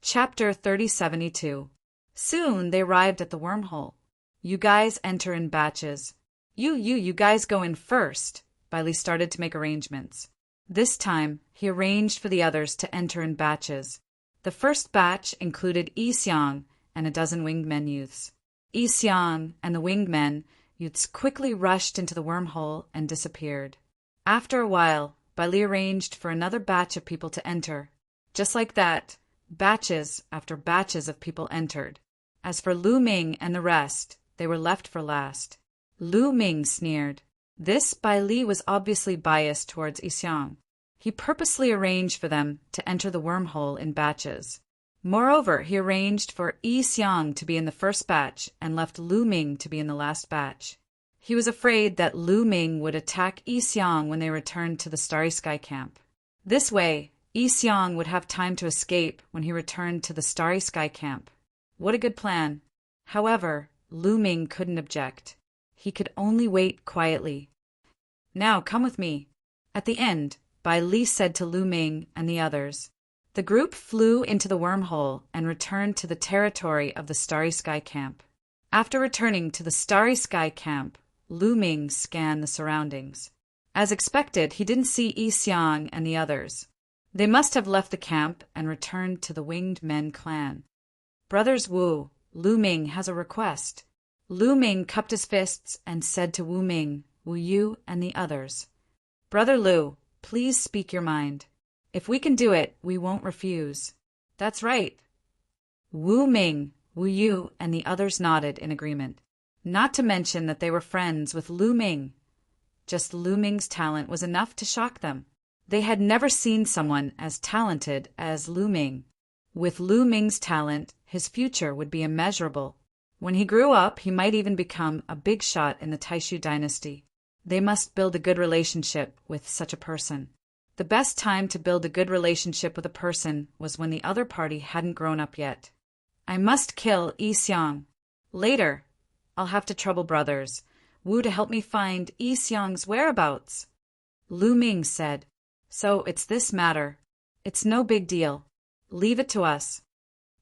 Chapter 3072. Soon they arrived at the wormhole. You guys enter in batches. You guys go in first. Bailey started to make arrangements. This time, he arranged for the others to enter in batches. The first batch included Yi Xiang and a dozen winged men youths. Yi Xiang and the winged men youths quickly rushed into the wormhole and disappeared. After a while, Bailey arranged for another batch of people to enter. Just like that, batches after batches of people entered. As for Lu Ming and the rest, they were left for last. Lu Ming sneered. This Bailey was obviously biased towards Yi Xiang. He purposely arranged for them to enter the wormhole in batches. Moreover, he arranged for Yi Xiang to be in the first batch and left Lu Ming to be in the last batch. He was afraid that Lu Ming would attack Yi Xiang when they returned to the Starry Sky camp. This way, Yi Xiang would have time to escape when he returned to the Starry Sky camp. What a good plan. However, Lu Ming couldn't object. He could only wait quietly. Now come with me. At the end, Bai Li said to Lu Ming and the others. The group flew into the wormhole and returned to the territory of the Starry Sky camp. After returning to the Starry Sky camp, Lu Ming scanned the surroundings. As expected, he didn't see Yi Xiang and the others. They must have left the camp and returned to the Winged Men clan. Brothers Wu, Lu Ming has a request. Lu Ming cupped his fists and said to Wu Ming, Wu Yu, and the others, Brother Lu, please speak your mind. If we can do it, we won't refuse. That's right. Wu Ming, Wu Yu, and the others nodded in agreement. Not to mention that they were friends with Lu Ming. Just Lu Ming's talent was enough to shock them. They had never seen someone as talented as Lu Ming. With Lu Ming's talent, his future would be immeasurable. When he grew up, he might even become a big shot in the Taishu dynasty. They must build a good relationship with such a person. The best time to build a good relationship with a person was when the other party hadn't grown up yet. I must kill Yi Xiang. Later, I'll have to trouble brothers Wu to help me find Yi Xiang's whereabouts. Lu Ming said, So it's this matter. It's no big deal. Leave it to us.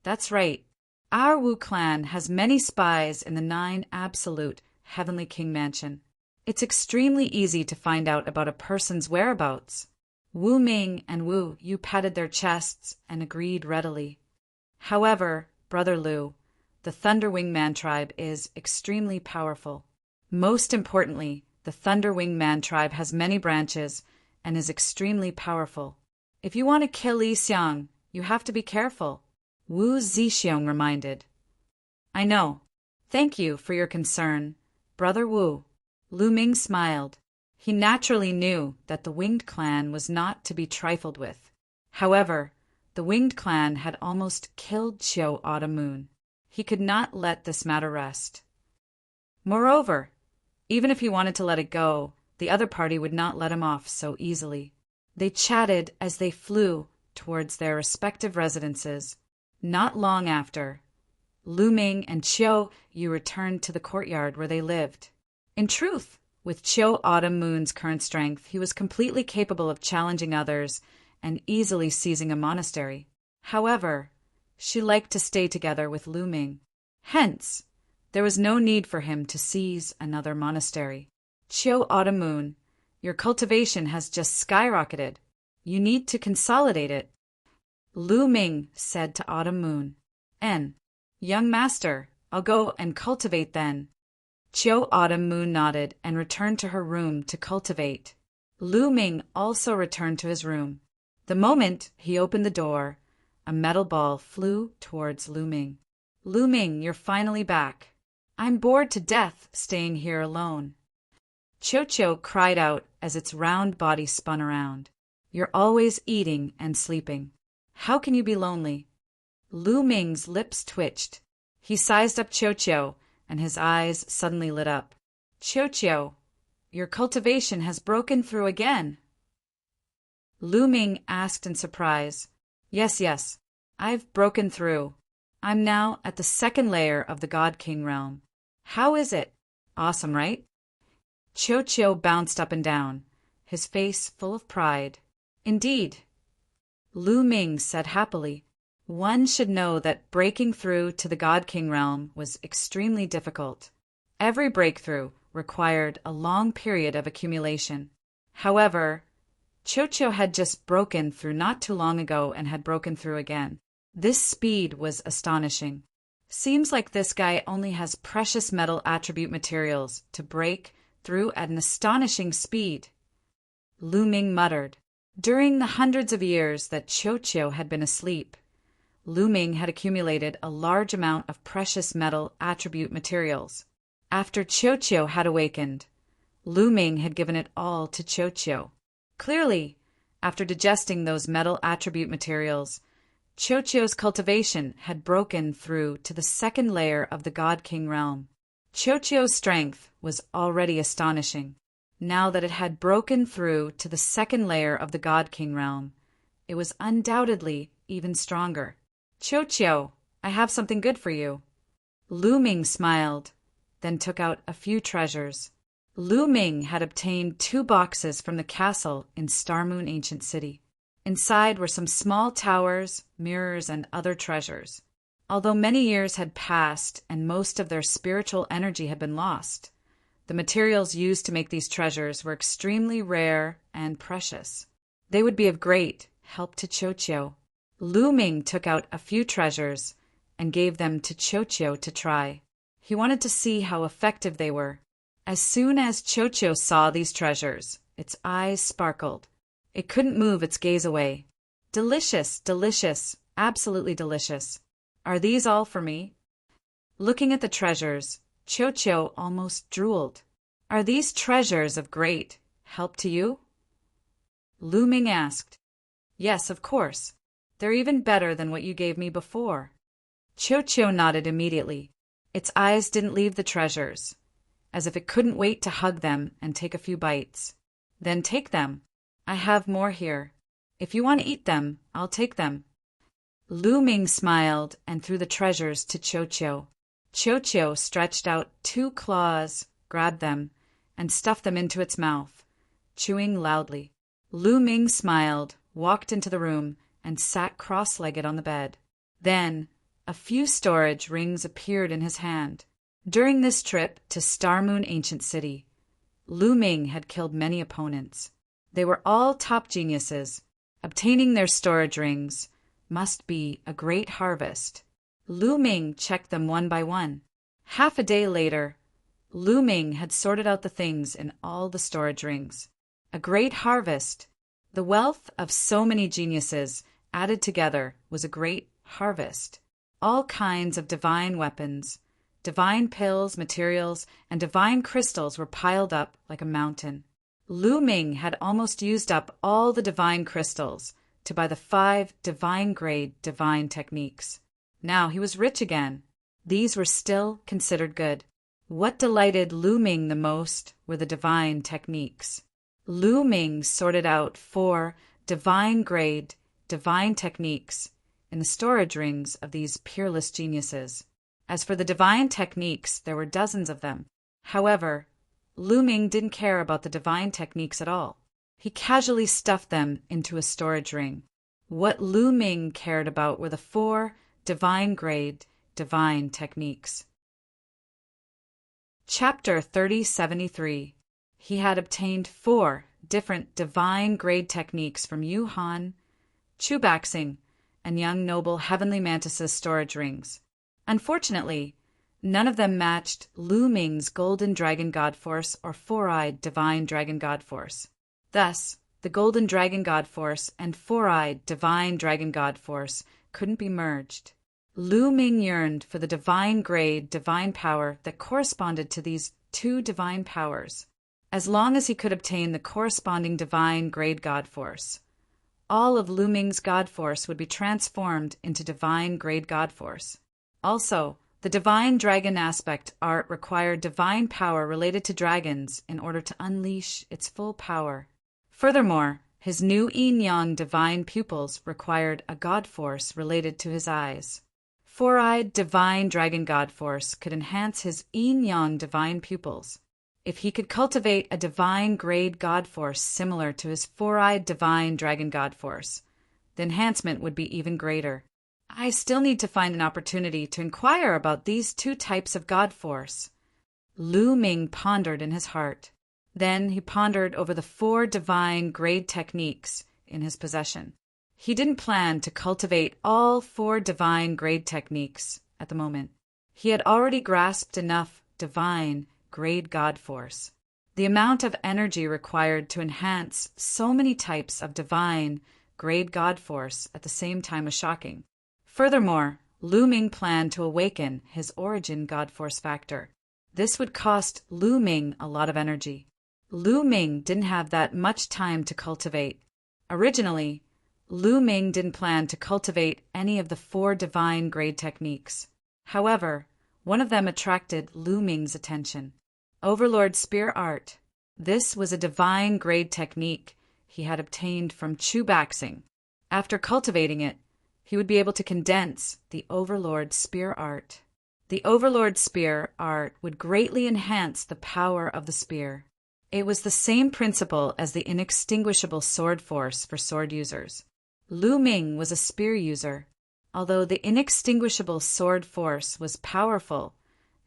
That's right. Our Wu clan has many spies in the 9 absolute Heavenly King Mansion. It's extremely easy to find out about a person's whereabouts. Wu Ming and Wu Yu patted their chests and agreed readily. However, Brother Lu, the Thunder Wing Man tribe is extremely powerful. Most importantly, the Thunder Wing Man tribe has many branches and is extremely powerful. If you want to kill Yi Xiang, you have to be careful, Wu Zixiong reminded. I know. Thank you for your concern, Brother Wu. Lu Ming smiled. He naturally knew that the Winged Clan was not to be trifled with. However, the Winged Clan had almost killed Qiu Autumn Moon. He could not let this matter rest. Moreover, even if he wanted to let it go, the other party would not let him off so easily. They chatted as they flew towards their respective residences. Not long after, Lu Ming and Qiu Yu returned to the courtyard where they lived. In truth, with Qiu Autumn Moon's current strength, he was completely capable of challenging others and easily seizing a monastery. However, she liked to stay together with Lu Ming. Hence, there was no need for him to seize another monastery. Qiu Autumn Moon, your cultivation has just skyrocketed. You need to consolidate it. Lu Ming said to Autumn Moon. Young master, I'll go and cultivate then. Qiu Autumn Moon nodded and returned to her room to cultivate. Lu Ming also returned to his room. The moment he opened the door, a metal ball flew towards Lu Ming. Lu Ming, you're finally back. I'm bored to death staying here alone. Qiu cried out as its round body spun around. You're always eating and sleeping. How can you be lonely? Lu Ming's lips twitched. He sized up Qiu, and his eyes suddenly lit up. Qiu, your cultivation has broken through again. Lu Ming asked in surprise. Yes, I've broken through. I'm now at the 2nd layer of the God King realm. How is it? Awesome, right? Qiu bounced up and down, his face full of pride. Indeed, Lu Ming said happily. One should know that breaking through to the God King realm was extremely difficult. Every breakthrough required a long period of accumulation. However, Chocho had just broken through not too long ago and had broken through again. This speed was astonishing. Seems like this guy only has precious metal attribute materials to break through at an astonishing speed. Lu Ming muttered. During the hundreds of years that Chocho had been asleep, Lu Ming had accumulated a large amount of precious metal attribute materials. After Chocho had awakened, Lu Ming had given it all to Chocho. Clearly, after digesting those metal attribute materials, Chocho's cultivation had broken through to the second layer of the God King realm. Chocho's strength was already astonishing. Now that it had broken through to the second layer of the God King realm, it was undoubtedly even stronger. Chocho, I have something good for you. Lu Ming smiled, then took out a few treasures. Lu Ming had obtained 2 boxes from the castle in Star Moon Ancient City. Inside were some small towers, mirrors, and other treasures. Although many years had passed and most of their spiritual energy had been lost, the materials used to make these treasures were extremely rare and precious. They would be of great help to Chocho. Lu Ming took out a few treasures and gave them to Chocho to try. He wanted to see how effective they were. As soon as Chocho saw these treasures, its eyes sparkled. It couldn't move its gaze away. Delicious, delicious, absolutely delicious. Are these all for me? Looking at the treasures, Chocho almost drooled. Are these treasures of great help to you? Lu Ming asked. Yes, of course. They're even better than what you gave me before. Chocho nodded immediately. Its eyes didn't leave the treasures, as if it couldn't wait to hug them and take a few bites. Then take them. I have more here. If you want to eat them, I'll take them. Lu Ming smiled and threw the treasures to Chocho. Chocho stretched out 2 claws, grabbed them, and stuffed them into its mouth, chewing loudly. Lu Ming smiled, walked into the room, and sat cross-legged on the bed. Then, a few storage rings appeared in his hand. During this trip to Star Moon Ancient City, Lu Ming had killed many opponents. They were all top geniuses. Obtaining their storage rings must be a great harvest. Lu Ming checked them one by one. Half a day later, Lu Ming had sorted out the things in all the storage rings. A great harvest. The wealth of so many geniuses added together was a great harvest. All kinds of divine weapons, divine pills, materials, and divine crystals were piled up like a mountain. Lu Ming had almost used up all the divine crystals to buy the 5 divine-grade divine techniques. Now he was rich again. These were still considered good. What delighted Lu Ming the most were the divine techniques. Lu Ming sorted out 4 divine-grade divine techniques in the storage rings of these peerless geniuses. As for the divine techniques, there were dozens of them. However, Lu Ming didn't care about the divine techniques at all. He casually stuffed them into a storage ring. What Lu Ming cared about were the 4 divine-grade divine techniques. Chapter 3073. He had obtained 4 different divine-grade techniques from Yu Han, Chu Baxing, and young noble Heavenly Mantis's storage rings. Unfortunately, none of them matched Lu Ming's Golden Dragon God Force or 4-eyed Divine Dragon God Force. Thus, the Golden Dragon God Force and 4-eyed Divine Dragon God Force couldn't be merged. Lu Ming yearned for the divine-grade divine power that corresponded to these 2 divine powers. As long as he could obtain the corresponding divine-grade God Force, all of Lu Ming's God Force would be transformed into divine-grade God Force. Also, the divine dragon aspect art required divine power related to dragons in order to unleash its full power. Furthermore, his new yin-yang divine pupils required a God Force related to his eyes. 4-eyed divine dragon God Force could enhance his yin-yang divine pupils. If he could cultivate a divine-grade God Force similar to his 4-eyed divine dragon God Force, the enhancement would be even greater. I still need to find an opportunity to inquire about these two types of God force. Lu Ming pondered in his heart. Then he pondered over the 4 divine grade techniques in his possession. He didn't plan to cultivate all 4 divine grade techniques at the moment. He had already grasped enough divine grade God force. The amount of energy required to enhance so many types of divine grade God force at the same time was shocking. Furthermore, Lu Ming planned to awaken his origin God force factor. This would cost Lu Ming a lot of energy. Lu Ming didn't have that much time to cultivate. Originally, Lu Ming didn't plan to cultivate any of the 4 divine grade techniques. However, one of them attracted Lu Ming's attention. Overlord Spear Art. This was a divine grade technique he had obtained from Chubaxing. After cultivating it, he would be able to condense the Overlord Spear Art. The Overlord Spear Art would greatly enhance the power of the spear. It was the same principle as the inextinguishable sword force for sword users. Lu Ming was a spear user. Although the inextinguishable sword force was powerful,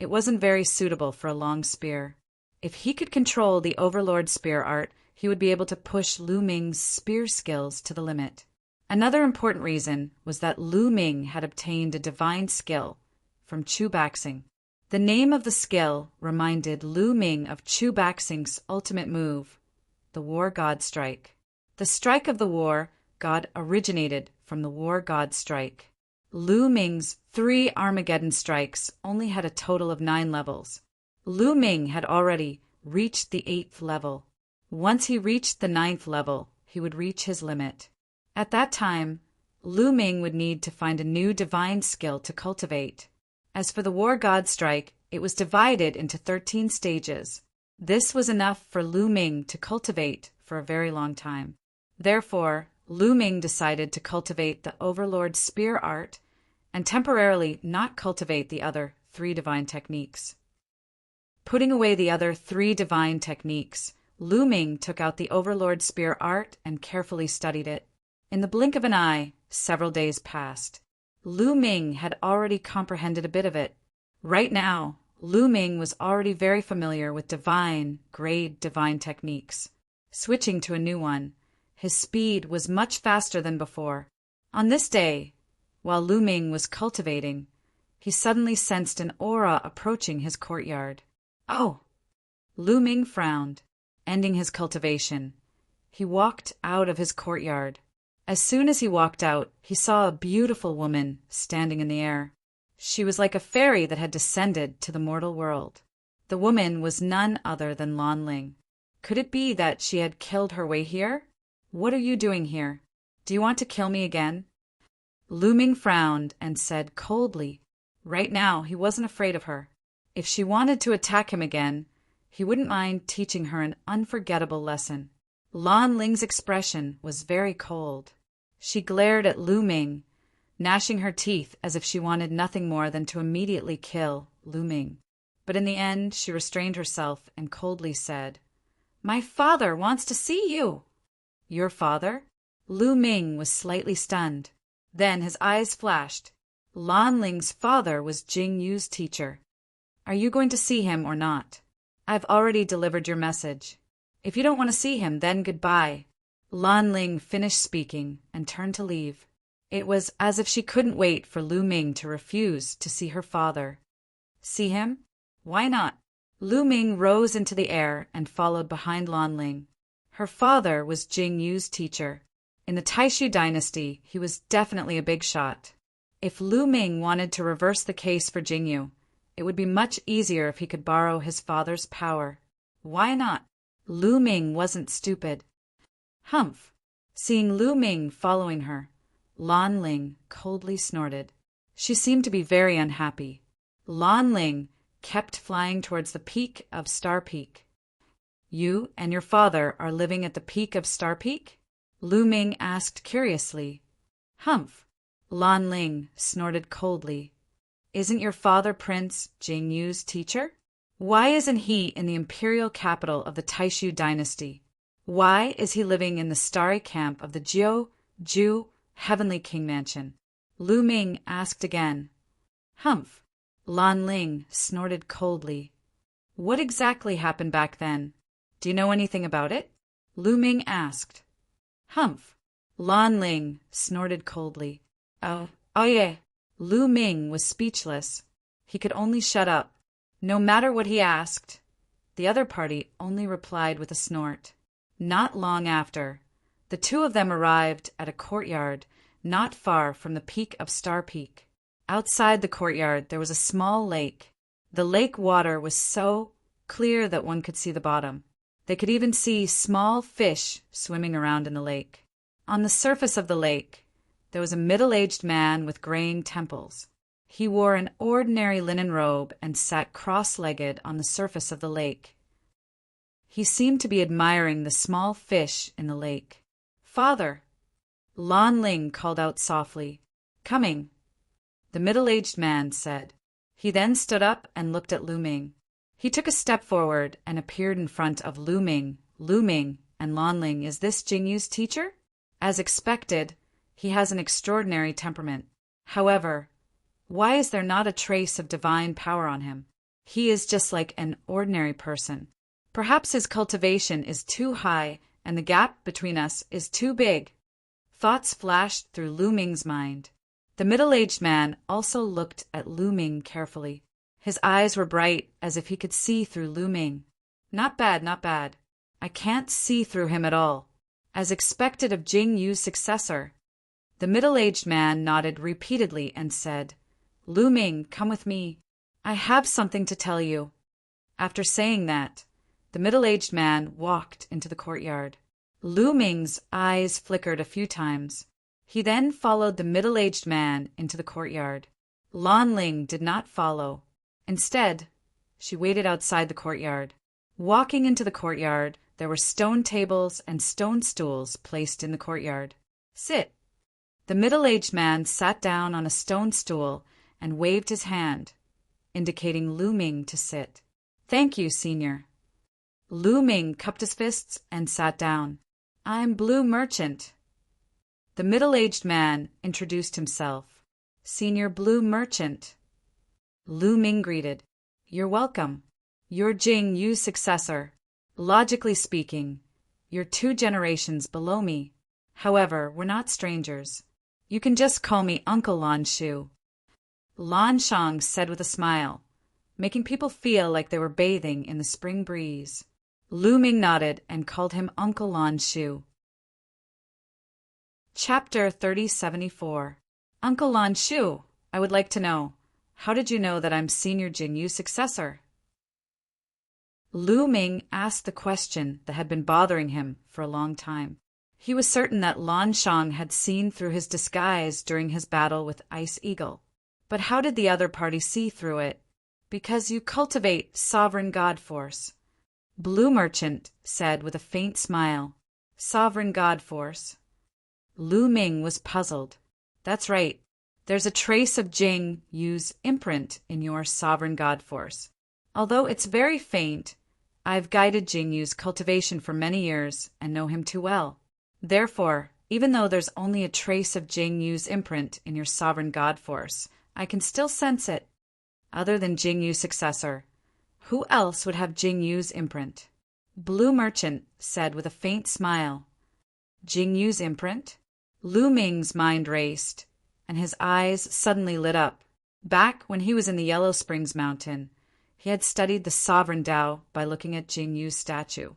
it wasn't very suitable for a long spear. If he could control the Overlord Spear Art, he would be able to push Lu Ming's spear skills to the limit. Another important reason was that Lu Ming had obtained a divine skill from Chubaxing. The name of the skill reminded Lu Ming of Chubaxing's ultimate move, the War God Strike. The strike of the War God originated from the War God Strike. Lu Ming's 3 Armageddon strikes only had a total of 9 levels. Lu Ming had already reached the 8th level. Once he reached the 9th level, he would reach his limit. At that time, Lu Ming would need to find a new divine skill to cultivate. As for the War God Strike, it was divided into 13 stages. This was enough for Lu Ming to cultivate for a very long time. Therefore, Lu Ming decided to cultivate the Overlord Spear Art and temporarily not cultivate the other 3 divine techniques. Putting away the other 3 divine techniques, Lu Ming took out the Overlord Spear Art and carefully studied it. In the blink of an eye, several days passed. Lu Ming had already comprehended a bit of it. Right now, Lu Ming was already very familiar with divine techniques. Switching to a new one, his speed was much faster than before. On this day, while Lu Ming was cultivating, he suddenly sensed an aura approaching his courtyard. Oh! Lu Ming frowned, ending his cultivation. He walked out of his courtyard. As soon as he walked out, he saw a beautiful woman standing in the air. She was like a fairy that had descended to the mortal world. The woman was none other than Lan Ling. Could it be that she had killed her way here? What are you doing here? Do you want to kill me again? Lu Ming frowned and said coldly. Right now, he wasn't afraid of her. If she wanted to attack him again, he wouldn't mind teaching her an unforgettable lesson. Lan Ling's expression was very cold. She glared at Lu Ming, gnashing her teeth as if she wanted nothing more than to immediately kill Lu Ming. But in the end, she restrained herself and coldly said, "My father wants to see you." "Your father?" Lu Ming was slightly stunned. Then his eyes flashed. Lan Ling's father was Jing Yu's teacher. "Are you going to see him or not?" "I've already delivered your message. If you don't want to see him, then goodbye." Lan Ling finished speaking and turned to leave. It was as if she couldn't wait for Lu Ming to refuse to see her father. See him? Why not? Lu Ming rose into the air and followed behind Lan Ling. Her father was Jing Yu's teacher. In the Taishu dynasty, he was definitely a big shot. If Lu Ming wanted to reverse the case for Jing Yu, it would be much easier if he could borrow his father's power. Why not? Lu Ming wasn't stupid. Humph! Seeing Lu Ming following her, Lan Ling coldly snorted. She seemed to be very unhappy. Lan Ling kept flying towards the peak of Star Peak. "You and your father are living at the peak of Star Peak?" Lu Ming asked curiously. "Humph!" Lan Ling snorted coldly. "Isn't your father Prince Jing Yu's teacher? Why isn't he in the imperial capital of the Taishu dynasty? Why is he living in the starry camp of the Jiu Heavenly King Mansion? Lu Ming asked again. Humph. Lan Ling snorted coldly. What exactly happened back then? Do you know anything about it? Lu Ming asked. Humph. Lan Ling snorted coldly. Oh yeah. Lu Ming was speechless. He could only shut up. No matter what he asked, the other party only replied with a snort. Not long after, the two of them arrived at a courtyard not far from the peak of Star Peak. Outside the courtyard there was a small lake. The lake water was so clear that one could see the bottom. They could even see small fish swimming around in the lake. On the surface of the lake, there was a middle-aged man with graying temples. He wore an ordinary linen robe and sat cross-legged on the surface of the lake. He seemed to be admiring the small fish in the lake. Father! Lan Ling called out softly. Coming, the middle-aged man said. He then stood up and looked at Lu Ming. He took a step forward and appeared in front of Lu Ming. Lu Ming and Lan Ling, is this Jingyu's teacher? As expected, he has an extraordinary temperament. However, why is there not a trace of divine power on him? He is just like an ordinary person. Perhaps his cultivation is too high and the gap between us is too big. Thoughts flashed through Lu Ming's mind. The middle-aged man also looked at Lu Ming carefully. His eyes were bright, as if he could see through Lu Ming. Not bad, not bad. I can't see through him at all. As expected of Jingyu's successor. The middle-aged man nodded repeatedly and said, Lu Ming, come with me. I have something to tell you. After saying that, the middle-aged man walked into the courtyard. Lu Ming's eyes flickered a few times. He then followed the middle-aged man into the courtyard. Lan Ling did not follow. Instead, she waited outside the courtyard. Walking into the courtyard, there were stone tables and stone stools placed in the courtyard. Sit. The middle-aged man sat down on a stone stool and waved his hand, indicating Lu Ming to sit. Thank you, Senior. Lu Ming cupped his fists and sat down. I'm Blue Merchant. The middle-aged man introduced himself. Senior Blue Merchant. Lu Ming greeted. You're welcome. You're Jingyu's successor. Logically speaking, you're 2 generations below me. However, we're not strangers. You can just call me Uncle Lan Shu. Lan Shang said with a smile, making people feel like they were bathing in the spring breeze. Lu Ming nodded and called him Uncle Lan Shu. Chapter 3074. Uncle Lan Shu, I would like to know, how did you know that I'm Senior Jingyu's successor? Lu Ming asked the question that had been bothering him for a long time. He was certain that Lan Shang had seen through his disguise during his battle with Ice Eagle. But how did the other party see through it? Because you cultivate sovereign god force. Blue Merchant said with a faint smile. Sovereign god force. Lu Ming was puzzled. That's right. There's a trace of Jingyu's imprint in your sovereign god force. Although it's very faint, I've guided Jingyu's cultivation for many years and know him too well. Therefore, even though there's only a trace of Jingyu's imprint in your sovereign god force, I can still sense it. Other than Jingyu's successor, who else would have Jingyu's imprint? Blue Merchant said with a faint smile. Jingyu's imprint? Lu Ming's mind raced, and his eyes suddenly lit up. Back when he was in the Yellow Springs Mountain, he had studied the sovereign Tao by looking at Jingyu's statue.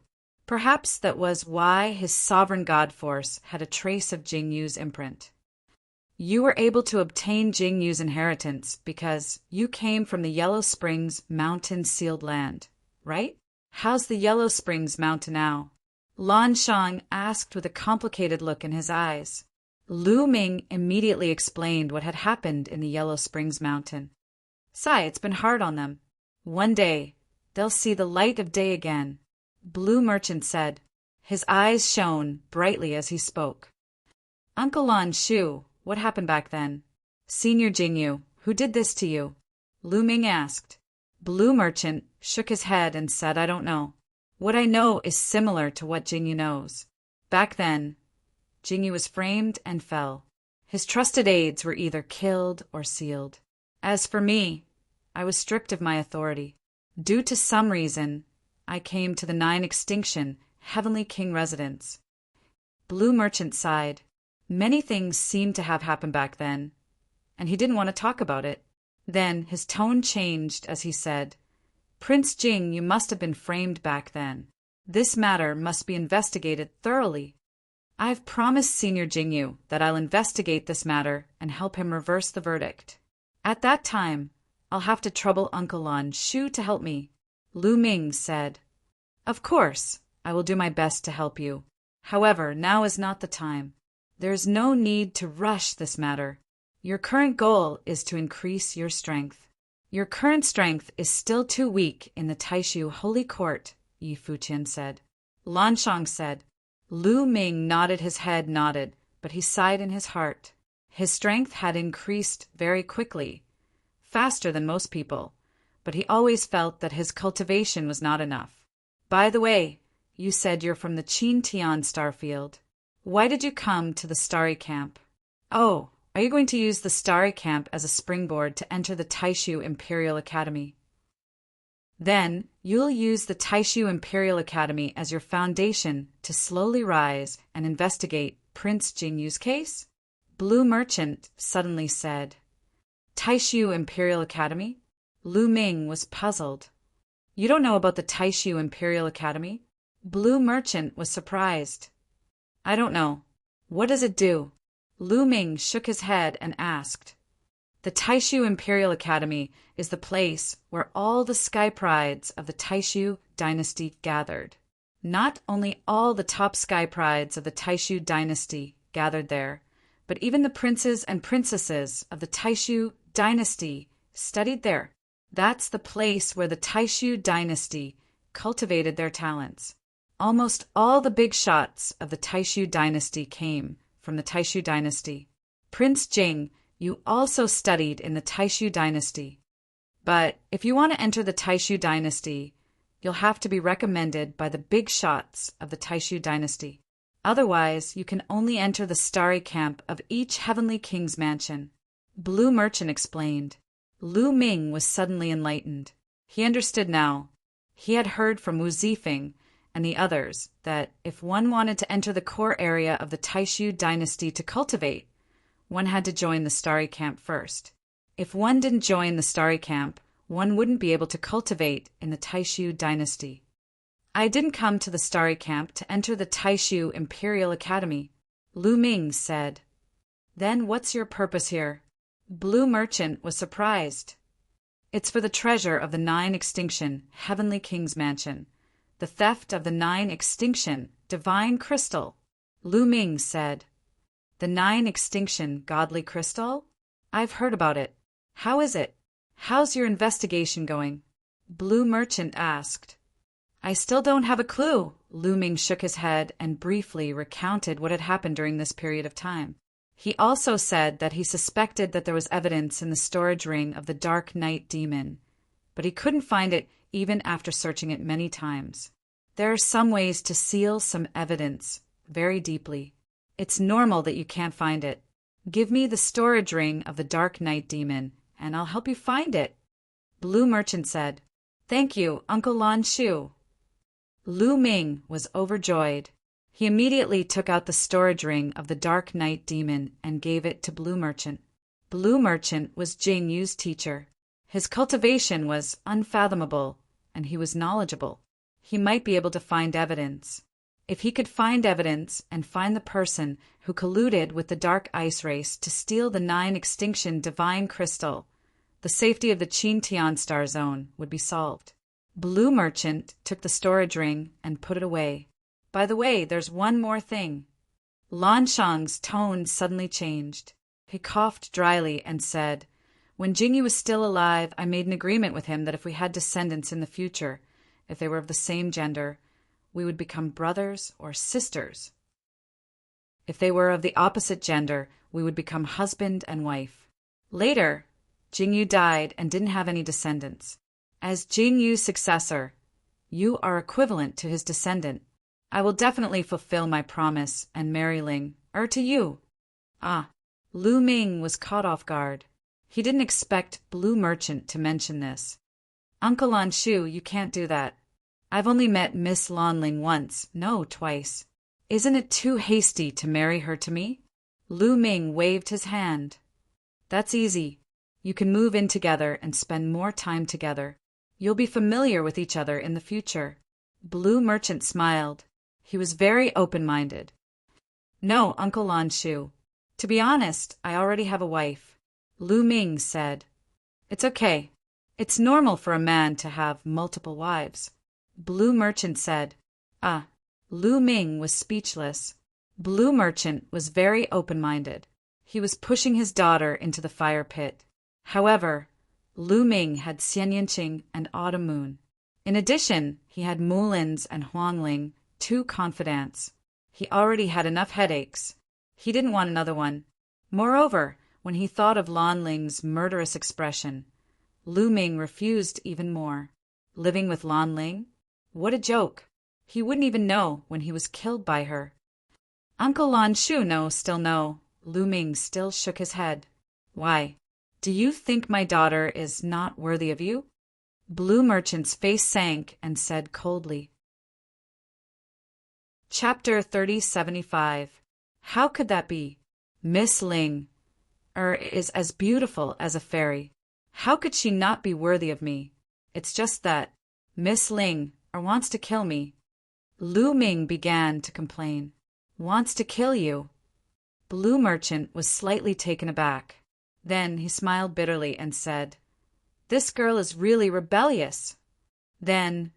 Perhaps that was why his sovereign god force had a trace of Jingyu's imprint. You were able to obtain Jingyu's inheritance because you came from the Yellow Springs Mountain sealed land, right? How's the Yellow Springs Mountain now? Lan Shang asked with a complicated look in his eyes. Lu Ming immediately explained what had happened in the Yellow Springs Mountain. Sigh, it's been hard on them. One day, they'll see the light of day again, Blue Merchant said. His eyes shone brightly as he spoke. Uncle Lan Shu, what happened back then? Senior Jingyu, who did this to you? Lu Ming asked. Blue Merchant shook his head and said, I don't know. What I know is similar to what Jingyu knows. Back then, Jingyu was framed and fell. His trusted aides were either killed or sealed. As for me, I was stripped of my authority. Due to some reason, I came to the 9 extinction Heavenly King residence. Blue Merchant sighed. Many things seemed to have happened back then, and he didn't want to talk about it. Then his tone changed as he said, Prince Jing, you must have been framed back then. This matter must be investigated thoroughly. I've promised Senior Jingyu that I'll investigate this matter and help him reverse the verdict. At that time, I'll have to trouble Uncle Lon Shu to help me. Lu Ming said, Of course, I will do my best to help you. However, now is not the time. There is no need to rush this matter. Your current goal is to increase your strength. Your current strength is still too weak in the Taishu Holy Court, Yi Fuqian said. Lanshang said. Lu Ming nodded his head, but he sighed in his heart. His strength had increased very quickly, faster than most people, but he always felt that his cultivation was not enough. By the way, you said you're from the Qin Tian Starfield. Why did you come to the Starry Camp? Oh, are you going to use the Starry Camp as a springboard to enter the Taishu Imperial Academy? Then, you'll use the Taishu Imperial Academy as your foundation to slowly rise and investigate Prince Jingyu's case? Blue Merchant suddenly said. Taishu Imperial Academy? Lu Ming was puzzled. You don't know about the Taishu Imperial Academy? Blue Merchant was surprised. I don't know. What does it do? Lu Ming shook his head and asked. The Taishu Imperial Academy is the place where all the sky prides of the Taishu dynasty gathered. Not only all the top sky prides of the Taishu dynasty gathered there, but even the princes and princesses of the Taishu dynasty studied there. That's the place where the Taishu dynasty cultivated their talents. Almost all the big shots of the Taishu dynasty came from the Taishu dynasty. Prince Jing, you also studied in the Taishu dynasty. But if you want to enter the Taishu dynasty, you'll have to be recommended by the big shots of the Taishu dynasty. Otherwise, you can only enter the starry camp of each Heavenly King's mansion. Blue Merchant explained. Lu Ming was suddenly enlightened. He understood now. He had heard from Wu Zifeng and the others that if one wanted to enter the core area of the Taishu dynasty to cultivate, one had to join the Starry Camp first. If one didn't join the Starry Camp, one wouldn't be able to cultivate in the Taishu dynasty. I didn't come to the Starry Camp to enter the Taishu Imperial Academy, Lu Ming said. Then what's your purpose here? Blue Merchant was surprised. It's for the treasure of the 9 extinction Heavenly King's mansion. The theft of the 9 extinction divine crystal, Lu Ming said. The 9 extinction godly crystal? I've heard about it. How is it? How's your investigation going? Blue Merchant asked. I still don't have a clue. Lu Ming shook his head and briefly recounted what had happened during this period of time. He also said that he suspected that there was evidence in the storage ring of the Dark Night Demon, but he couldn't find it even after searching it many times. There are some ways to seal some evidence very deeply. It's normal that you can't find it. Give me the storage ring of the Dark Night Demon, and I'll help you find it. Blue Merchant said, Thank you, Uncle Lon Shu. Lu Ming was overjoyed. He immediately took out the storage ring of the Dark Night Demon and gave it to Blue Merchant. Blue Merchant was Jing Yu's teacher. His cultivation was unfathomable, and he was knowledgeable. He might be able to find evidence. If he could find evidence and find the person who colluded with the Dark Ice Race to steal the 9 extinction divine crystal, the safety of the Qin Tian Star Zone would be solved. Blue Merchant took the storage ring and put it away. By the way, there's one more thing. Lan Shang's tone suddenly changed. He coughed dryly and said, When Jingyu was still alive, I made an agreement with him that if we had descendants in the future, if they were of the same gender, we would become brothers or sisters. If they were of the opposite gender, we would become husband and wife. Later, Jingyu died and didn't have any descendants. As Jingyu's successor, you are equivalent to his descendant. I will definitely fulfill my promise and marry Ling to you. Ah, Lu Ming was caught off guard. He didn't expect Blue Merchant to mention this. Uncle Lan Shu, you can't do that. I've only met Miss Lanling once, no, twice. Isn't it too hasty to marry her to me? Lu Ming waved his hand. That's easy. You can move in together and spend more time together. You'll be familiar with each other in the future. Blue Merchant smiled. He was very open-minded. No, Uncle Lan Shu. To be honest, I already have a wife. Lu Ming said. It's okay. It's normal for a man to have multiple wives. Blue Merchant said. Lu Ming was speechless. Blue Merchant was very open-minded. He was pushing his daughter into the fire pit. However, Lu Ming had Xian Yinqing and Autumn Moon. In addition, he had Mulins and Huangling, 2 confidants. He already had enough headaches. He didn't want another one. Moreover, when he thought of Lanling's murderous expression, Lu Ming refused even more. Living with Lanling? What a joke! He wouldn't even know when he was killed by her. Uncle Lan Shu, no, still no. Lu Ming still shook his head. Why? Do you think my daughter is not worthy of you? Blue Merchant's face sank and said coldly. Chapter 3075. How could that be? Miss Ling is as beautiful as a fairy. How could she not be worthy of me? It's just that Miss Ling wants to kill me. Lu Ming began to complain. Wants to kill you? Blue Merchant was slightly taken aback. Then he smiled bitterly and said, This girl is really rebellious. Then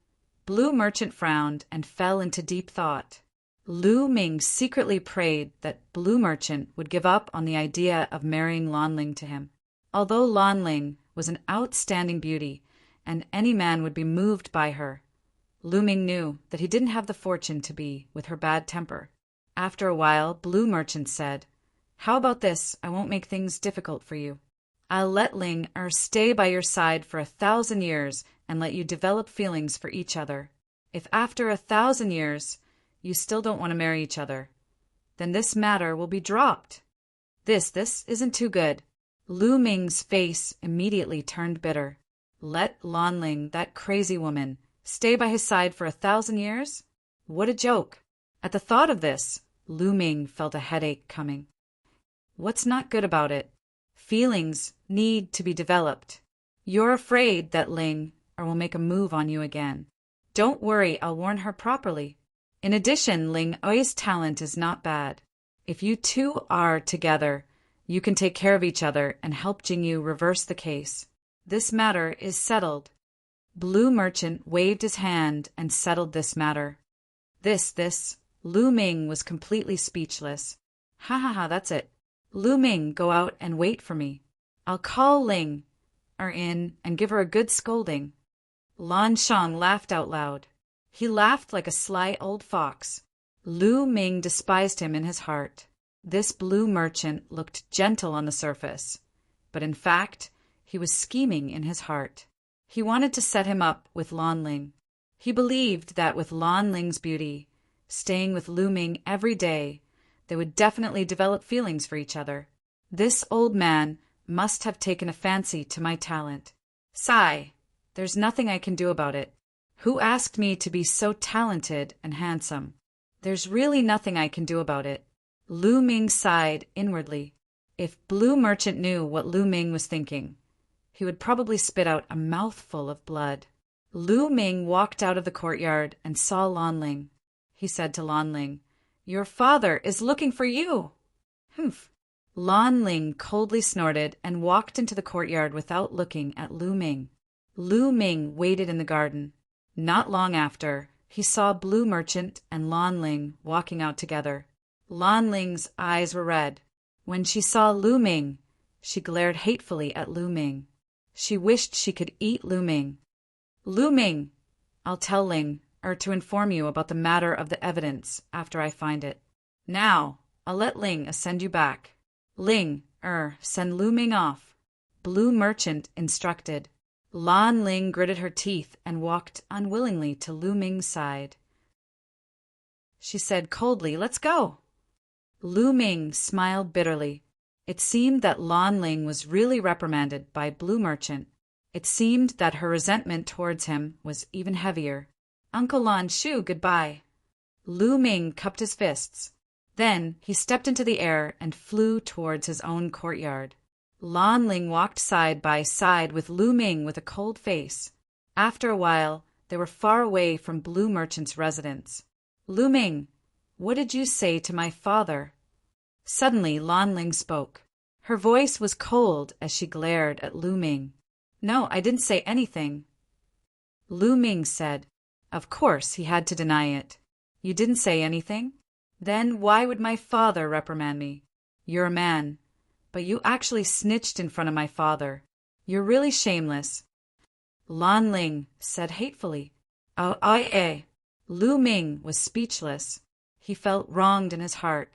Blue Merchant frowned and fell into deep thought. Lu Ming secretly prayed that Blue Merchant would give up on the idea of marrying Lanling to him. Although Lanling was an outstanding beauty, and any man would be moved by her, Lu Ming knew that he didn't have the fortune to be with her bad temper. After a while, Blue Merchant said, How about this? I won't make things difficult for you. I'll let Ling stay by your side for 1,000 years and let you develop feelings for each other. If after 1,000 years you still don't want to marry each other, then this matter will be dropped. This isn't too good. Lu Ming's face immediately turned bitter. Let Lanling, that crazy woman, stay by his side for 1,000 years? What a joke. At the thought of this, Lu Ming felt a headache coming. What's not good about it? Feelings need to be developed. You're afraid that Ling will make a move on you again. Don't worry, I'll warn her properly. In addition, Ling Oi's talent is not bad. If you two are together, you can take care of each other and help Jingyu reverse the case. This matter is settled. Blue Merchant waved his hand and settled this matter. This. Lu Ming was completely speechless. Ha, that's it. Lu Ming, go out and wait for me. I'll call Ling in and give her a good scolding. Lan Shang laughed out loud. He laughed like a sly old fox. Lu Ming despised him in his heart. This Blue Merchant looked gentle on the surface, but in fact, he was scheming in his heart. He wanted to set him up with Lanling. He believed that with Lanling's beauty, staying with Lu Ming every day, they would definitely develop feelings for each other. This old man must have taken a fancy to my talent. Sigh, there's nothing I can do about it. Who asked me to be so talented and handsome? There's really nothing I can do about it. Lu Ming sighed inwardly. If Blue Merchant knew what Lu Ming was thinking, he would probably spit out a mouthful of blood. Lu Ming walked out of the courtyard and saw Lanling. He said to Lanling, Your father is looking for you. Humph. Lanling coldly snorted and walked into the courtyard without looking at Lu Ming. Lu Ming waited in the garden. Not long after, he saw Blue Merchant and Lanling walking out together. Lanling's eyes were red. When she saw Lu Ming, she glared hatefully at Lu Ming. She wished she could eat Lu Ming. Lu Ming, I'll tell Ling to inform you about the matter of the evidence after I find it. Now, I'll let Ling send you back. Ling, send Lu Ming off. Blue Merchant instructed. Lanling gritted her teeth and walked unwillingly to Lu Ming's side. She said coldly, Let's go. Lu Ming smiled bitterly. It seemed that Lan Ling was really reprimanded by Blue Merchant. It seemed that her resentment towards him was even heavier. Uncle Lan Shu, goodbye. Lu Ming cupped his fists. Then he stepped into the air and flew towards his own courtyard. Lan Ling walked side by side with Lu Ming with a cold face. After a while, they were far away from Blue Merchant's residence. Lu Ming, what did you say to my father? Suddenly, Lan Ling spoke. Her voice was cold as she glared at Lu Ming. No, I didn't say anything. Lu Ming said. Of course, he had to deny it. You didn't say anything? Then why would my father reprimand me? You're a man. But you actually snitched in front of my father. You're really shameless. Lan Ling said hatefully. Lu Ming was speechless. He felt wronged in his heart.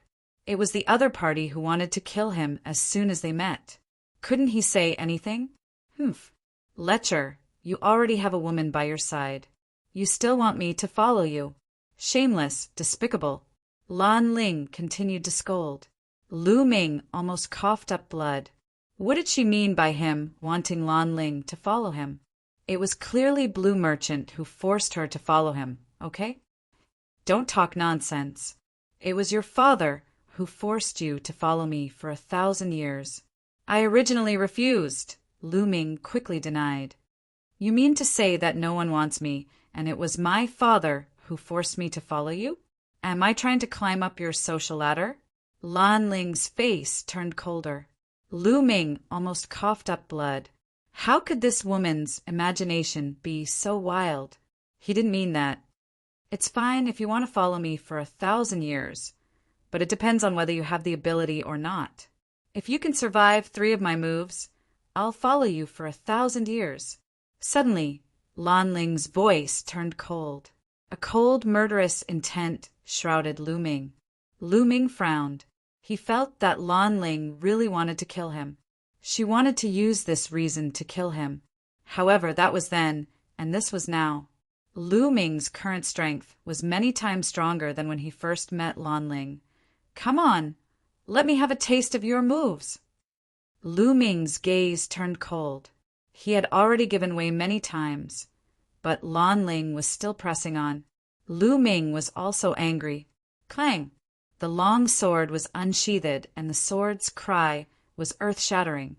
It was the other party who wanted to kill him as soon as they met. Couldn't he say anything? Humph. Lecher, you already have a woman by your side. You still want me to follow you. Shameless, despicable. Lan Ling continued to scold. Lu Ming almost coughed up blood. What did she mean by him wanting Lan Ling to follow him? It was clearly Blue Merchant who forced her to follow him, okay? Don't talk nonsense. It was your father who forced you to follow me for 1,000 years. I originally refused, Lu Ming quickly denied. You mean to say that no one wants me, and it was my father who forced me to follow you? Am I trying to climb up your social ladder? Lan Ling's face turned colder. Lu Ming almost coughed up blood. How could this woman's imagination be so wild? He didn't mean that. It's fine if you want to follow me for 1,000 years, but it depends on whether you have the ability or not. If you can survive 3 of my moves, I'll follow you for 1,000 years. Suddenly, Lan Ling's voice turned cold. A cold, murderous intent shrouded Lu Ming. Lu Ming frowned. He felt that Lan Ling really wanted to kill him. She wanted to use this reason to kill him. However, that was then, and this was now. Lu Ming's current strength was many times stronger than when he first met Lan Ling. Come on, let me have a taste of your moves. Lu Ming's gaze turned cold. He had already given way many times, but Lan Ling was still pressing on. Lu Ming was also angry. Clang! The long sword was unsheathed, and the sword's cry was earth-shattering.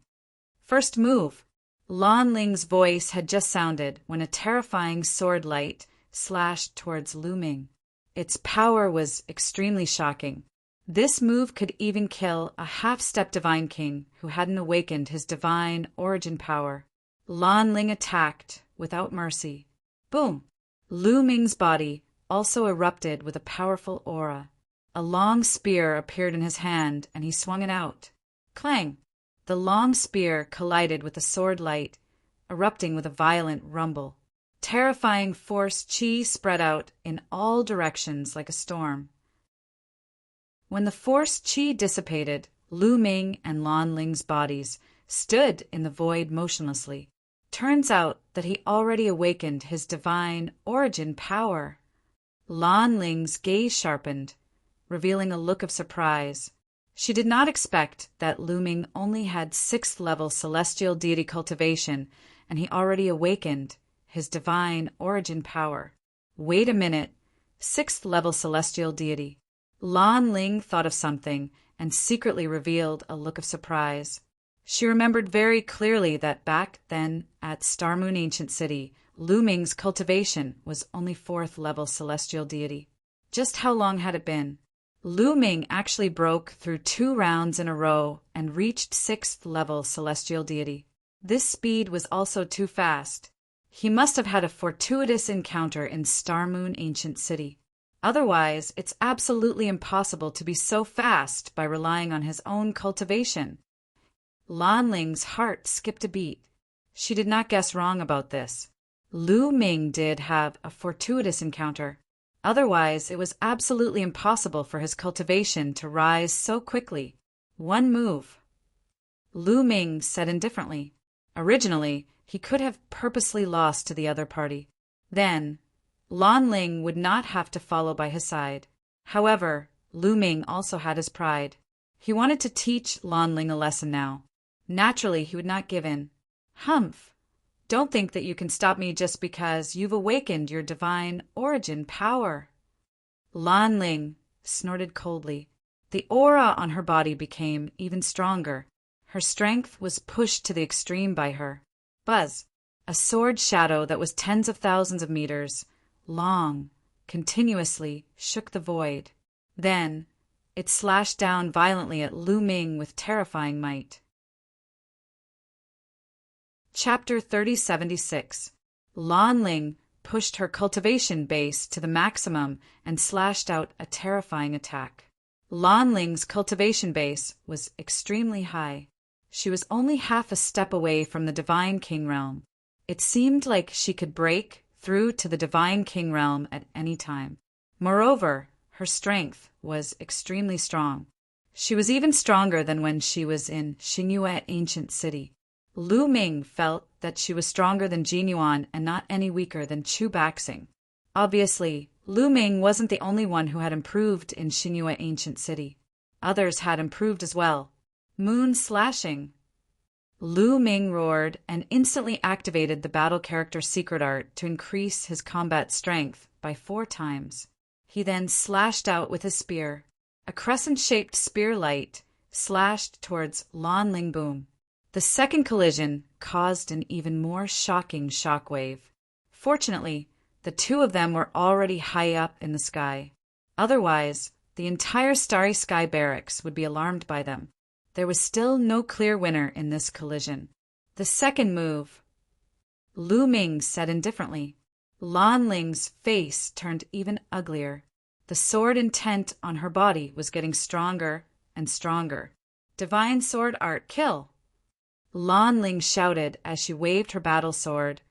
First move! Lan Ling's voice had just sounded when a terrifying sword light slashed towards Lu Ming. Its power was extremely shocking. This move could even kill a half-step Divine King who hadn't awakened his divine origin power. Lan Ling attacked without mercy. Boom! Lu Ming's body also erupted with a powerful aura. A long spear appeared in his hand, and he swung it out. Clang! The long spear collided with the sword light, erupting with a violent rumble. Terrifying force chi spread out in all directions like a storm. When the force chi dissipated, Lu Ming and Lan Ling's bodies stood in the void motionlessly. Turns out that he already awakened his divine origin power. Lan Ling's gaze sharpened, revealing a look of surprise. She did not expect that Lu Ming only had 6th level celestial deity cultivation, and he already awakened his divine origin power. Wait a minute, 6th level celestial deity. Lan Ling thought of something and secretly revealed a look of surprise. She remembered very clearly that back then at Star Moon Ancient City, Lu Ming's cultivation was only 4th level celestial deity. Just how long had it been? Lu Ming actually broke through 2 rounds in a row and reached 6th level celestial deity. This speed was also too fast. He must have had a fortuitous encounter in Star Moon Ancient City. Otherwise, it's absolutely impossible to be so fast by relying on his own cultivation. Lan Ling's heart skipped a beat. She did not guess wrong about this. Lu Ming did have a fortuitous encounter. Otherwise, it was absolutely impossible for his cultivation to rise so quickly. One move. Lu Ming said indifferently. Originally, he could have purposely lost to the other party. Then, Lan Ling would not have to follow by his side. However, Lu Ming also had his pride. He wanted to teach Lanling a lesson now. Naturally, he would not give in. Humph! Don't think that you can stop me just because you've awakened your divine origin power. Lanling snorted coldly. The aura on her body became even stronger. Her strength was pushed to the extreme by her. Buzz! A sword shadow that was tens of thousands of meters long continuously shook the void. Then it slashed down violently at Lu Ming with terrifying might. Chapter 3076. Lanling pushed her cultivation base to the maximum and slashed out a terrifying attack. Lanling's cultivation base was extremely high. She was only half a step away from the Divine King Realm. It seemed like she could break through to the Divine King Realm at any time. Moreover, her strength was extremely strong. She was even stronger than when she was in Xingyue Ancient City. Lu Ming felt that she was stronger than Jin Yuan and not any weaker than Chu Baxing. Obviously, Lu Ming wasn't the only one who had improved in Xingyue Ancient City. Others had improved as well. Moon slashing. Lu Ming roared and instantly activated the battle character secret art to increase his combat strength by 4 times. He then slashed out with his spear. A crescent-shaped spear light slashed towards Lanling Boom. The second collision caused an even more shocking shockwave. Fortunately, the two of them were already high up in the sky. Otherwise, the entire Starry Sky Barracks would be alarmed by them. There was still no clear winner in this collision. The second move, Lu Ming said indifferently. Lanling's face turned even uglier. The sword intent on her body was getting stronger and stronger. Divine sword art, kill! Lanling shouted as she waved her battle sword,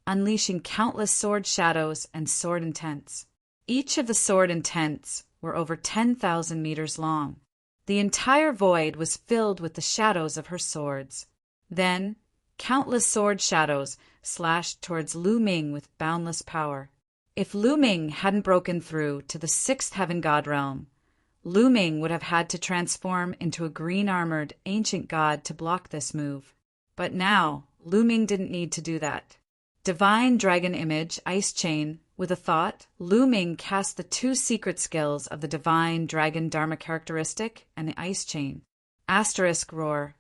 unleashing countless sword shadows and sword intents. Each of the sword intents were over 10,000 meters long. The entire void was filled with the shadows of her swords. Then, countless sword shadows slashed towards Lu Ming with boundless power. If Lu Ming hadn't broken through to the 6th Heaven God realm, Lu Ming would have had to transform into a green-armored ancient god to block this move. But now, Lu Ming didn't need to do that. Divine Dragon Image, Ice Chain. With a thought, Lu Ming cast the 2 secret skills of the Divine Dragon Dharma characteristic and the Ice Chain. Asterisk roar.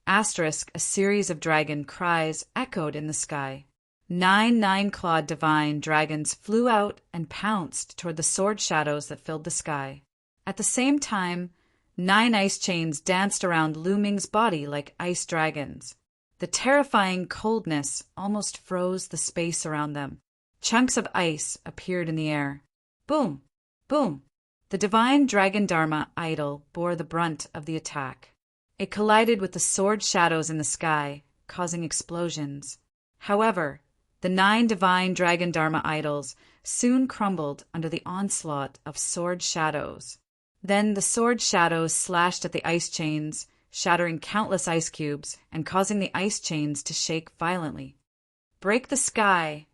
Asterisk, a series of dragon cries echoed in the sky. 9 nine-clawed divine dragons flew out and pounced toward the sword shadows that filled the sky. At the same time, 9 ice chains danced around Lu Ming's body like ice dragons. The terrifying coldness almost froze the space around them. Chunks of ice appeared in the air. Boom! Boom! The Divine Dragon Dharma idol bore the brunt of the attack. It collided with the sword shadows in the sky, causing explosions. However, the 9 Divine Dragon Dharma idols soon crumbled under the onslaught of sword shadows. Then the sword shadows slashed at the ice chains, shattering countless ice cubes and causing the ice chains to shake violently. Break the sky!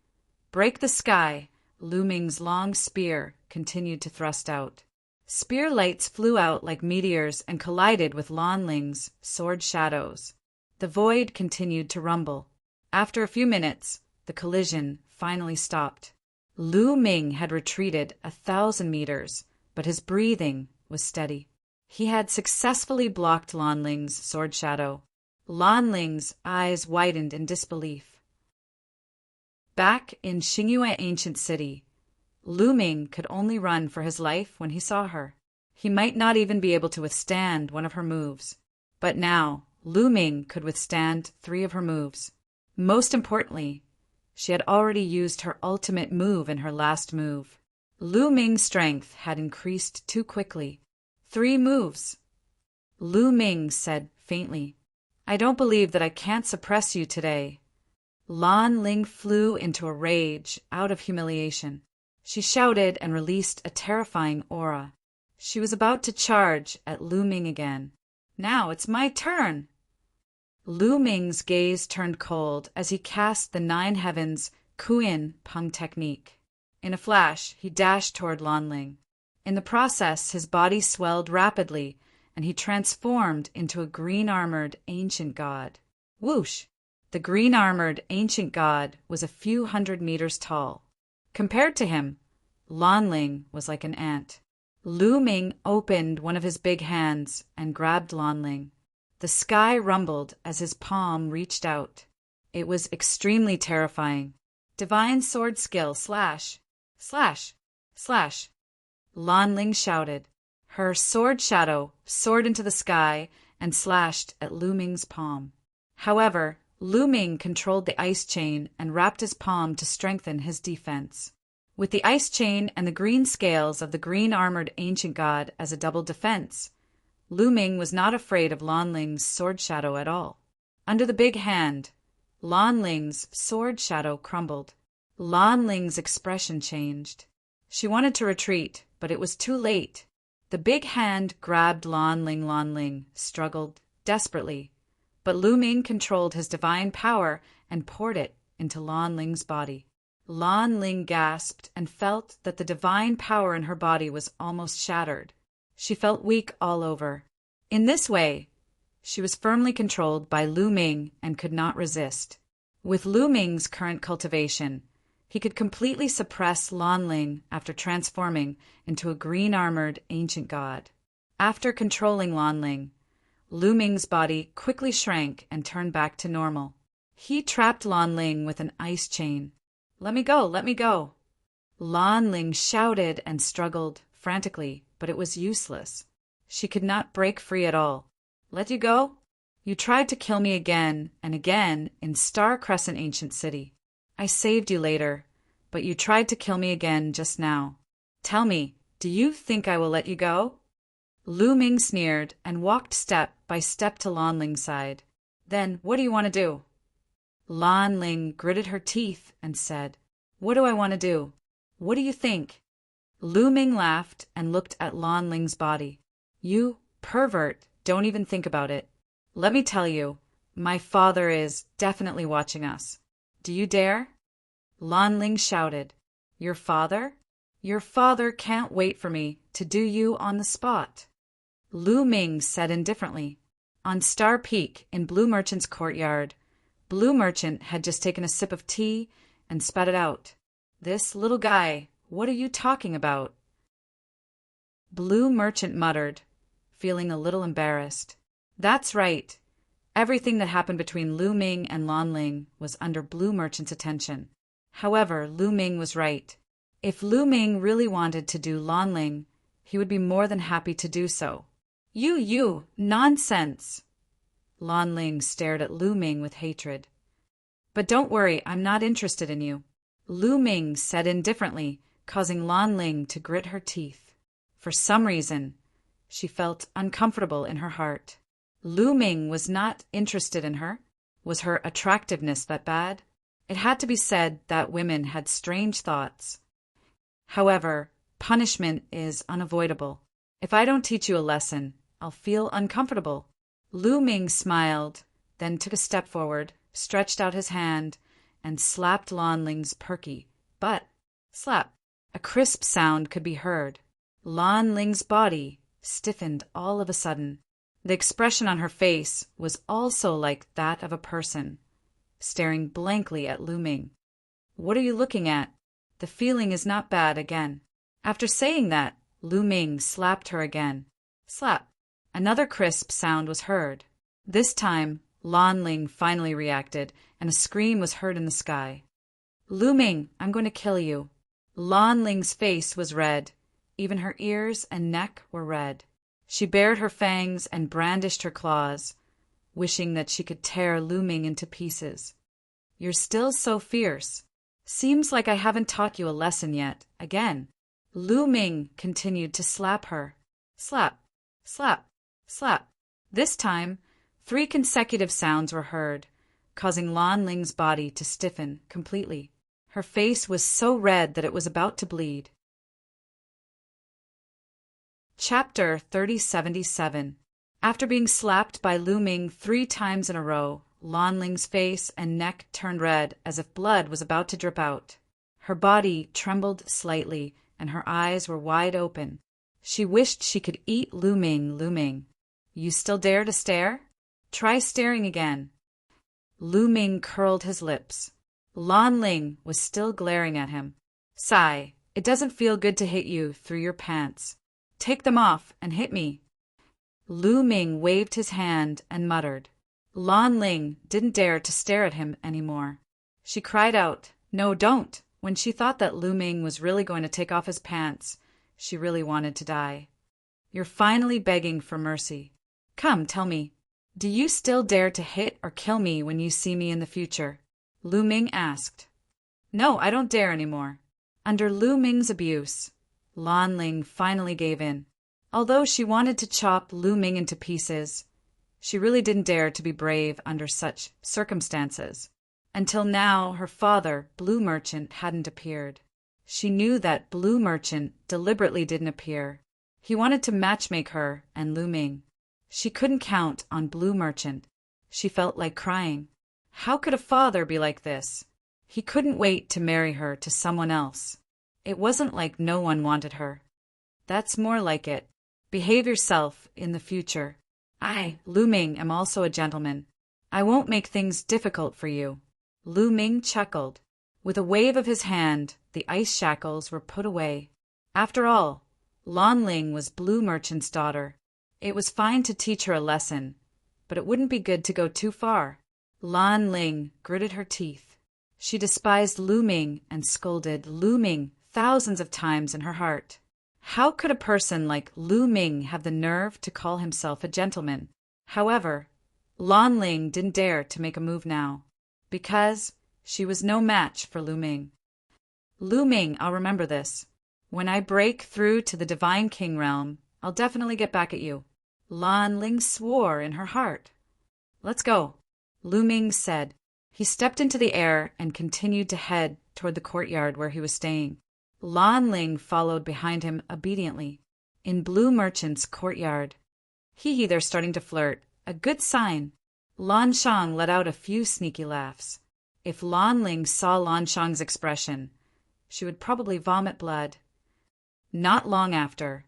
Break the sky! Lu Ming's long spear continued to thrust out. Spear lights flew out like meteors and collided with Lanling's sword shadows. The void continued to rumble. After a few minutes, the collision finally stopped. Lu Ming had retreated 1,000 meters, but his breathing was steady. He had successfully blocked Lanling's sword shadow. Lanling's eyes widened in disbelief. Back in Xingyue Ancient City, Lu Ming could only run for his life when he saw her. He might not even be able to withstand one of her moves. But now, Lu Ming could withstand 3 of her moves. Most importantly, she had already used her ultimate move in her last move. Lu Ming's strength had increased too quickly. 3 moves. Lu Ming said faintly, "I don't believe that I can't suppress you today." Lanling flew into a rage out of humiliation. She shouted and released a terrifying aura. She was about to charge at Lu Ming again. "Now it's my turn!" Lu Ming's gaze turned cold as he cast the 9 heavens Kuin Peng technique. In a flash, he dashed toward Lanling. In the process, his body swelled rapidly, and he transformed into a green-armored ancient god. Whoosh! The green-armored ancient god was a few hundred meters tall. Compared to him, Lan Ling was like an ant. Lu Ming opened one of his big hands and grabbed Lan Ling. The sky rumbled as his palm reached out. It was extremely terrifying. Divine sword skill, slash, slash, slash. Lan Ling shouted. Her sword shadow soared into the sky and slashed at Lu Ming's palm. However, Lu Ming controlled the ice chain and wrapped his palm to strengthen his defense. With the ice chain and the green scales of the green-armored ancient god as a double defense, Lu Ming was not afraid of Lan Ling's sword shadow at all. Under the big hand, Lan Ling's sword shadow crumbled. Lan Ling's expression changed. She wanted to retreat, but it was too late. The big hand grabbed Lan Ling. Lan Ling struggled desperately, but Lu Ming controlled his divine power and poured it into Lan Ling's body. Lan Ling gasped and felt that the divine power in her body was almost shattered. She felt weak all over. In this way, she was firmly controlled by Lu Ming and could not resist. With Lu Ming's current cultivation, he could completely suppress Lan Ling after transforming into a green-armored ancient god. After controlling Lan Ling, Lu Ming's body quickly shrank and turned back to normal. He trapped Lan Ling with an ice chain. "Let me go, let me go." Lan Ling shouted and struggled frantically, but it was useless. She could not break free at all. "Let you go? You tried to kill me again and again in Star Crescent Ancient City. I saved you later, but you tried to kill me again just now. Tell me, do you think I will let you go?" Lu Ming sneered and walked step by step to Lan Ling's side. "Then what do you want to do?" Lan Ling gritted her teeth and said, "What do I want to do? What do you think?" Lu Ming laughed and looked at Lan Ling's body. "You pervert, don't even think about it. Let me tell you, my father is definitely watching us. Do you dare?" Lan Ling shouted, "Your father? Your father can't wait for me to do you on the spot." Lu Ming said indifferently, "On Star Peak in Blue Merchant's courtyard, Blue Merchant had just taken a sip of tea and spat it out. This little guy, what are you talking about?" Blue Merchant muttered, feeling a little embarrassed. That's right. Everything that happened between Lu Ming and Lan Ling was under Blue Merchant's attention. However, Lu Ming was right. If Lu Ming really wanted to do Lan Ling, he would be more than happy to do so. You, nonsense!" Lan Ling stared at Lu Ming with hatred. "But don't worry, I'm not interested in you," Lu Ming said indifferently, causing Lan Ling to grit her teeth. For some reason, she felt uncomfortable in her heart. Lu Ming was not interested in her. Was her attractiveness that bad? It had to be said that women had strange thoughts. However, punishment is unavoidable. If I don't teach you a lesson, I'll feel uncomfortable. Lu Ming smiled, then took a step forward, stretched out his hand, and slapped Lan Ling's perky butt. Slap. A crisp sound could be heard. Lan Ling's body stiffened all of a sudden. The expression on her face was also like that of a person, staring blankly at Lu Ming. "What are you looking at? The feeling is not bad again." After saying that, Lu Ming slapped her again. Slap. Another crisp sound was heard. This time, Lan Ling finally reacted, and a scream was heard in the sky. "Lu Ming, I'm going to kill you." Lan Ling's face was red. Even her ears and neck were red. She bared her fangs and brandished her claws, wishing that she could tear Lu Ming into pieces. "You're still so fierce. Seems like I haven't taught you a lesson yet." Again, Lu Ming continued to slap her. Slap, slap, slap. This time, 3 consecutive sounds were heard, causing Lan Ling's body to stiffen completely. Her face was so red that it was about to bleed. Chapter 3077. After being slapped by Lu Ming 3 times in a row, Lan Ling's face and neck turned red as if blood was about to drip out. Her body trembled slightly, and her eyes were wide open. She wished she could eat Lu Ming. Lu Ming. You still dare to stare? Try staring again. Lu Ming curled his lips. Lan Ling was still glaring at him. Sigh, it doesn't feel good to hit you through your pants. Take them off and hit me. Lu Ming waved his hand and muttered. Lan Ling didn't dare to stare at him anymore. She cried out, "No, don't!" When she thought that Lu Ming was really going to take off his pants, she really wanted to die. You're finally begging for mercy. Come, tell me, do you still dare to hit or kill me when you see me in the future? Lu Ming asked. No, I don't dare anymore. Under Lu Ming's abuse, Lan Ling finally gave in. Although she wanted to chop Lu Ming into pieces, she really didn't dare to be brave under such circumstances. Until now, her father, Blue Merchant, hadn't appeared. She knew that Blue Merchant deliberately didn't appear. He wanted to matchmake her and Lu Ming. She couldn't count on Blue Merchant. She felt like crying. How could a father be like this? He couldn't wait to marry her to someone else. It wasn't like no one wanted her. That's more like it. Behave yourself in the future. I, Lu Ming, am also a gentleman. I won't make things difficult for you. Lu Ming chuckled. With a wave of his hand, the ice shackles were put away. After all, Lan Ling was Blue Merchant's daughter. It was fine to teach her a lesson, but it wouldn't be good to go too far. Lan Ling gritted her teeth. She despised Lu Ming and scolded Lu Ming thousands of times in her heart. How could a person like Lu Ming have the nerve to call himself a gentleman? However, Lan Ling didn't dare to make a move now, because she was no match for Lu Ming. Lu Ming, I'll remember this. When I break through to the Divine King realm, I'll definitely get back at you. Lan Ling swore in her heart. Let's go, Lu Ming said. He stepped into the air and continued to head toward the courtyard where he was staying. Lan Ling followed behind him obediently. In Blue Merchant's courtyard. Hee, they're starting to flirt. A good sign. Lan Shang let out a few sneaky laughs. If Lan Ling saw Lan Shang's expression, she would probably vomit blood. Not long after,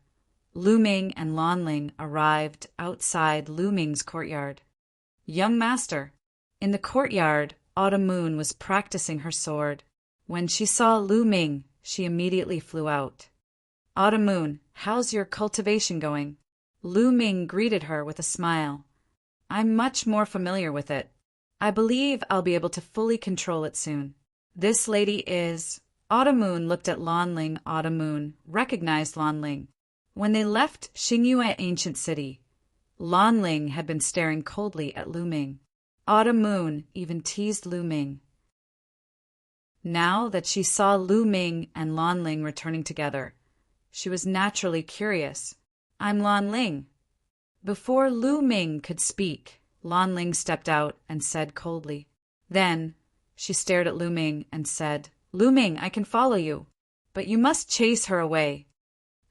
Lu Ming and Lan Ling arrived outside Lu Ming's courtyard. Young master. In the courtyard, Autumn Moon was practicing her sword. When she saw Lu Ming, she immediately flew out. Autumn Moon, how's your cultivation going? Lu Ming greeted her with a smile. I'm much more familiar with it. I believe I'll be able to fully control it soon. This lady is... Autumn Moon looked at Lan Ling. Autumn Moon recognized Lan Ling. When they left Xingyue Ancient City, Lan Ling had been staring coldly at Lu Ming. Autumn Moon even teased Lu Ming. Now that she saw Lu Ming and Lan Ling returning together, she was naturally curious. I'm Lan Ling. Before Lu Ming could speak, Lan Ling stepped out and said coldly. Then she stared at Lu Ming and said, Lu Ming, I can follow you, but you must chase her away.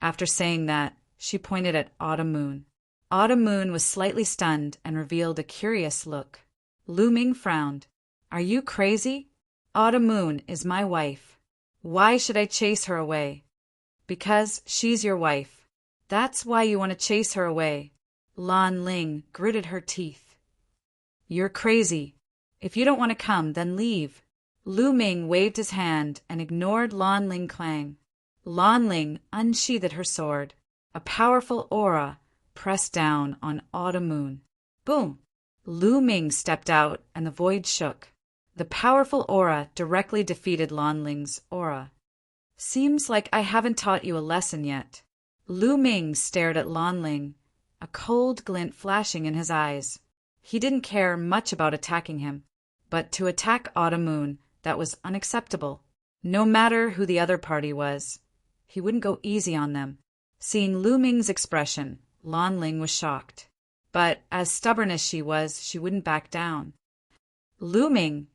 After saying that, she pointed at Autumn Moon. Autumn Moon was slightly stunned and revealed a curious look. Lu Ming frowned. Are you crazy? Autumn Moon is my wife. Why should I chase her away? Because she's your wife. That's why you want to chase her away. Lan Ling gritted her teeth. You're crazy. If you don't want to come, then leave. Lu Ming waved his hand and ignored Lan Ling Clang. Lan Ling unsheathed her sword. A powerful aura pressed down on Autumn Moon. Boom! Lu Ming stepped out and the void shook. The powerful aura directly defeated Lan Ling's aura. Seems like I haven't taught you a lesson yet. Lu Ming stared at Lan Ling, a cold glint flashing in his eyes. He didn't care much about attacking him, but to attack Autumn Moon, that was unacceptable. No matter who the other party was, he wouldn't go easy on them. Seeing Lu Ming's expression, Lan Ling was shocked. But as stubborn as she was, she wouldn't back down. Lu Ming,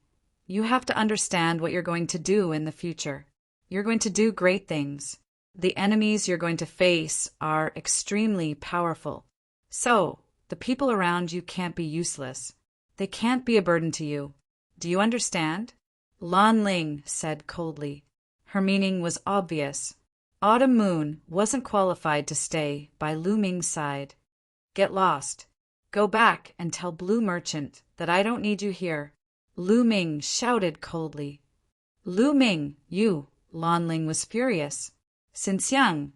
you have to understand what you're going to do in the future. You're going to do great things. The enemies you're going to face are extremely powerful. So, the people around you can't be useless. They can't be a burden to you. Do you understand? Lan Ling said coldly. Her meaning was obvious. Autumn Moon wasn't qualified to stay by Lu Ming's side. Get lost. Go back and tell Blue Merchant that I don't need you here. Lu Ming shouted coldly. Lu Ming, you! Lan Ling was furious. Since young,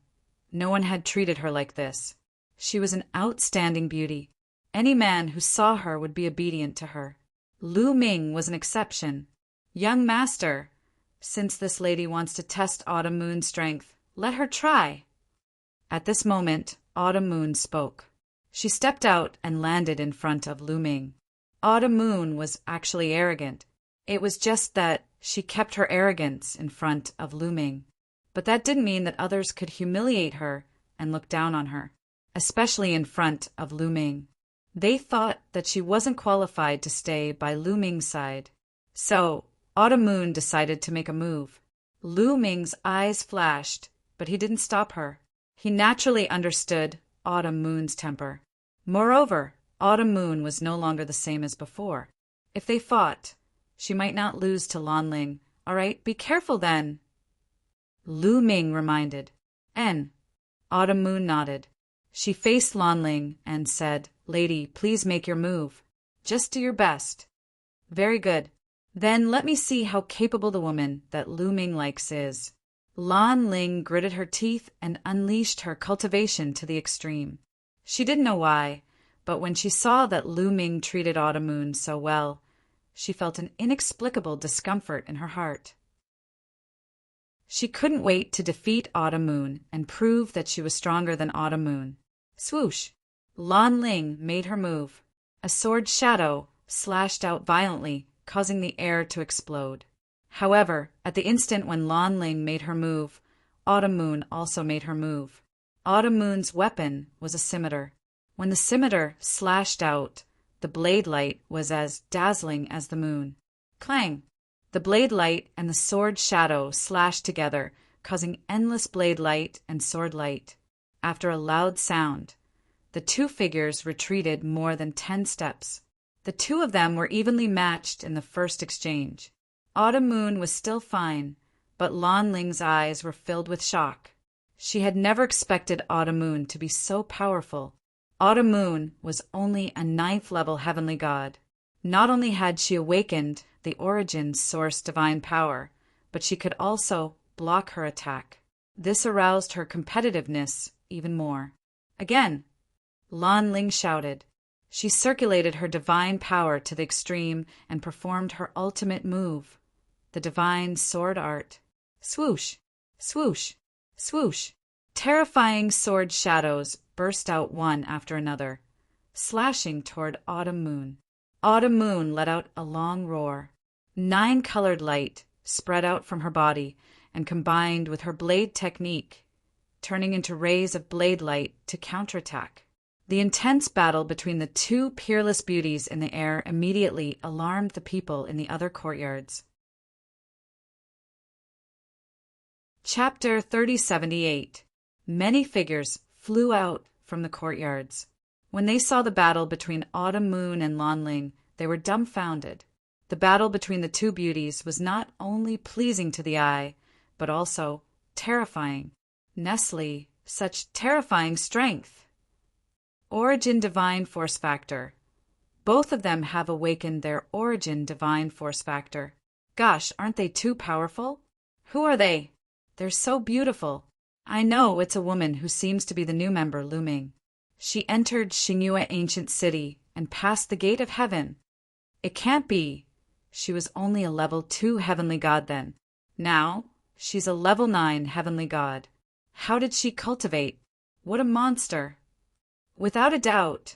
no one had treated her like this. She was an outstanding beauty. Any man who saw her would be obedient to her. Lu Ming was an exception. Young master, since this lady wants to test Autumn Moon's strength, let her try. At this moment, Autumn Moon spoke. She stepped out and landed in front of Lu Ming. Autumn Moon was actually arrogant. It was just that she kept her arrogance in front of Lu Ming. But that didn't mean that others could humiliate her and look down on her, especially in front of Lu Ming. They thought that she wasn't qualified to stay by Lu Ming's side. So, Autumn Moon decided to make a move. Lu Ming's eyes flashed, but he didn't stop her. He naturally understood Autumn Moon's temper. Moreover, Autumn Moon was no longer the same as before. If they fought, she might not lose to Lan Ling. All right, be careful then, Lu Ming reminded. Autumn Moon nodded. She faced Lan Ling and said, Lady, please make your move. Just do your best. Very good. Then let me see how capable the woman that Lu Ming likes is. Lan Ling gritted her teeth and unleashed her cultivation to the extreme. She didn't know why, but when she saw that Lu Ming treated Autumn Moon so well, she felt an inexplicable discomfort in her heart. She couldn't wait to defeat Autumn Moon and prove that she was stronger than Autumn Moon. Swoosh! Lan Ling made her move. A sword shadow slashed out violently, causing the air to explode. However, at the instant when Lan Ling made her move, Autumn Moon also made her move. Autumn Moon's weapon was a scimitar. When the scimitar slashed out, the blade light was as dazzling as the moon. Clang! The blade light and the sword shadow slashed together, causing endless blade light and sword light. After a loud sound, the two figures retreated more than 10 steps. The two of them were evenly matched in the first exchange. Autumn Moon was still fine, but Lan Ling's eyes were filled with shock. She had never expected Autumn Moon to be so powerful. Autumn Moon was only a 9th-level heavenly god. Not only had she awakened the origin source divine power, but she could also block her attack. This aroused her competitiveness even more. Again, Lan Ling shouted. She circulated her divine power to the extreme and performed her ultimate move, the divine sword art. Swoosh! Swoosh! Swoosh! Terrifying sword shadows burst out one after another, slashing toward Autumn Moon. Autumn Moon let out a long roar. 9-colored light spread out from her body and combined with her blade technique, turning into rays of blade light to counterattack. The intense battle between the two peerless beauties in the air immediately alarmed the people in the other courtyards. Chapter 3078. Many figures flew out from the courtyards. When they saw the battle between Autumn Moon and Lan Ling, they were dumbfounded. The battle between the two beauties was not only pleasing to the eye, but also terrifying. Nestle, such terrifying strength! Origin Divine Force Factor. Both of them have awakened their Origin Divine Force Factor. Gosh, aren't they too powerful? Who are they? They're so beautiful. I know it's a woman who seems to be the new member, Lu Ming. She entered Xingyue Ancient City and passed the Gate of Heaven. It can't be. She was only a level 2 heavenly god then. Now, she's a level 9 heavenly god. How did she cultivate? What a monster! Without a doubt,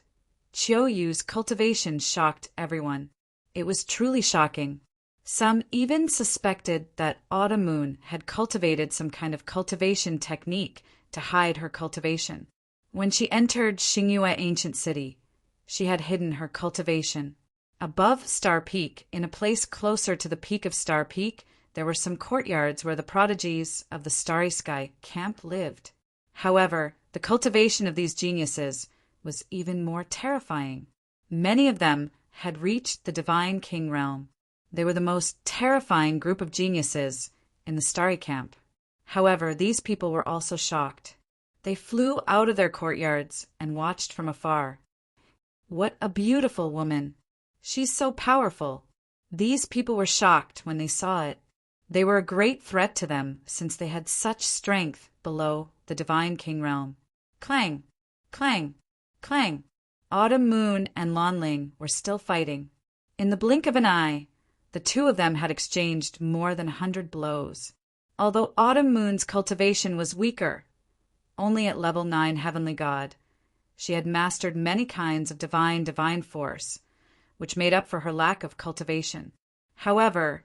Qiuyu's cultivation shocked everyone. It was truly shocking. Some even suspected that Autumn Moon had cultivated some kind of cultivation technique to hide her cultivation. When she entered Xingyue Ancient City, she had hidden her cultivation. Above Star Peak, in a place closer to the peak of Star Peak, there were some courtyards where the prodigies of the Starry Sky camp lived. However, the cultivation of these geniuses was even more terrifying. Many of them had reached the Divine King realm. They were the most terrifying group of geniuses in the Starry Camp. However, these people were also shocked. They flew out of their courtyards and watched from afar. What a beautiful woman! She's so powerful. These people were shocked when they saw it. They were a great threat to them, since they had such strength below the divine king realm. Clang! Clang! Clang! Autumn Moon and Lanling were still fighting. In the blink of an eye, the two of them had exchanged more than 100 blows. Although Autumn Moon's cultivation was weaker, only at level 9 Heavenly God, she had mastered many kinds of divine force, which made up for her lack of cultivation. However,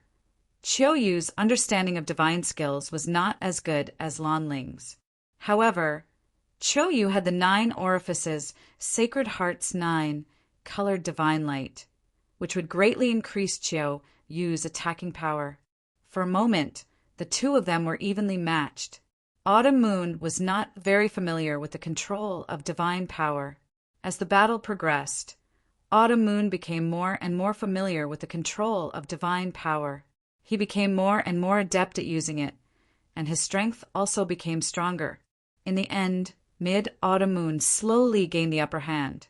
Qiuyu's understanding of divine skills was not as good as Lanling's. However, Qiuyu had the 9 orifices, Sacred Heart's 9, colored divine light, which would greatly increase Qiuyu's attacking power. For a moment, the two of them were evenly matched. Autumn Moon was not very familiar with the control of divine power. As the battle progressed, Autumn Moon became more and more familiar with the control of divine power. He became more and more adept at using it, and his strength also became stronger. In the end, Mid-Autumn Moon slowly gained the upper hand.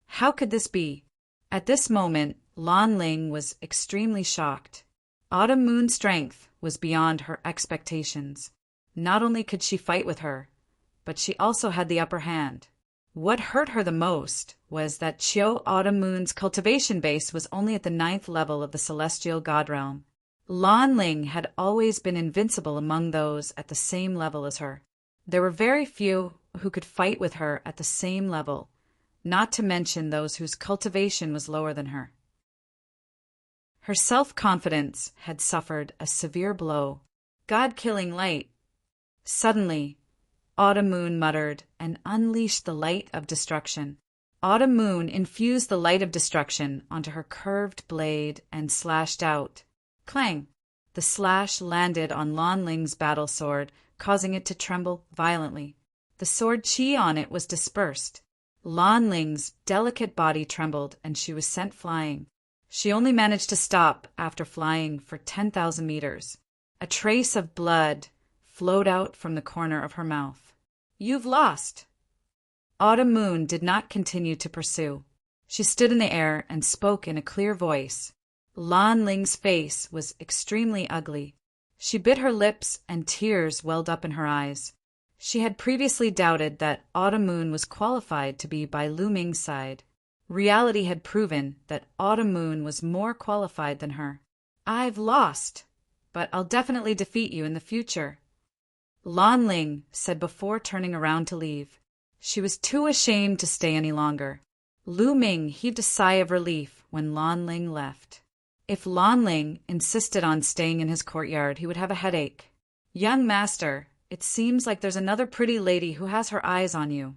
How could this be? At this moment, Lanling was extremely shocked. Autumn Moon's strength was beyond her expectations. Not only could she fight with her, but she also had the upper hand. What hurt her the most was that Qiu Autumn Moon's cultivation base was only at the 9th level of the celestial god realm. Lanling had always been invincible among those at the same level as her. There were very few who could fight with her at the same level, not to mention those whose cultivation was lower than her. Her self-confidence had suffered a severe blow. God-killing light. Suddenly, Autumn Moon muttered and unleashed the light of destruction. Autumn Moon infused the light of destruction onto her curved blade and slashed out. Clang! The slash landed on Lanling's battle sword, causing it to tremble violently. The sword chi on it was dispersed. Lanling's delicate body trembled and she was sent flying. She only managed to stop after flying for 10,000 meters. A trace of blood flowed out from the corner of her mouth. You've lost! Autumn Moon did not continue to pursue. She stood in the air and spoke in a clear voice. Lanling's face was extremely ugly. She bit her lips and tears welled up in her eyes. She had previously doubted that Autumn Moon was qualified to be by Lu Ming's side. Reality had proven that Autumn Moon was more qualified than her. I've lost, but I'll definitely defeat you in the future, Lanling said before turning around to leave. She was too ashamed to stay any longer. Lu Ming heaved a sigh of relief when Lanling left. If Lanling insisted on staying in his courtyard, he would have a headache. Young master, it seems like there's another pretty lady who has her eyes on you.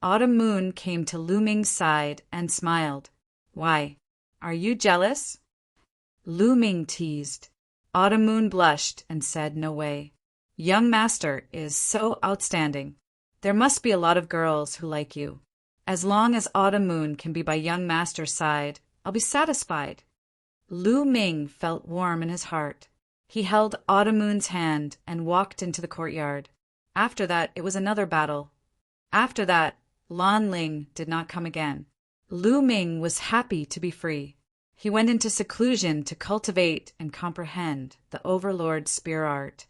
Autumn Moon came to Lu Ming's side and smiled. Why, are you jealous? Lu Ming teased. Autumn Moon blushed and said no way. Young master is so outstanding. There must be a lot of girls who like you. As long as Autumn Moon can be by young master's side, I'll be satisfied. Lu Ming felt warm in his heart. He held Autumn Moon's hand and walked into the courtyard. After that, it was another battle. After that, Lanling did not come again. Lu Ming was happy to be free. He went into seclusion to cultivate and comprehend the Overlord's spear art.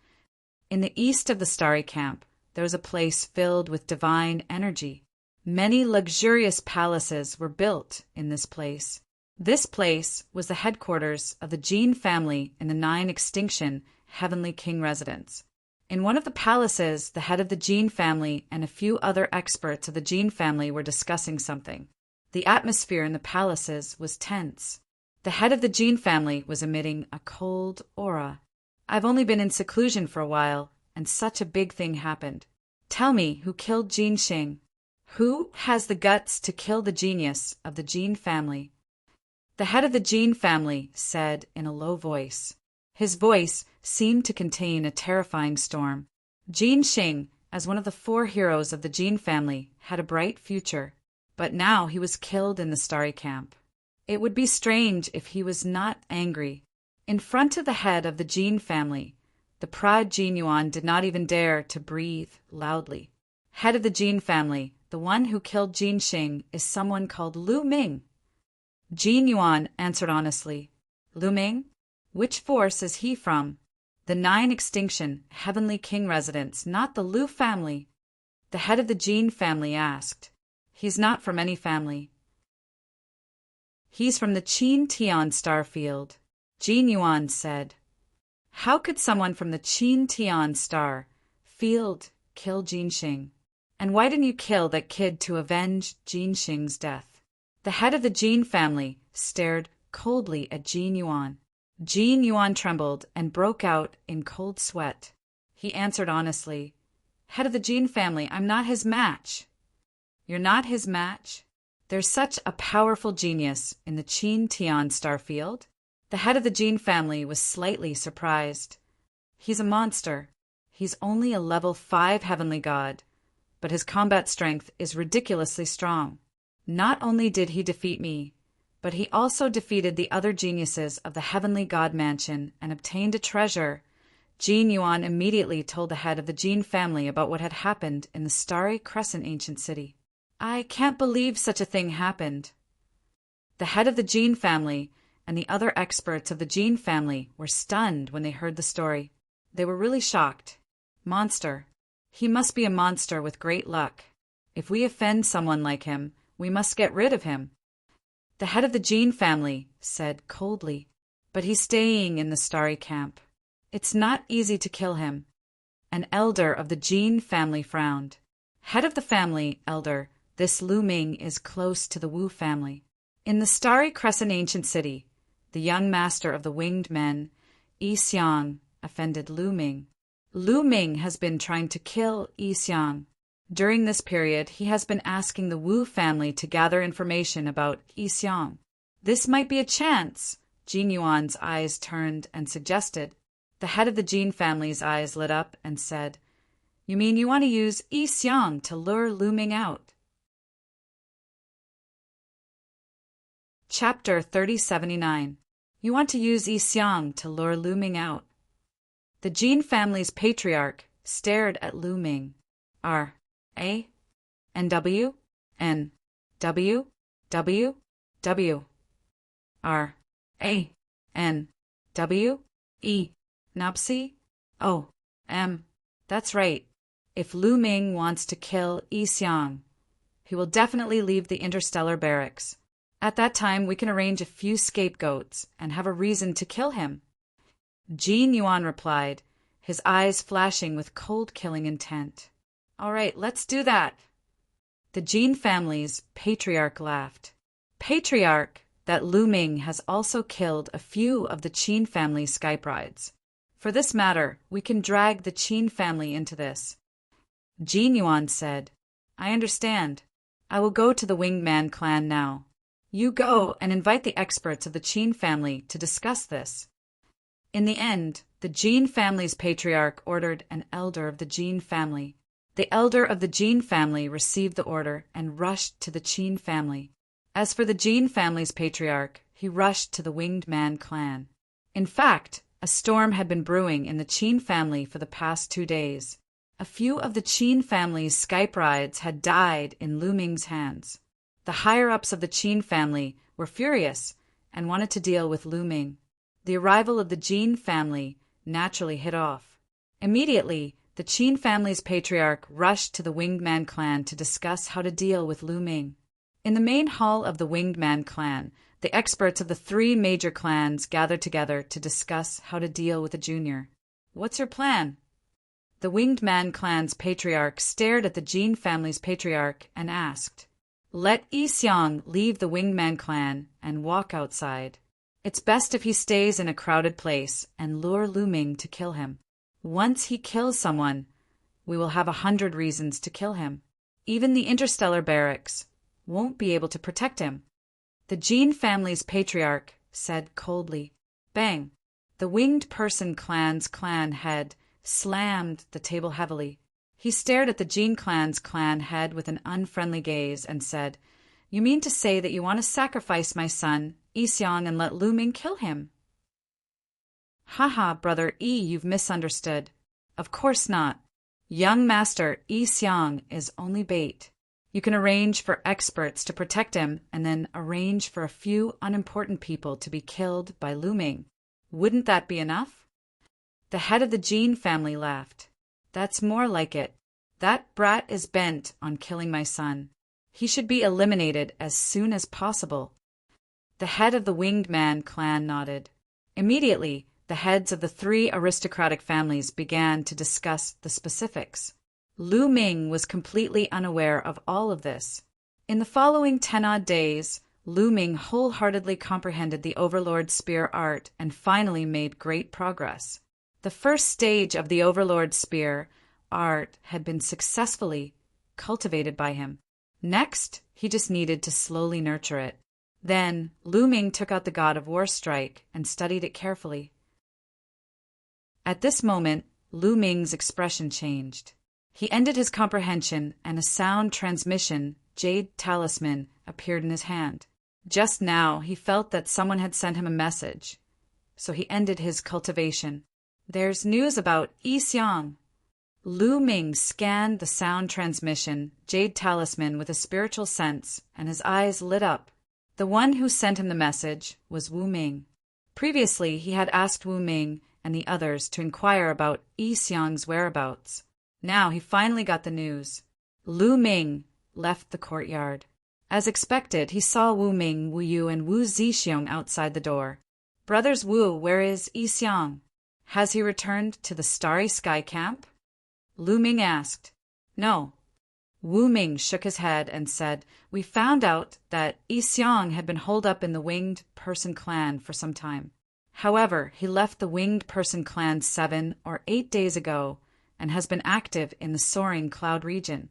In the east of the starry camp, there was a place filled with divine energy. Many luxurious palaces were built in this place. This place was the headquarters of the Jin family in the 9 extinction Heavenly King residence. In one of the palaces, the head of the Jin family and a few other experts of the Jin family were discussing something. The atmosphere in the palaces was tense. The head of the Jin family was emitting a cold aura. I've only been in seclusion for a while, and such a big thing happened. Tell me who killed Jin Xing. Who has the guts to kill the genius of the Jin family? The head of the Jin family said in a low voice. His voice seemed to contain a terrifying storm. Jin Xing, as one of the 4 heroes of the Jin family, had a bright future, but now he was killed in the starry camp. It would be strange if he was not angry. In front of the head of the Jin family, the proud Jin Yuan did not even dare to breathe loudly. Head of the Jin family, The one who killed Jin Xing is someone called Lu Ming. Jin Yuan answered honestly. Lu Ming? Which force is he from? The 9 extinction, Heavenly King residence, not the Lu family. The head of the Jin family asked. He's not from any family. He's from the Qin Tian star field, Jin Yuan said. How could someone from the Qin Tian star field kill Jin Xing? And why didn't you kill that kid to avenge Jin Xing's death? The head of the Jin family stared coldly at Jin Yuan. Jin Yuan trembled and broke out in cold sweat. He answered honestly, Head of the Jin family, I'm not his match. You're not his match? There's such a powerful genius in the Qin Tian star field. The head of the Jin family was slightly surprised. He's a monster. He's only a level 5 heavenly god, but his combat strength is ridiculously strong. Not only did he defeat me, but he also defeated the other geniuses of the heavenly god mansion and obtained a treasure. Jin Yuan immediately told the head of the Jin family about what had happened in the Starry Crescent ancient city. I can't believe such a thing happened. The head of the Jin family and the other experts of the Jin family were stunned when they heard the story. They were really shocked. Monster. He must be a monster with great luck. If we offend someone like him, we must get rid of him. The head of the Jin family said coldly, but he's staying in the Starry camp. It's not easy to kill him. An elder of the Jin family frowned. Head of the family, elder, this Lu Ming is close to the Wu family. In the Starry Crescent ancient city, the young master of the winged men, Yi Xiang, offended Lu Ming. Lu Ming has been trying to kill Yi Xiang. During this period, he has been asking the Wu family to gather information about Yi Xiang. This might be a chance, Jin Yuan's eyes turned and suggested. The head of the Jin family's eyes lit up and said, You mean you want to use Yi Xiang to lure Lu Ming out? Chapter 3079. You want to use Yi Xiang to lure Lu Ming out. The Jin family's patriarch stared at Lu Ming. R. A. N. W. N. W. W. W. R. A. N. W. E. Nopsy? O. M. That's right. If Lu Ming wants to kill Yi Xiang, he will definitely leave the interstellar barracks. At that time, we can arrange a few scapegoats and have a reason to kill him. Jin Yuan replied, his eyes flashing with cold-killing intent. All right, let's do that. The Jin family's patriarch laughed. Patriarch, that Lu Ming has also killed a few of the Qin family's Skype rides. For this matter, we can drag the Qin family into this. Jin Yuan said, I understand. I will go to the Winged Man clan now. You go and invite the experts of the Qin family to discuss this. In the end, the Jin family's patriarch ordered an elder of the Jin family. The elder of the Jin family received the order and rushed to the Qin family. As for the Jin family's patriarch, he rushed to the Winged Man clan. In fact, a storm had been brewing in the Qin family for the past 2 days. A few of the Qin family's Skype rides had died in Lu Ming's hands. The higher-ups of the Qin family were furious and wanted to deal with Lu Ming. The arrival of the Jin family naturally hit off. Immediately, the Qin family's patriarch rushed to the Winged Man clan to discuss how to deal with Lu Ming. In the main hall of the Winged Man clan, the experts of the 3 major clans gathered together to discuss how to deal with the junior. What's your plan? The Winged Man clan's patriarch stared at the Jin family's patriarch and asked, Let Yi Xiang leave the Winged Man clan and walk outside. It's best if he stays in a crowded place and lure Lu Ming to kill him. Once he kills someone, we will have 100 reasons to kill him. Even the interstellar barracks won't be able to protect him. The Jin family's patriarch said coldly. Bang! The Winged Person clan's clan head slammed the table heavily. He stared at the Jin clan's clan head with an unfriendly gaze and said, You mean to say that you want to sacrifice my son, Yi Xiang, and let Lu Ming kill him? Haha, brother Yi, you've misunderstood. Of course not. Young master Yi Xiang is only bait. You can arrange for experts to protect him and then arrange for a few unimportant people to be killed by Lu Ming. Wouldn't that be enough? The head of the Jean family laughed. That's more like it. That brat is bent on killing my son. He should be eliminated as soon as possible. The head of the Winged Man clan nodded. Immediately, the heads of the 3 aristocratic families began to discuss the specifics. Lu Ming was completely unaware of all of this. In the following 10-odd days, Lu Ming wholeheartedly comprehended the Overlord Spear art and finally made great progress. The first stage of the Overlord Spear art had been successfully cultivated by him. Next, he just needed to slowly nurture it. Then, Lu Ming took out the God of War strike and studied it carefully. At this moment, Lu Ming's expression changed. He ended his comprehension, and a sound transmission, jade talisman, appeared in his hand. Just now, he felt that someone had sent him a message, so he ended his cultivation. There's news about Yi Xiang. Lu Ming scanned the sound transmission, jade talisman, with a spiritual sense, and his eyes lit up. The one who sent him the message was Wu Ming. Previously, he had asked Wu Ming and the others to inquire about Yi Xiang's whereabouts. Now he finally got the news. Lu Ming left the courtyard. As expected, he saw Wu Ming, Wu Yu, and Wu Zixiong outside the door. Brothers Wu, where is Yi Xiang? Has he returned to the Starry Sky Camp? Lu Ming asked. No. Wu Ming shook his head and said, We found out that Yi Xiang had been holed up in the Winged Person clan for some time. However, he left the Winged Person clan 7 or 8 days ago and has been active in the Soaring Cloud region.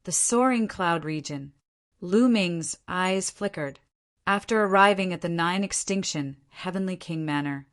The Soaring Cloud region. Lu Ming's eyes flickered. After arriving at the 9 Extinction, Heavenly King Manor,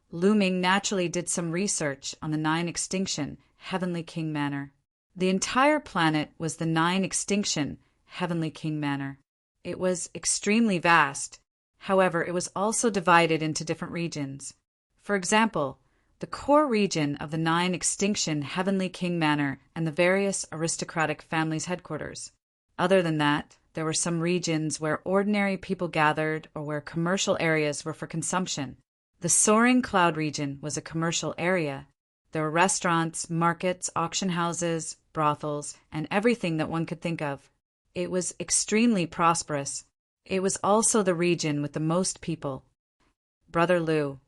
Lu Ming naturally did some research on the 9 Extinction, Heavenly King Manor. The entire planet was the 9 Extinction, Heavenly King Manor. It was extremely vast. However, it was also divided into different regions. For example, the core region of the 9 Extinction, Heavenly King Manor, and the various aristocratic families' headquarters. Other than that, there were some regions where ordinary people gathered or where commercial areas were for consumption. The Soaring Cloud region was a commercial area. There were restaurants, markets, auction houses, brothels, and everything that one could think of. It was extremely prosperous. It was also the region with the most people. Brother Lu,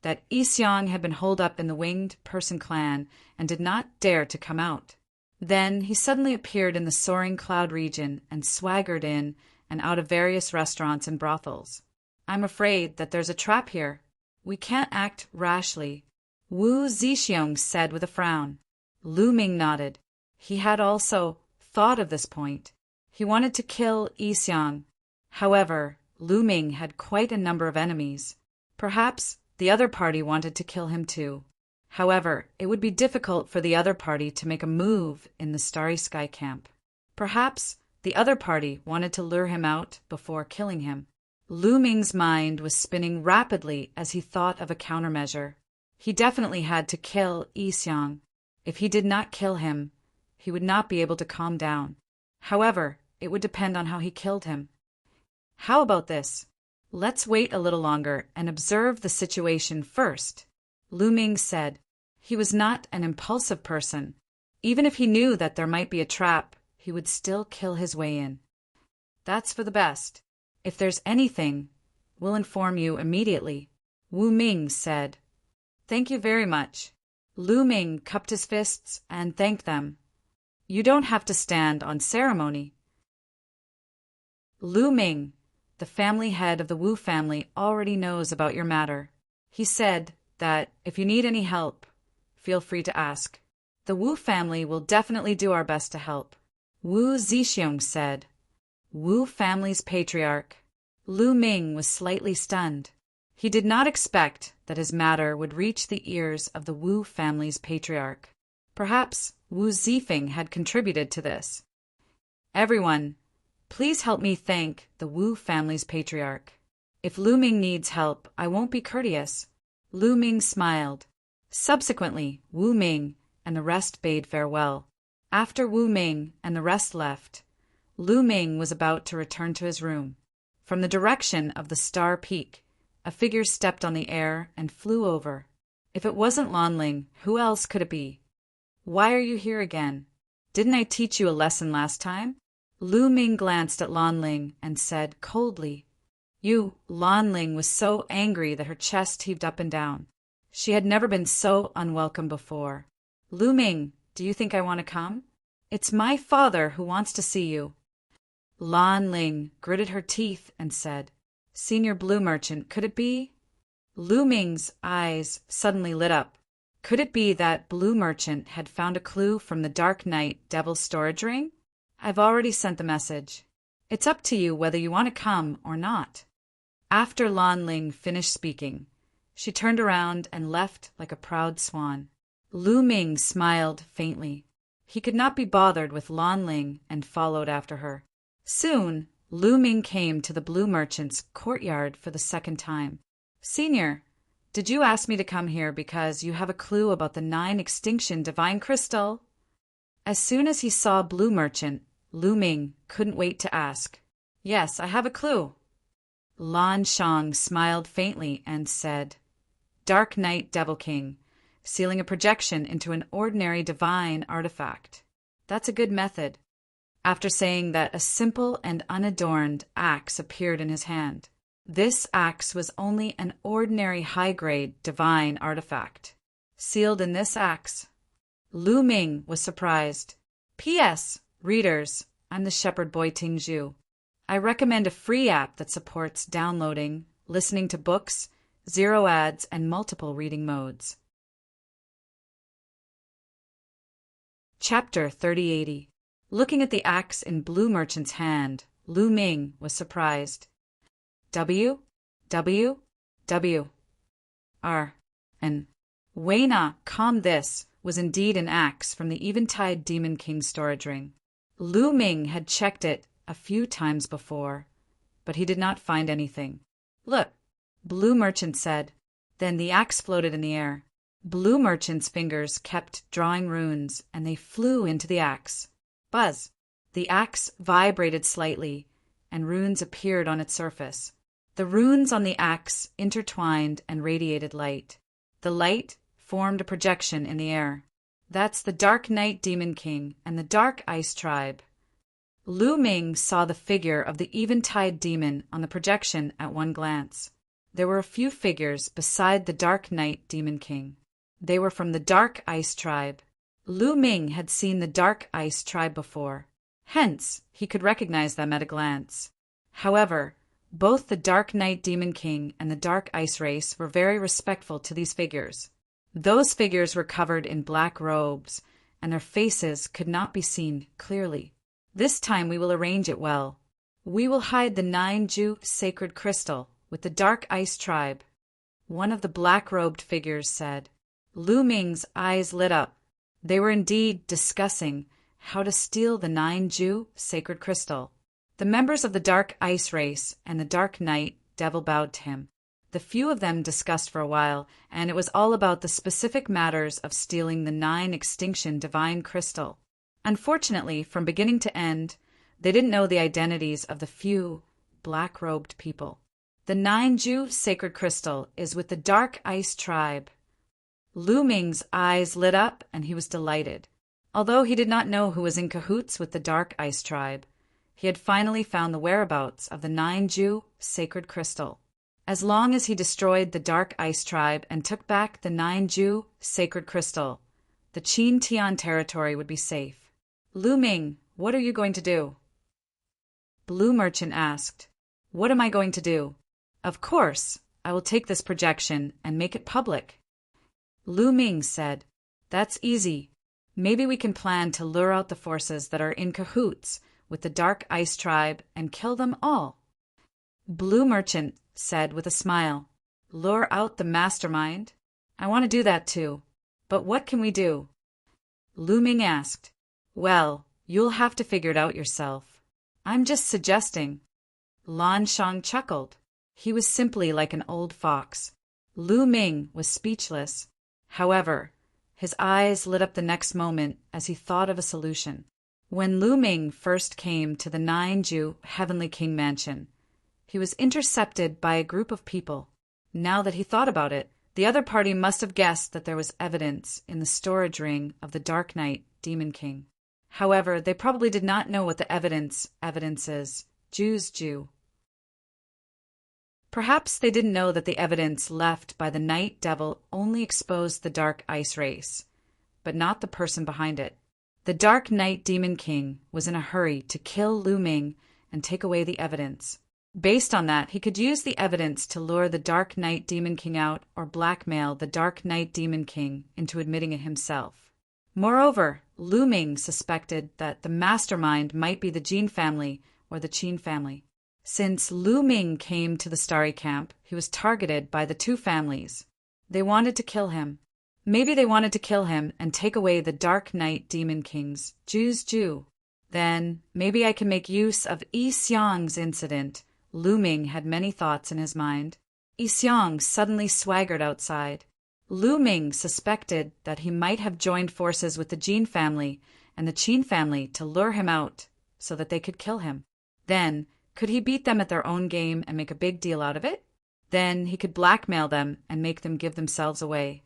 that Yi Xiang had been holed up in the Winged Person clan and did not dare to come out. Then he suddenly appeared in the Soaring Cloud region and swaggered in and out of various restaurants and brothels. I'm afraid that there's a trap here. We can't act rashly, Wu Zixiong said with a frown. Lu Ming nodded. He had also thought of this point. He wanted to kill Yi Xiang. However, Lu Ming had quite a number of enemies. Perhaps the other party wanted to kill him too. However, it would be difficult for the other party to make a move in the Starry Sky Camp. Perhaps the other party wanted to lure him out before killing him. Lu Ming's mind was spinning rapidly as he thought of a countermeasure. He definitely had to kill Yi Xiang. If he did not kill him, he would not be able to calm down. However, it would depend on how he killed him. How about this? Let's wait a little longer and observe the situation first, Lu Ming said. He was not an impulsive person. Even if he knew that there might be a trap, he would still kill his way in. That's for the best. If there's anything, we'll inform you immediately, Wu Ming said. Thank you very much. Lu Ming cupped his fists and thanked them. You don't have to stand on ceremony. Lu Ming, the family head of the Wu family, already knows about your matter. He said that if you need any help, feel free to ask. The Wu family will definitely do our best to help, Wu Zixiong said. Wu family's patriarch. Lu Ming was slightly stunned. He did not expect that his matter would reach the ears of the Wu family's patriarch. Perhaps Wu Zifeng had contributed to this. Everyone, please help me thank the Wu family's patriarch. If Lu Ming needs help, I won't be courteous. Lu Ming smiled. Subsequently, Wu Ming and the rest bade farewell. After Wu Ming and the rest left, Lu Ming was about to return to his room. From the direction of the Star Peak, a figure stepped on the air and flew over. If it wasn't Lan Ling, who else could it be? Why are you here again? Didn't I teach you a lesson last time? Lu Ming glanced at Lan Ling and said coldly. Lan Ling was so angry that her chest heaved up and down. She had never been so unwelcome before. Lu Ming, do you think I want to come? It's my father who wants to see you. Lan Ling gritted her teeth and said, Senior Blue Merchant, could it be? Lu Ming's eyes suddenly lit up. Could it be that Blue Merchant had found a clue from the Dark Knight Devil's storage ring? I've already sent the message. It's up to you whether you want to come or not. After Lan Ling finished speaking, she turned around and left like a proud swan. Lu Ming smiled faintly. He could not be bothered with Lan Ling and followed after her. Soon, Lu Ming came to the Blue Merchant's courtyard for the second time. Senior, did you ask me to come here because you have a clue about the 9 extinction divine crystal? As soon as he saw Blue Merchant, Lu Ming couldn't wait to ask. Yes, I have a clue. Lan Shang smiled faintly and said, Dark Knight Devil King, sealing a projection into an ordinary divine artifact. That's a good method. After saying that, a simple and unadorned axe appeared in his hand. This axe was only an ordinary high-grade divine artifact. Sealed in this axe. Lu Ming was surprised. P.S. Readers, I'm the shepherd boy Ting Zhu. I recommend a free app that supports downloading, listening to books, 0 ads, and multiple reading modes. Chapter 3080. Looking at the axe in Blue Merchant's hand, Lu Ming was surprised. W. R. N. Weina, calm. This was indeed an axe from the Eventide Demon King storage ring. Lu Ming had checked it a few times before, but he did not find anything. Look, Blue Merchant said. Then the axe floated in the air. Blue Merchant's fingers kept drawing runes, and they flew into the axe. Buzz! The axe vibrated slightly, and runes appeared on its surface. The runes on the axe intertwined and radiated light. The light formed a projection in the air. That's the Dark Knight Demon King and the Dark Ice Tribe. Lu Ming saw the figure of the Eventide Demon on the projection at one glance. There were a few figures beside the Dark Knight Demon King. They were from the Dark Ice Tribe. Lu Ming had seen the Dark Ice Tribe before. Hence, he could recognize them at a glance. However, both the Dark Knight Demon King and the Dark Ice Race were very respectful to these figures. Those figures were covered in black robes, and their faces could not be seen clearly. This time we will arrange it well. We will hide the 9-Ju sacred crystal with the Dark Ice Tribe. One of the black-robed figures said. Lu Ming's eyes lit up. They were indeed discussing how to steal the 9-Ju sacred crystal. The members of the Dark Ice Race and the Dark Knight Devil bowed to him. The few of them discussed for a while, and it was all about the specific matters of stealing the 9 extinction divine crystal. Unfortunately, from beginning to end, they didn't know the identities of the few black-robed people. The 9-Ju sacred crystal is with the Dark Ice Tribe. Lu Ming's eyes lit up, and he was delighted. Although he did not know who was in cahoots with the Dark Ice Tribe, he had finally found the whereabouts of the 9-Ju sacred crystal. As long as he destroyed the Dark Ice Tribe and took back the 9-Ju sacred crystal, the Qin Tian territory would be safe. Lu Ming, what are you going to do? Blue Merchant asked. What am I going to do? Of course, I will take this projection and make it public. Lu Ming said, That's easy. Maybe we can plan to lure out the forces that are in cahoots with the Dark Ice Tribe and kill them all. Blue Merchant said with a smile, Lure out the mastermind? I want to do that too. But what can we do? Lu Ming asked. Well, you'll have to figure it out yourself. I'm just suggesting. Lan Shang chuckled. He was simply like an old fox. Lu Ming was speechless. However, his eyes lit up the next moment as he thought of a solution. When Lu Ming first came to the Nine-Ju Heavenly King Mansion, he was intercepted by a group of people. Now that he thought about it, the other party must have guessed that there was evidence in the storage ring of the Dark Knight Demon King. However, they probably did not know what the evidence is. Jew's Jew. Perhaps they didn't know that the evidence left by the Night Devil only exposed the Dark Ice race, but not the person behind it. The Dark Knight Demon King was in a hurry to kill Lu Ming and take away the evidence. Based on that, he could use the evidence to lure the Dark Knight Demon King out or blackmail the Dark Knight Demon King into admitting it himself. Moreover, Lu Ming suspected that the mastermind might be the Jin family or the Qin family. Since Lu Ming came to the Starry Camp, he was targeted by the two families. They wanted to kill him. Maybe they wanted to kill him and take away the Dark Knight Demon King's Jew's Jew. Then, maybe I can make use of Yi Xiong's incident. Lu Ming had many thoughts in his mind. Yi Xiong suddenly swaggered outside. Lu Ming suspected that he might have joined forces with the Jin family and the Qin family to lure him out so that they could kill him. Then, could he beat them at their own game and make a big deal out of it? Then he could blackmail them and make them give themselves away.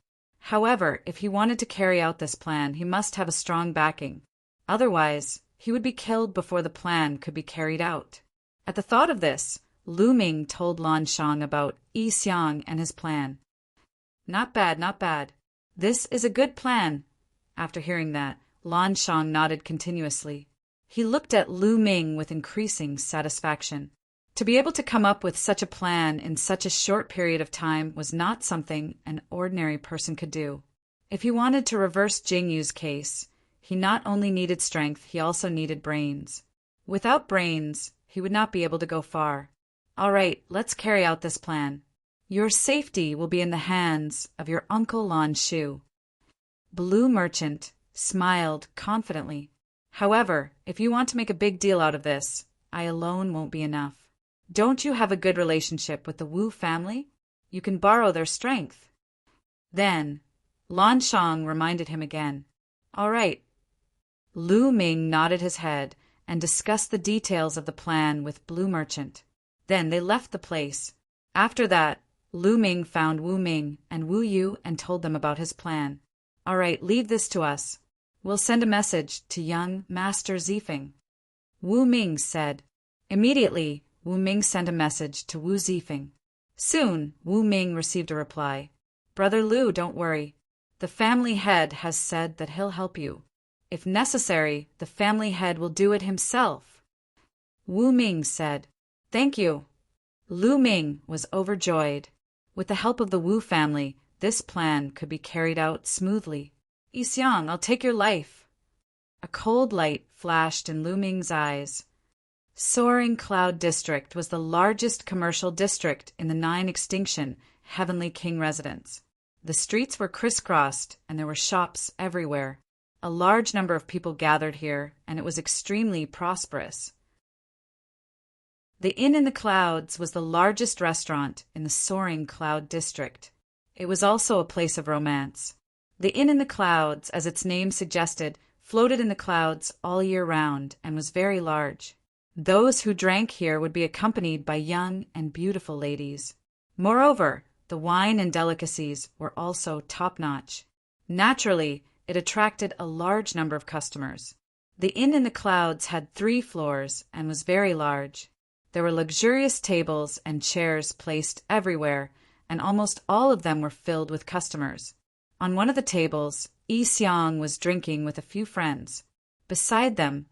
However, if he wanted to carry out this plan, he must have a strong backing. Otherwise, he would be killed before the plan could be carried out. At the thought of this, Lu Ming told Lan Shang about Yi Xiong and his plan. Not bad, not bad. This is a good plan. After hearing that, Lan Shang nodded continuously. He looked at Lu Ming with increasing satisfaction. To be able to come up with such a plan in such a short period of time was not something an ordinary person could do. If he wanted to reverse Jing Yu's case, he not only needed strength, he also needed brains. Without brains, he would not be able to go far. All right, let's carry out this plan. Your safety will be in the hands of your Uncle Lan Shu. Blue Merchant smiled confidently. However, if you want to make a big deal out of this, I alone won't be enough. Don't you have a good relationship with the Wu family? You can borrow their strength. Then, Lan Shang reminded him again. All right. Lu Ming nodded his head and discussed the details of the plan with Blue Merchant. Then they left the place. After that, Lu Ming found Wu Ming and Wu Yu and told them about his plan. All right, leave this to us. We'll send a message to young Master Zifeng. Wu Ming said. Immediately, Wu Ming sent a message to Wu Zifeng. Soon, Wu Ming received a reply. Brother Lu, don't worry. The family head has said that he'll help you. If necessary, the family head will do it himself. Wu Ming said, Thank you. Lu Ming was overjoyed. With the help of the Wu family, this plan could be carried out smoothly. Yi Xiong, I'll take your life. A cold light flashed in Lu Ming's eyes. Soaring Cloud District was the largest commercial district in the 9 extinction Heavenly King residence. The streets were crisscrossed and there were shops everywhere. A large number of people gathered here, and it was extremely prosperous. The Inn in the Clouds was the largest restaurant in the Soaring Cloud District. It was also a place of romance. The Inn in the Clouds, as its name suggested, floated in the clouds all year round and was very large. Those who drank here would be accompanied by young and beautiful ladies. Moreover, the wine and delicacies were also top-notch. Naturally, it attracted a large number of customers. The Inn in the Clouds had 3 floors and was very large. There were luxurious tables and chairs placed everywhere, and almost all of them were filled with customers. On one of the tables, Yi Xiong was drinking with a few friends. Beside them,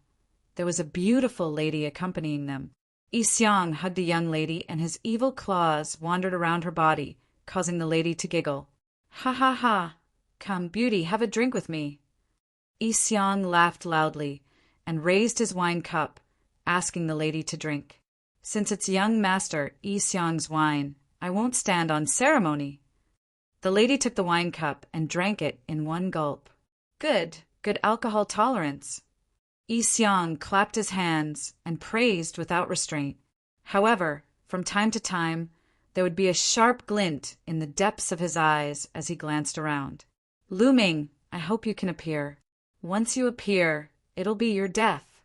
there was a beautiful lady accompanying them. Yi Xiong hugged a young lady, and his evil claws wandered around her body, causing the lady to giggle. Ha ha ha! Come, beauty, have a drink with me. Yi Xiong laughed loudly and raised his wine cup, asking the lady to drink. Since it's young master Yi Xiong's wine, I won't stand on ceremony. The lady took the wine cup and drank it in one gulp. Good alcohol tolerance. Yi Xiong clapped his hands and praised without restraint. However, from time to time, there would be a sharp glint in the depths of his eyes as he glanced around. Lu Ming, I hope you can appear. Once you appear, It'll be your death."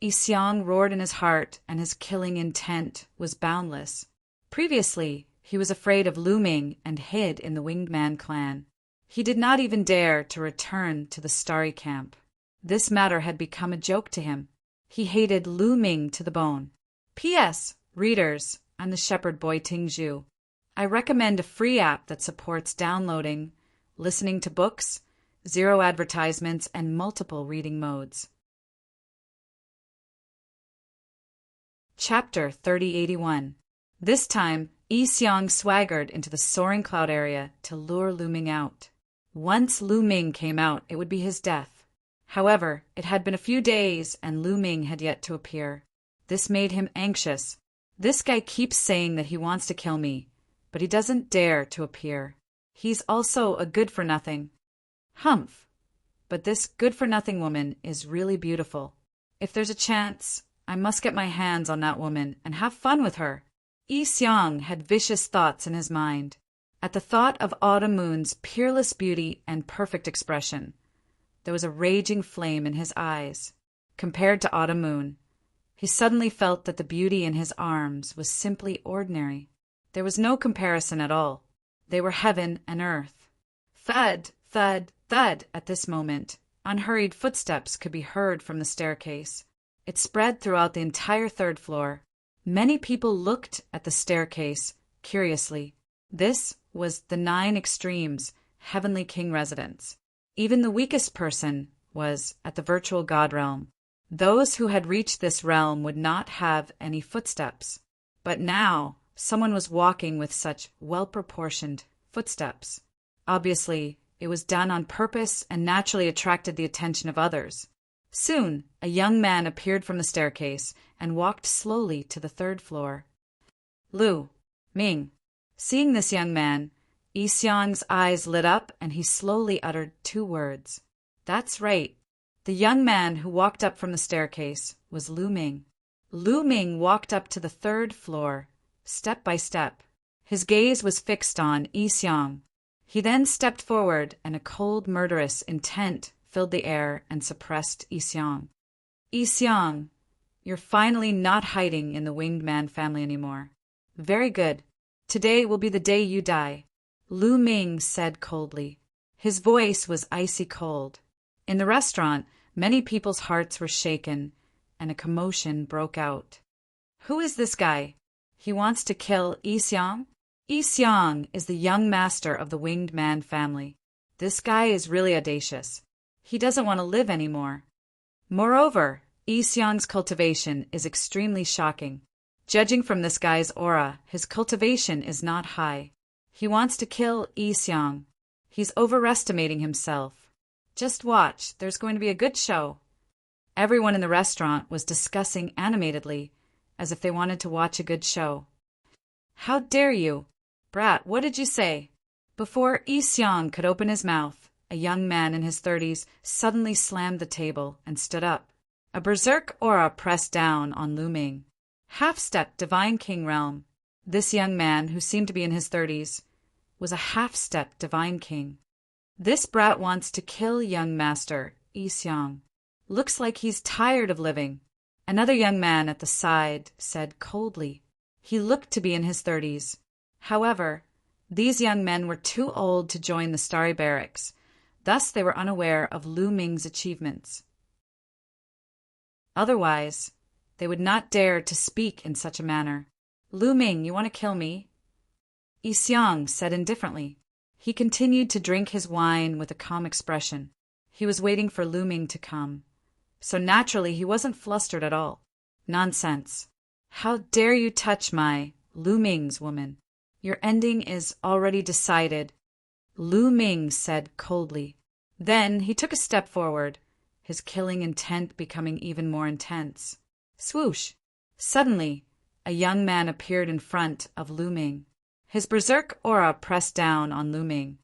Xiang roared in his heart, and his killing intent was boundless. Previously, he was afraid of Lu Ming and hid in the Winged Man clan. He did not even dare to return to the Starry Camp. This matter had become a joke to him. He hated Lu Ming to the bone. P.S. Readers, I'm the shepherd boy Ting Zhu. I recommend a free app that supports downloading, listening to books, 0 advertisements, and multiple reading modes. Chapter 3081. This time, Xiang swaggered into the soaring cloud area to lure Lu Ming out. Once Lu Ming came out, it would be his death. However, it had been a few days and Lu Ming had yet to appear. This made him anxious. This guy keeps saying that he wants to kill me, but he doesn't dare to appear. He's also a good-for-nothing. Humph. But this good-for-nothing woman is really beautiful. If there's a chance, I must get my hands on that woman and have fun with her. Xiang had vicious thoughts in his mind. At the thought of Autumn Moon's peerless beauty and perfect expression, there was a raging flame in his eyes. Compared to Autumn Moon, he suddenly felt that the beauty in his arms was simply ordinary. There was no comparison at all. They were heaven and earth. Thud, thud, thud. At this moment, unhurried footsteps could be heard from the staircase. It spread throughout the entire 3rd floor. Many people looked at the staircase curiously. This was the 9 Extremes Heavenly King residence. Even the weakest person was at the virtual god realm. Those who had reached this realm would not have any footsteps. But now, someone was walking with such well-proportioned footsteps. Obviously, it was done on purpose and naturally attracted the attention of others. Soon, a young man appeared from the staircase and walked slowly to the 3rd floor. Lu Ming. Seeing this young man, Xiang's eyes lit up and he slowly uttered 2 words. That's right. The young man who walked up from the staircase was Lu Ming. Lu Ming walked up to the 3rd floor, step by step. His gaze was fixed on Xiang. He then stepped forward and a cold, murderous intent filled the air and suppressed Xiang. Xiang, you're finally not hiding in the Winged Man family anymore. Very good. Today will be the day you die, Lu Ming said coldly. His voice was icy cold. In the restaurant, many people's hearts were shaken, and a commotion broke out. Who is this guy? He wants to kill Xiang? Xiang is the young master of the Winged Man family. This guy is really audacious. He doesn't want to live anymore. Moreover, Xiang's cultivation is extremely shocking. Judging from this guy's aura, his cultivation is not high. He wants to kill Xiang. He's overestimating himself. Just watch, there's going to be a good show. Everyone in the restaurant was discussing animatedly, as if they wanted to watch a good show. How dare you? Brat, what did you say? Before Xiang could open his mouth, a young man in his 30s suddenly slammed the table and stood up. A berserk aura pressed down on Lu Ming. Half-step Divine King realm. This young man, who seemed to be in his 30s, was a half-step Divine King. This brat wants to kill young master, Xiang. Looks like he's tired of living. Another young man at the side said coldly. He looked to be in his 30s. However, these young men were too old to join the Starry Barracks. Thus they were unaware of Lu Ming's achievements. Otherwise, they would not dare to speak in such a manner. Lu Ming, you want to kill me? Xiang said indifferently. He continued to drink his wine with a calm expression. He was waiting for Lu Ming to come. So naturally he wasn't flustered at all. Nonsense. How dare you touch my, Lu Ming's woman? Your ending is already decided, Lu Ming said coldly. Then he took a step forward, his killing intent becoming even more intense. Swoosh! Suddenly, a young man appeared in front of Lu Ming. His berserk aura pressed down on Lu Ming.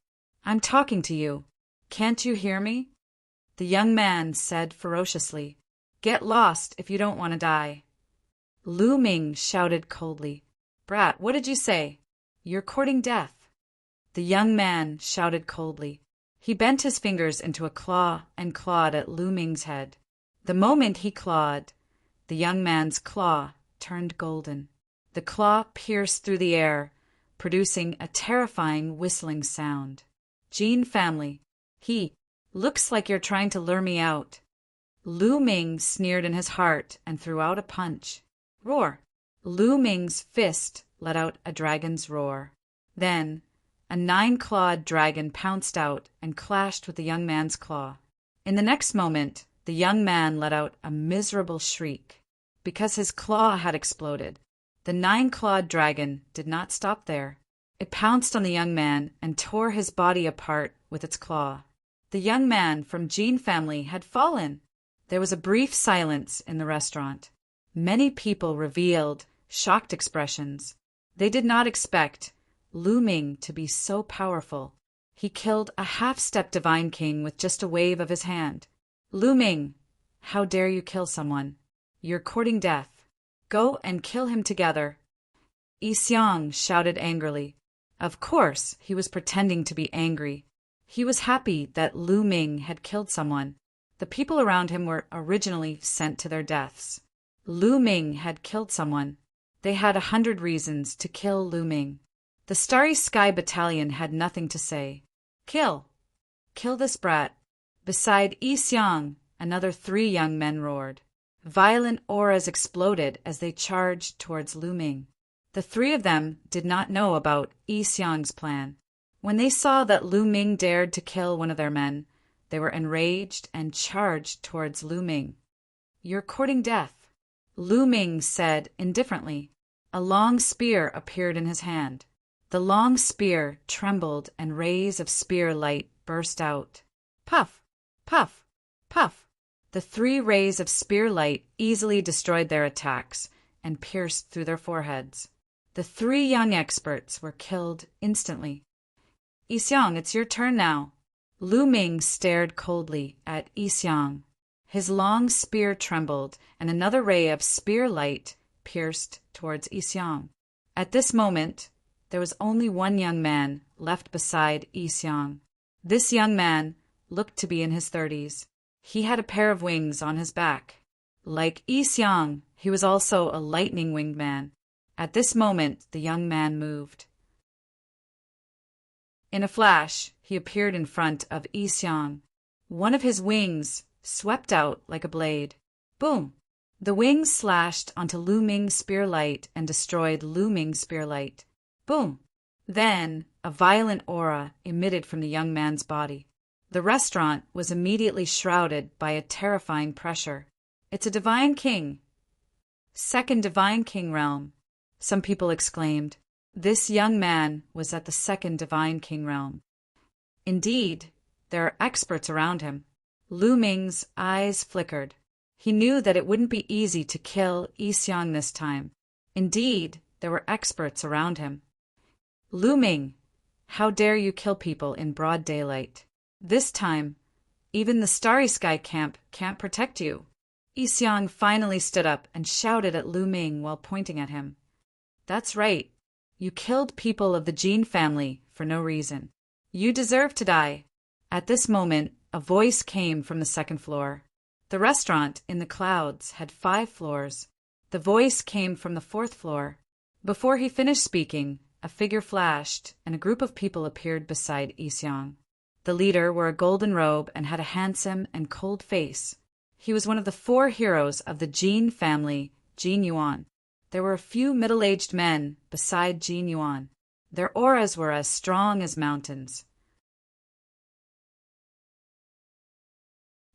I'm talking to you. Can't you hear me? The young man said ferociously. Get lost if you don't want to die. Lu Ming shouted coldly. Brat, what did you say? You're courting death. The young man shouted coldly. He bent his fingers into a claw and clawed at Lu Ming's head. The moment he clawed, the young man's claw turned golden. The claw pierced through the air, producing a terrifying whistling sound. Jin family, he looks like you're trying to lure me out. Lu Ming sneered in his heart and threw out a punch. Roar! Lu Ming's fist let out a dragon's roar. Then, a 9-clawed dragon pounced out and clashed with the young man's claw. In the next moment, the young man let out a miserable shriek. Because his claw had exploded, the 9-clawed dragon did not stop there. It pounced on the young man and tore his body apart with its claw. The young man from Jin family had fallen. There was a brief silence in the restaurant. Many people revealed shocked expressions. They did not expect Lu Ming to be so powerful. He killed a half-step divine king with just a wave of his hand. Lu Ming, how dare you kill someone? You're courting death. Go and kill him together. Yi Xiang shouted angrily. Of course, he was pretending to be angry. He was happy that Lu Ming had killed someone. The people around him were originally sent to their deaths. Lu Ming had killed someone. They had 100 reasons to kill Lu Ming. The Starry Sky Battalion had nothing to say. Kill! Kill this brat! Beside Yi Xiang, another 3 young men roared. Violent auras exploded as they charged towards Lu Ming. The 3 of them did not know about Yi Xiang's plan. When they saw that Lu Ming dared to kill one of their men, they were enraged and charged towards Lu Ming. You're courting death, Lu Ming said indifferently. A long spear appeared in his hand. The long spear trembled and rays of spear light burst out. Puff! Puff! Puff! The 3 rays of spear light easily destroyed their attacks and pierced through their foreheads. The 3 young experts were killed instantly. Yi Xiang, it's your turn now. Lu Ming stared coldly at Yi Xiang. His long spear trembled, and another ray of spear light pierced towards Yi Xiang. At this moment, there was only one young man left beside Yi Xiang. This young man looked to be in his 30s. He had a pair of wings on his back. Like Yi Xiang, he was also a lightning-winged man. At this moment, the young man moved. In a flash, he appeared in front of Yi Xiang. One of his wings swept out like a blade. Boom! The wings slashed onto Lu Ming's spear light and destroyed Lu Ming's spear light. Boom! Then, a violent aura emitted from the young man's body. The restaurant was immediately shrouded by a terrifying pressure. It's a divine king. Second divine king realm. Some people exclaimed. This young man was at the second divine king realm. Indeed, there are experts around him. Lu Ming's eyes flickered. He knew that it wouldn't be easy to kill Yi Xiang this time. Indeed, there were experts around him. Lu Ming, how dare you kill people in broad daylight? This time, even the Starry Sky camp can't protect you. Yi Xiang finally stood up and shouted at Lu Ming while pointing at him. That's right. You killed people of the Jin family for no reason. You deserve to die. At this moment, a voice came from the second floor. The restaurant in the clouds had 5 floors. The voice came from the 4th floor. Before he finished speaking, a figure flashed, and a group of people appeared beside Yi Xiang. The leader wore a golden robe and had a handsome and cold face. He was one of the 4 heroes of the Jin family, Jin Yuan. There were a few middle-aged men beside Jin Yuan. Their auras were as strong as mountains.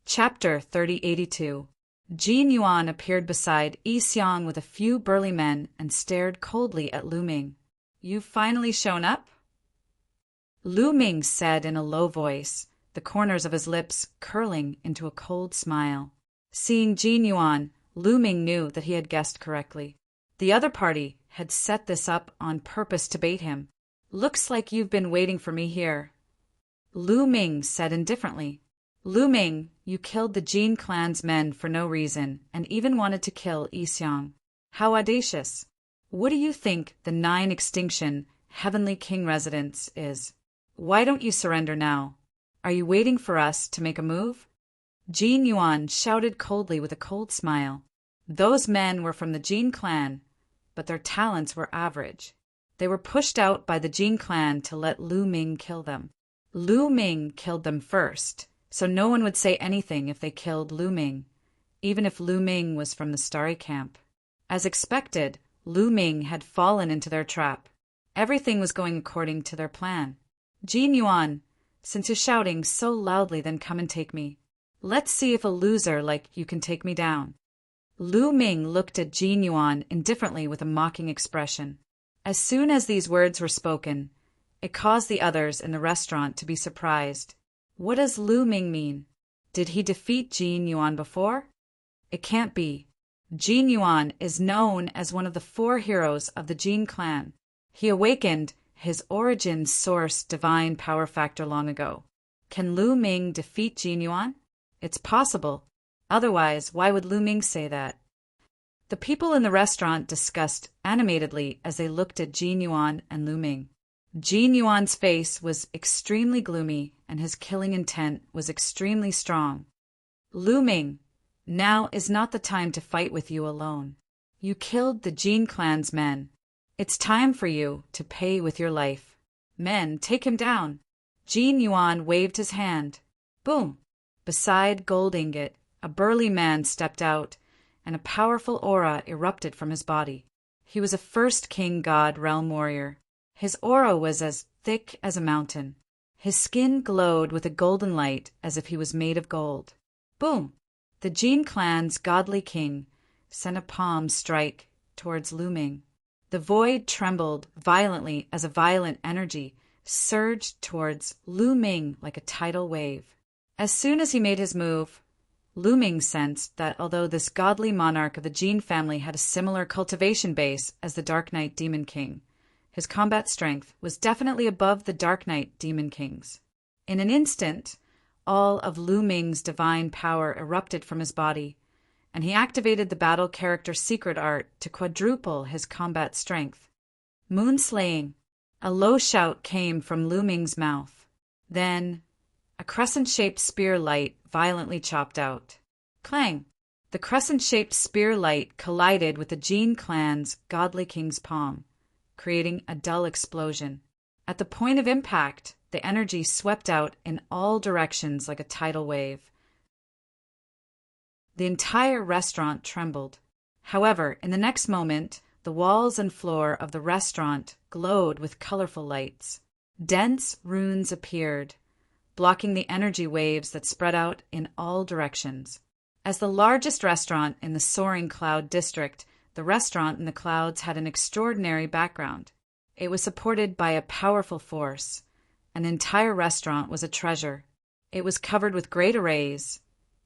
Chapter 3082. Jin Yuan appeared beside Yi Xiang with a few burly men and stared coldly at Lu Ming. You've finally shown up? Lu Ming said in a low voice, the corners of his lips curling into a cold smile. Seeing Jin Yuan, Lu Ming knew that he had guessed correctly. The other party had set this up on purpose to bait him. Looks like you've been waiting for me here. Lu Ming said indifferently. Lu Ming, you killed the Jin clan's men for no reason and even wanted to kill Yi Xiang. How audacious. What do you think the 9 extinction Heavenly King residence is? Why don't you surrender now? Are you waiting for us to make a move? Jin Yuan shouted coldly with a cold smile. Those men were from the Jin clan, but their talents were average. They were pushed out by the Jin clan to let Lu Ming kill them. Lu Ming killed them first, so no one would say anything if they killed Lu Ming, even if Lu Ming was from the Starry Camp. As expected, Lu Ming had fallen into their trap. Everything was going according to their plan. Jin Yuan, since you're shouting so loudly, then come and take me. Let's see if a loser like you can take me down. Lu Ming looked at Jin Yuan indifferently with a mocking expression. As soon as these words were spoken, it caused the others in the restaurant to be surprised. What does Lu Ming mean? Did he defeat Jin Yuan before? It can't be. Jin Yuan is known as one of the 4 heroes of the Jin clan. He awakened his origin source divine power factor long ago. Can Lu Ming defeat Jin Yuan? It's possible. Otherwise, why would Lu Ming say that? The people in the restaurant discussed animatedly as they looked at Jin Yuan and Lu Ming. Jin Yuan's face was extremely gloomy, and his killing intent was extremely strong. Lu Ming, now is not the time to fight with you alone. You killed the Jin clan's men. It's time for you to pay with your life. Men, take him down. Jin Yuan waved his hand. Boom! Beside Gold Ingot, a burly man stepped out, and a powerful aura erupted from his body. He was a first king god realm warrior. His aura was as thick as a mountain. His skin glowed with a golden light as if he was made of gold. Boom! The Jin clan's godly king sent a palm strike towards Lu Ming. The void trembled violently as a violent energy surged towards Lu Ming like a tidal wave. As soon as he made his move, Lu Ming sensed that although this godly monarch of the Jin family had a similar cultivation base as the Dark Knight Demon King, his combat strength was definitely above the Dark Knight Demon King's. In an instant, all of Lu Ming's divine power erupted from his body, and he activated the battle character secret art to quadruple his combat strength. Moon slaying. A low shout came from Lu Ming's mouth. Then, a crescent-shaped spear light violently chopped out. Clang! The crescent-shaped spear light collided with the Jin clan's godly king's palm, creating a dull explosion. At the point of impact, the energy swept out in all directions like a tidal wave. The entire restaurant trembled. However, in the next moment, the walls and floor of the restaurant glowed with colorful lights. Dense runes appeared, blocking the energy waves that spread out in all directions. As the largest restaurant in the soaring cloud district, the restaurant in the clouds had an extraordinary background. It was supported by a powerful force. An entire restaurant was a treasure. It was covered with great arrays,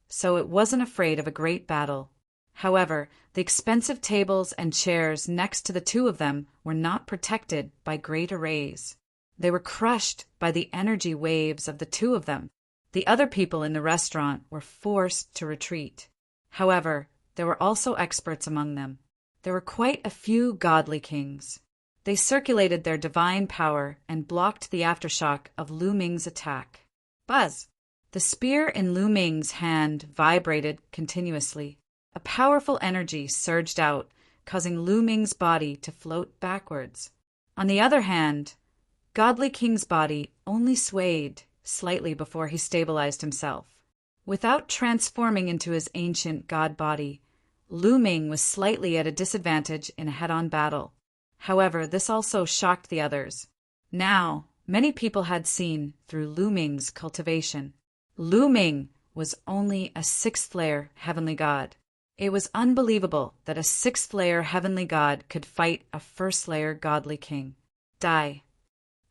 so it wasn't afraid of a great battle. However, the expensive tables and chairs next to the 2 of them were not protected by great arrays. They were crushed by the energy waves of the 2 of them. The other people in the restaurant were forced to retreat. However, there were also experts among them. There were quite a few godly kings. They circulated their divine power and blocked the aftershock of Lu Ming's attack. Buzz! The spear in Lu Ming's hand vibrated continuously. A powerful energy surged out, causing Lu Ming's body to float backwards. On the other hand, Godly King's body only swayed slightly before he stabilized himself. Without transforming into his ancient god body, Lu Ming was slightly at a disadvantage in a head-on battle. However, this also shocked the others. Now, many people had seen through Lu Ming's cultivation. Lu Ming was only a 6th-layer heavenly god. It was unbelievable that a 6th-layer heavenly god could fight a 1st-layer godly king. Die.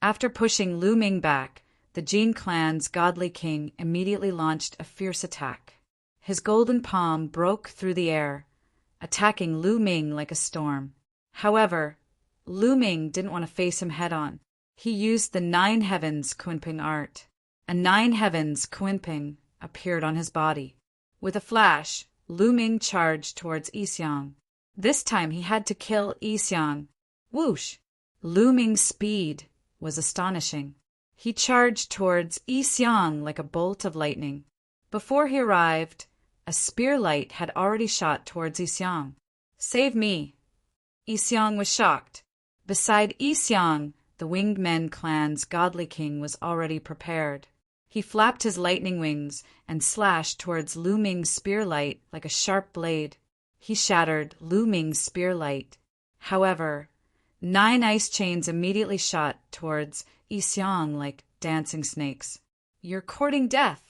After pushing Lu Ming back, the Jin clan's godly king immediately launched a fierce attack. His golden palm broke through the air, attacking Lu Ming like a storm. However, Lu Ming didn't want to face him head-on. He used the 9 Heavens Kunping art. A 9 Heavens Kunping appeared on his body. With a flash, Lu Ming charged towards Yixiang. This time he had to kill Yixiang. Whoosh! Lu Ming's speed was astonishing. He charged towards Yixiang like a bolt of lightning. Before he arrived, a spear light had already shot towards Yixiang. "Save me!" Yixiang was shocked. Beside Yixiang, the Winged Men clan's godly king was already prepared. He flapped his lightning wings and slashed towards Lu Ming's spear light like a sharp blade. He shattered Lu Ming's spear light. However, 9 ice chains immediately shot towards Yixiang like dancing snakes. "You're courting death!"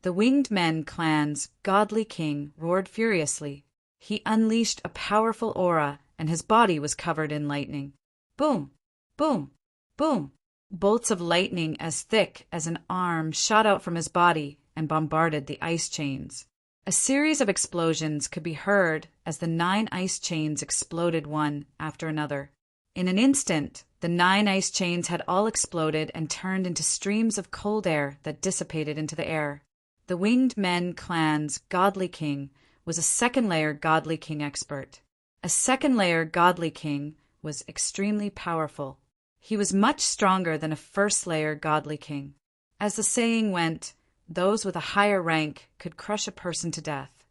The Winged Men clan's godly king roared furiously. He unleashed a powerful aura, and his body was covered in lightning. Boom! Boom! Boom! Bolts of lightning as thick as an arm shot out from his body and bombarded the ice chains. A series of explosions could be heard as the 9 ice chains exploded one after another. In an instant, the 9 ice chains had all exploded and turned into streams of cold air that dissipated into the air. The Winged Men clan's godly king was a second-layer godly king expert. A second-layer godly king was extremely powerful. He was much stronger than a first-layer godly king. As the saying went, those with a higher rank could crush a person to death.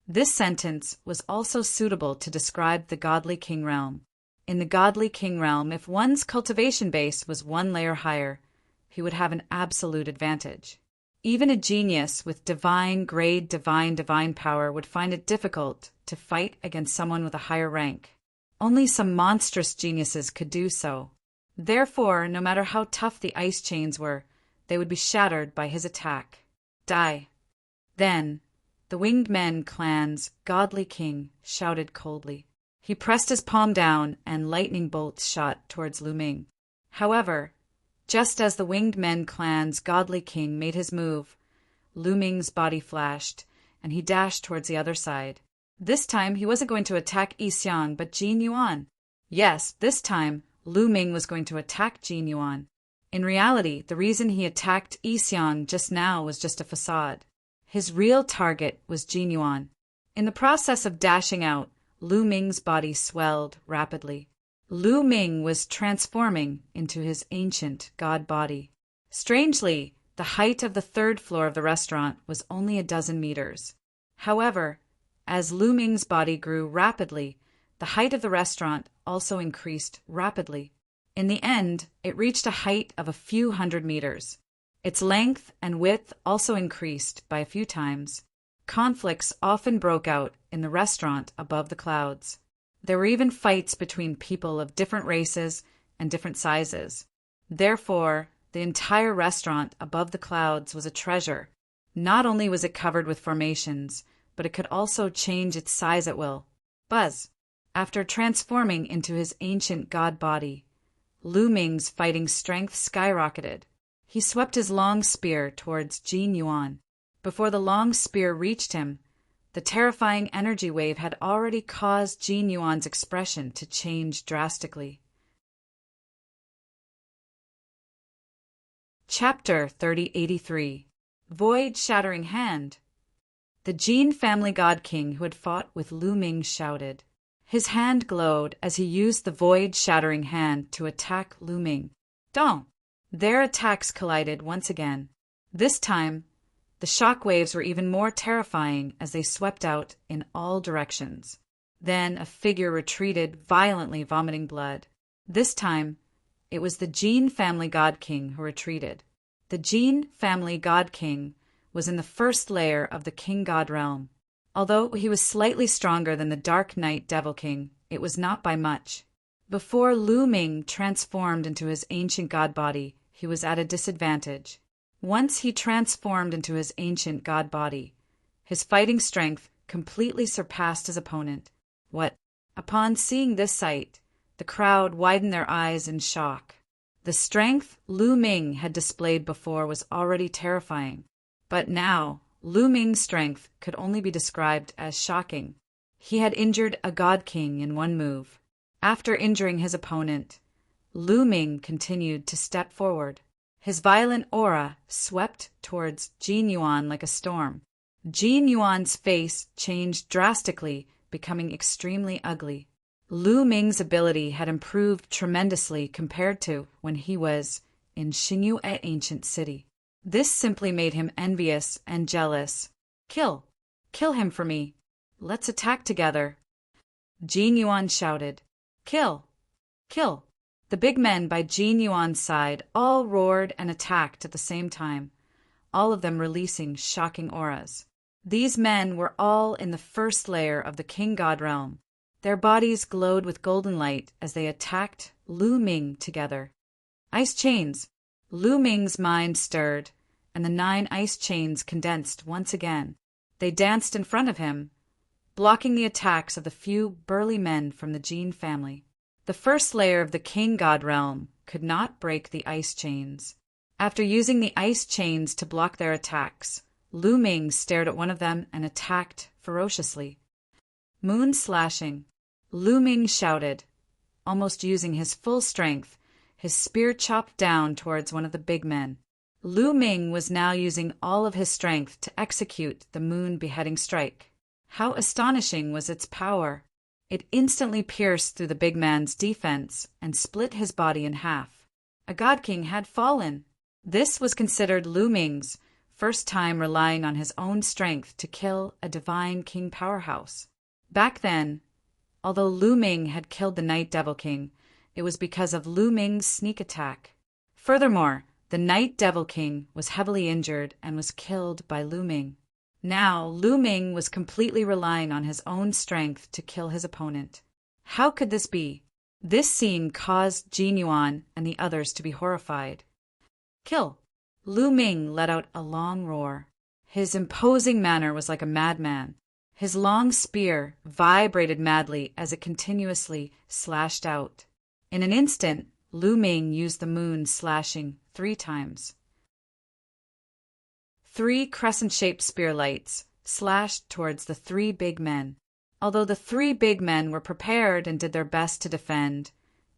This sentence was also suitable to describe the godly king realm. In the godly king realm, if one's cultivation base was 1 layer higher, he would have an absolute advantage. Even a genius with divine power would find it difficult to fight against someone with a higher rank. Only some monstrous geniuses could do so. Therefore, no matter how tough the ice chains were, they would be shattered by his attack. Die! Then, the Winged Men clan's godly king shouted coldly. He pressed his palm down, and lightning bolts shot towards Lu Ming. However, just as the Winged Men clan's godly king made his move, Lu Ming's body flashed, and he dashed towards the other side. This time, he wasn't going to attack Yixiang, but Jin Yuan. Yes, this time, Lu Ming was going to attack Jin Yuan. In reality, the reason he attacked Yixiang just now was just a facade. His real target was Jin Yuan. In the process of dashing out, Lu Ming's body swelled rapidly. Lu Ming was transforming into his ancient god body. Strangely, the height of the 3rd floor of the restaurant was only a dozen meters. However, as Lu Ming's body grew rapidly, the height of the restaurant also increased rapidly. In the end, it reached a height of a few hundred meters. Its length and width also increased by a few times. Conflicts often broke out in the restaurant above the clouds. There were even fights between people of different races and different sizes. Therefore, the entire restaurant above the clouds was a treasure. Not only was it covered with formations, but it could also change its size at will. Buzz! After transforming into his ancient god body, Lu Ming's fighting strength skyrocketed. He swept his long spear towards Jin Yuan. Before the long spear reached him, the terrifying energy wave had already caused Jin Yuan's expression to change drastically. Chapter 3083. Void-Shattering Hand. The Jin family god king who had fought with Lu Ming shouted. His hand glowed as he used the Void-Shattering Hand to attack Lu Ming. Dong! Their attacks collided once again. This time, the shock waves were even more terrifying as they swept out in all directions. Then a figure retreated, violently vomiting blood. This time, it was the Jin family god king who retreated. The Jin family god king was in the 1st layer of the king god realm. Although he was slightly stronger than the Dark Knight Devil King, it was not by much. Before Lu Ming transformed into his ancient god body, he was at a disadvantage. Once he transformed into his ancient god body, his fighting strength completely surpassed his opponent. What? Upon seeing this sight, the crowd widened their eyes in shock. The strength Lu Ming had displayed before was already terrifying, but now Lu Ming's strength could only be described as shocking. He had injured a god king in one move. After injuring his opponent, Lu Ming continued to step forward. His violent aura swept towards Jin Yuan like a storm. Jin Yuan's face changed drastically, becoming extremely ugly. Lu Ming's ability had improved tremendously compared to when he was in Xingyu Ancient City. This simply made him envious and jealous. Kill! Kill him for me! Let's attack together! Jin Yuan shouted. Kill! Kill! The big men by Jin Yuan's side all roared and attacked at the same time, all of them releasing shocking auras. These men were all in the first layer of the King God realm. Their bodies glowed with golden light as they attacked Lu Ming together. Ice chains! Lu Ming's mind stirred, and the 9 ice chains condensed once again. They danced in front of him, blocking the attacks of the few burly men from the Jin family. The first layer of the King God realm could not break the ice chains. After using the ice chains to block their attacks, Lu Ming stared at one of them and attacked ferociously. Moon slashing! Lu Ming shouted. Almost using his full strength, his spear chopped down towards one of the big men. Lu Ming was now using all of his strength to execute the moon beheading strike. How astonishing was its power! It instantly pierced through the big man's defense and split his body in half. A God King had fallen. This was considered Lu Ming's first time relying on his own strength to kill a divine king powerhouse. Back then, although Lu Ming had killed the Night Devil King, it was because of Lu Ming's sneak attack. Furthermore, the Night Devil King was heavily injured and was killed by Lu Ming. Now, Lu Ming was completely relying on his own strength to kill his opponent. How could this be? This scene caused Jin Yuan and the others to be horrified. Kill! Lu Ming let out a long roar. His imposing manner was like a madman. His long spear vibrated madly as it continuously slashed out. In an instant, Lu Ming used the moon slashing 3 times. 3 crescent-shaped spear lights slashed towards the 3 big men. Although the 3 big men were prepared and did their best to defend,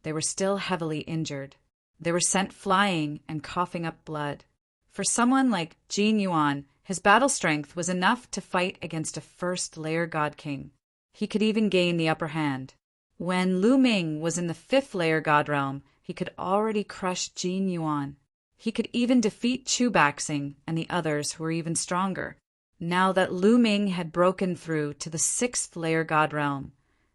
they were still heavily injured. They were sent flying and coughing up blood. For someone like Jin Yuan, his battle strength was enough to fight against a first-layer God King. He could even gain the upper hand. When Lu Ming was in the 5th-layer God realm, he could already crush Jin Yuan. He could even defeat Chu Baxing and the others who were even stronger. Now that Lu Ming had broken through to the 6th-layer God realm,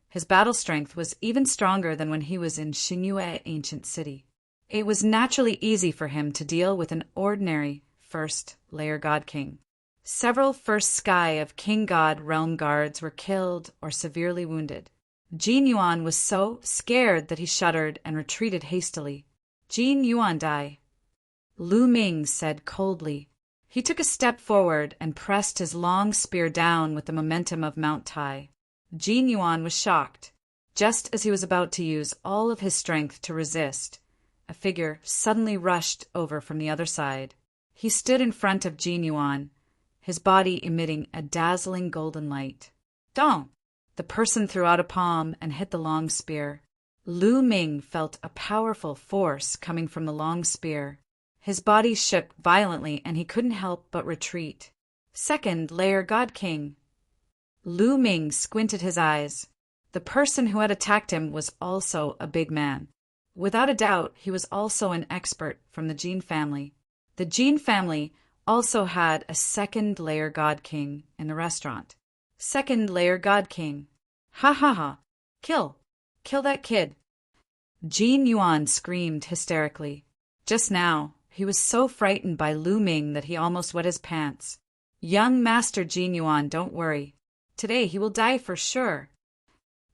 his battle strength was even stronger than when he was in Xinyue Ancient City. It was naturally easy for him to deal with an ordinary first-layer God King. Several first sky of King God realm guards were killed or severely wounded. Jin Yuan was so scared that he shuddered and retreated hastily. Jin Yuan die. Lu Ming said coldly. He took a step forward and pressed his long spear down with the momentum of Mount Tai. Jin Yuan was shocked. Just as he was about to use all of his strength to resist, a figure suddenly rushed over from the other side. He stood in front of Jin Yuan, his body emitting a dazzling golden light. Dong! The person threw out a palm and hit the long spear. Lu Ming felt a powerful force coming from the long spear. His body shook violently and he couldn't help but retreat. 2nd-layer God King. Lu Ming squinted his eyes. The person who had attacked him was also a big man. Without a doubt, he was also an expert from the Jin family. The Jin family also had a 2nd-layer God King in the restaurant. 2nd-layer God King. Ha ha ha! Kill! Kill that kid! Jin Yuan screamed hysterically. Just now, he was so frightened by Lu Ming that he almost wet his pants. Young Master Jin Yuan, don't worry. Today he will die for sure.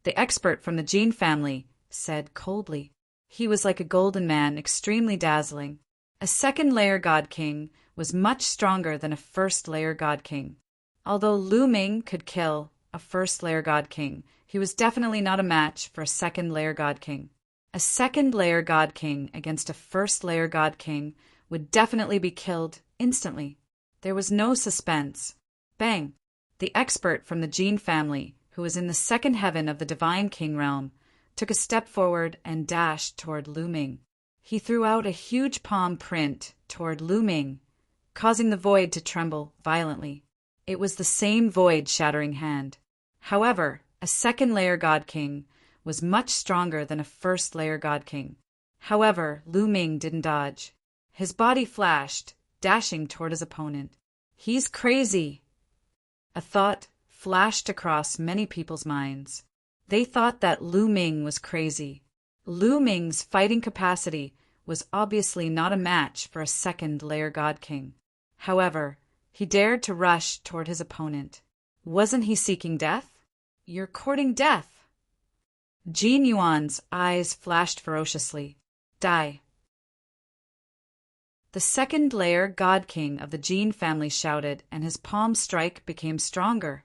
The expert from the Jin family said coldly. He was like a golden man, extremely dazzling. A 2nd-layer God King was much stronger than a 1st-layer God King. Although Lu Ming could kill a 1st-layer God King, he was definitely not a match for a 2nd-layer God King. A 2nd-layer God King against a 1st-layer God King would definitely be killed instantly. There was no suspense. Bang! The expert from the Jin family, who was in the 2nd heaven of the Divine King realm, took a step forward and dashed toward Lu Ming. He threw out a huge palm print toward Lu Ming, causing the void to tremble violently. It was the same void-shattering hand. However, a 2nd-layer God King was much stronger than a 1st-layer God King. However, Lu Ming didn't dodge. His body flashed, dashing toward his opponent. He's crazy! A thought flashed across many people's minds. They thought that Lu Ming was crazy. Lu Ming's fighting capacity was obviously not a match for a second-layer God King. However, he dared to rush toward his opponent. Wasn't he seeking death? You're courting death! Jin Yuan's eyes flashed ferociously. Die! The second-layer God King of the Jin family shouted, and his palm strike became stronger.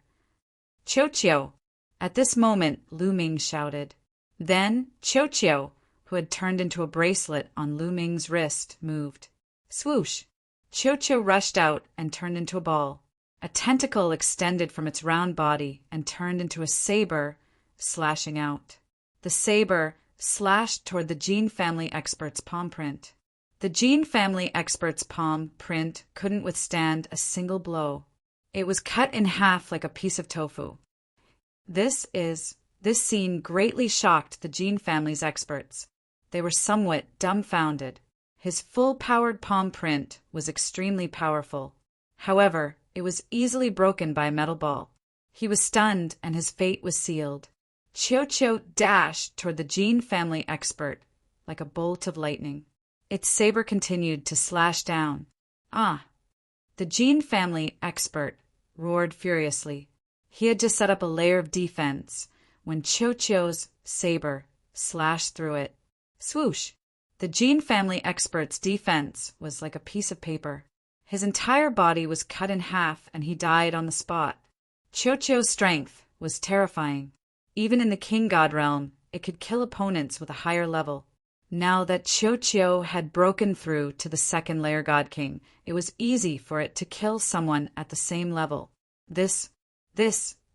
Qiu Qiu! At this moment, Lu Ming shouted. Then, Qiu Qiu, who had turned into a bracelet on Lu Ming's wrist, moved. Swoosh! Qiu Qiu rushed out and turned into a ball. A tentacle extended from its round body and turned into a saber, slashing out. The saber slashed toward the Jin family expert's palm print. The Jin family expert's palm print couldn't withstand a single blow. It was cut in half like a piece of tofu. This scene greatly shocked the Jin family's experts. They were somewhat dumbfounded. His full-powered palm print was extremely powerful. However, it was easily broken by a metal ball. He was stunned and his fate was sealed. Qiu Qiu dashed toward the Jin family expert like a bolt of lightning. Its saber continued to slash down. Ah! The Jin family expert roared furiously. He had just set up a layer of defense when Qiu Qiu's saber slashed through it. Swoosh! The Jin family expert's defense was like a piece of paper. His entire body was cut in half and he died on the spot. Qiu Qiu's strength was terrifying. Even in the King God realm, it could kill opponents with a higher level. Now that Qiu Qiu had broken through to the second-layer God King, it was easy for it to kill someone at the same level. This,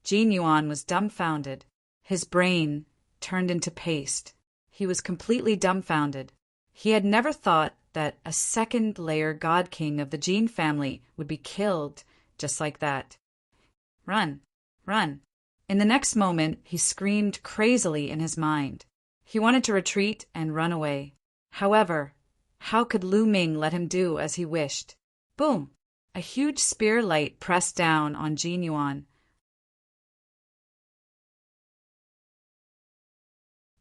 Jin Yuan was dumbfounded. His brain turned into paste. He was completely dumbfounded. He had never thought that a second-layer God King of the Jin family would be killed just like that. Run! Run! In the next moment, he screamed crazily in his mind. He wanted to retreat and run away. However, how could Lu Ming let him do as he wished? Boom! A huge spear light pressed down on Jin Yuan.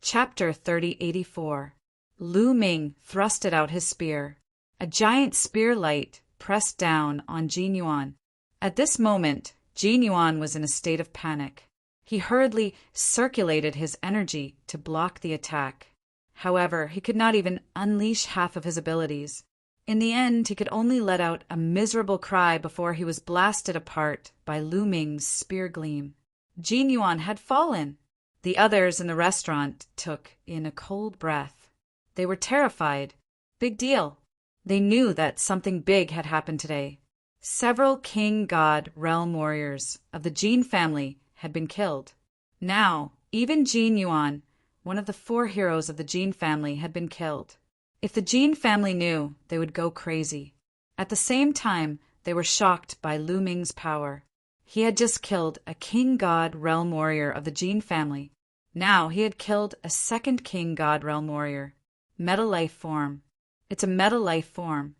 Chapter 3084. Lu Ming thrusted out his spear. A giant spear light pressed down on Jin Yuan. At this moment, Jin Yuan was in a state of panic. He hurriedly circulated his energy to block the attack. However, he could not even unleash half of his abilities. In the end, he could only let out a miserable cry before he was blasted apart by Lu Ming's spear gleam. Jin Yuan had fallen. The others in the restaurant took in a cold breath. They were terrified. Big deal. They knew that something big had happened today. Several King God realm warriors of the Jin family had been killed. Now, even Jin Yuan, one of the 4 heroes of the Jin family, had been killed. If the Jin family knew, they would go crazy. At the same time, they were shocked by Lu Ming's power. He had just killed a King God realm warrior of the Jin family. Now he had killed a second King God realm warrior. Meta life form. It's a meta life form.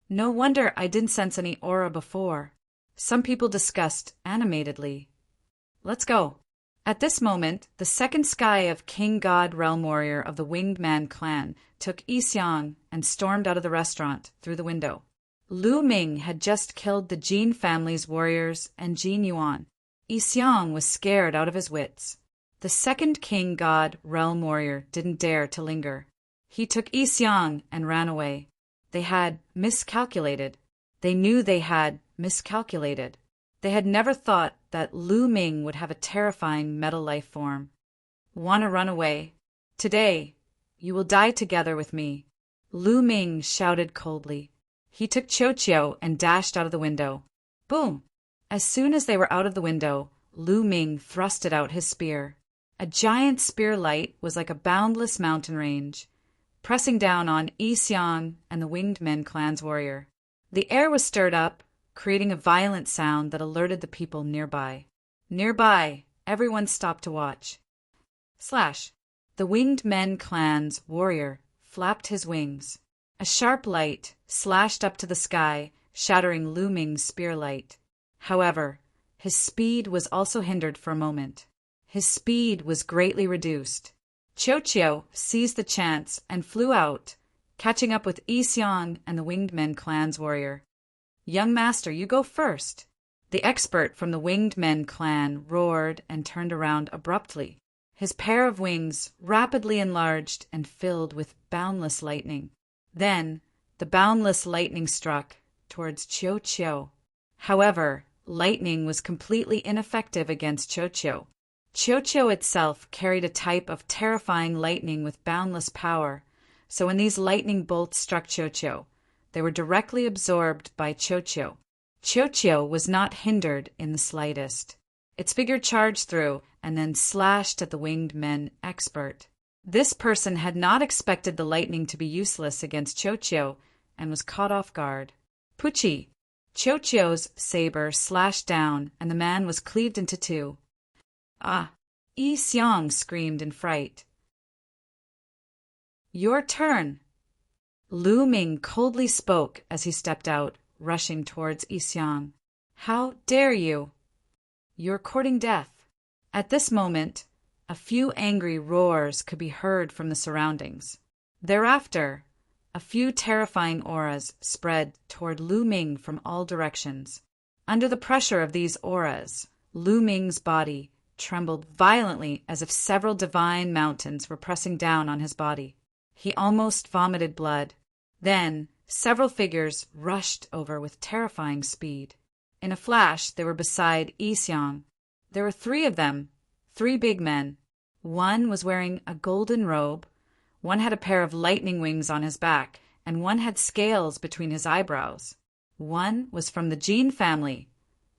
No wonder I didn't sense any aura before. Some people discussed animatedly. Let's go. At this moment, the second sky of King God realm warrior of the Winged Man clan took Yi Xiang and stormed out of the restaurant through the window. Lu Ming had just killed the Jin family's warriors and Jin Yuan. Yi Xiang was scared out of his wits. The second King God realm warrior didn't dare to linger. He took Yi Xiang and ran away. They had miscalculated. They knew they had miscalculated. They had never thought that Lu Ming would have a terrifying metal life form. Want to run away? Today, you will die together with me. Lu Ming shouted coldly. He took Qiu Qiu and dashed out of the window. Boom! As soon as they were out of the window, Lu Ming thrusted out his spear. A giant spear light was like a boundless mountain range, pressing down on Yi Xiang and the Winged Men clan's warrior. The air was stirred up, creating a violent sound that alerted the people nearby. Nearby, everyone stopped to watch. Slash! The Winged Men clan's warrior flapped his wings. A sharp light slashed up to the sky, shattering Lu Ming's spearlight. However, his speed was also hindered for a moment. His speed was greatly reduced. Qiu seized the chance and flew out, catching up with Yi Xiang and the Winged Men clan's warrior. "Young master, you go first." The expert from the Winged Men clan roared and turned around abruptly. His pair of wings rapidly enlarged and filled with boundless lightning. Then, the boundless lightning struck towards Qiu. However, lightning was completely ineffective against Qiu. Qiu itself carried a type of terrifying lightning with boundless power, so when these lightning bolts struck Qiu, they were directly absorbed by Qiu. Qiu was not hindered in the slightest. Its figure charged through and then slashed at the Winged Men expert. This person had not expected the lightning to be useless against Qiu and was caught off guard. Puchi! Qiu's saber slashed down and the man was cleaved into two. "Ah!" Yi Xiang screamed in fright. "Your turn!" Lu Ming coldly spoke as he stepped out, rushing towards Yi Xiang. "How dare you? You're courting death." At this moment, a few angry roars could be heard from the surroundings. Thereafter, a few terrifying auras spread toward Lu Ming from all directions. Under the pressure of these auras, Lu Ming's body trembled violently as if several divine mountains were pressing down on his body. He almost vomited blood. Then, several figures rushed over with terrifying speed. In a flash, they were beside Yi Xiang. There were 3 of them, 3 big men. One was wearing a golden robe, one had a pair of lightning wings on his back, and one had scales between his eyebrows. One was from the Jin family,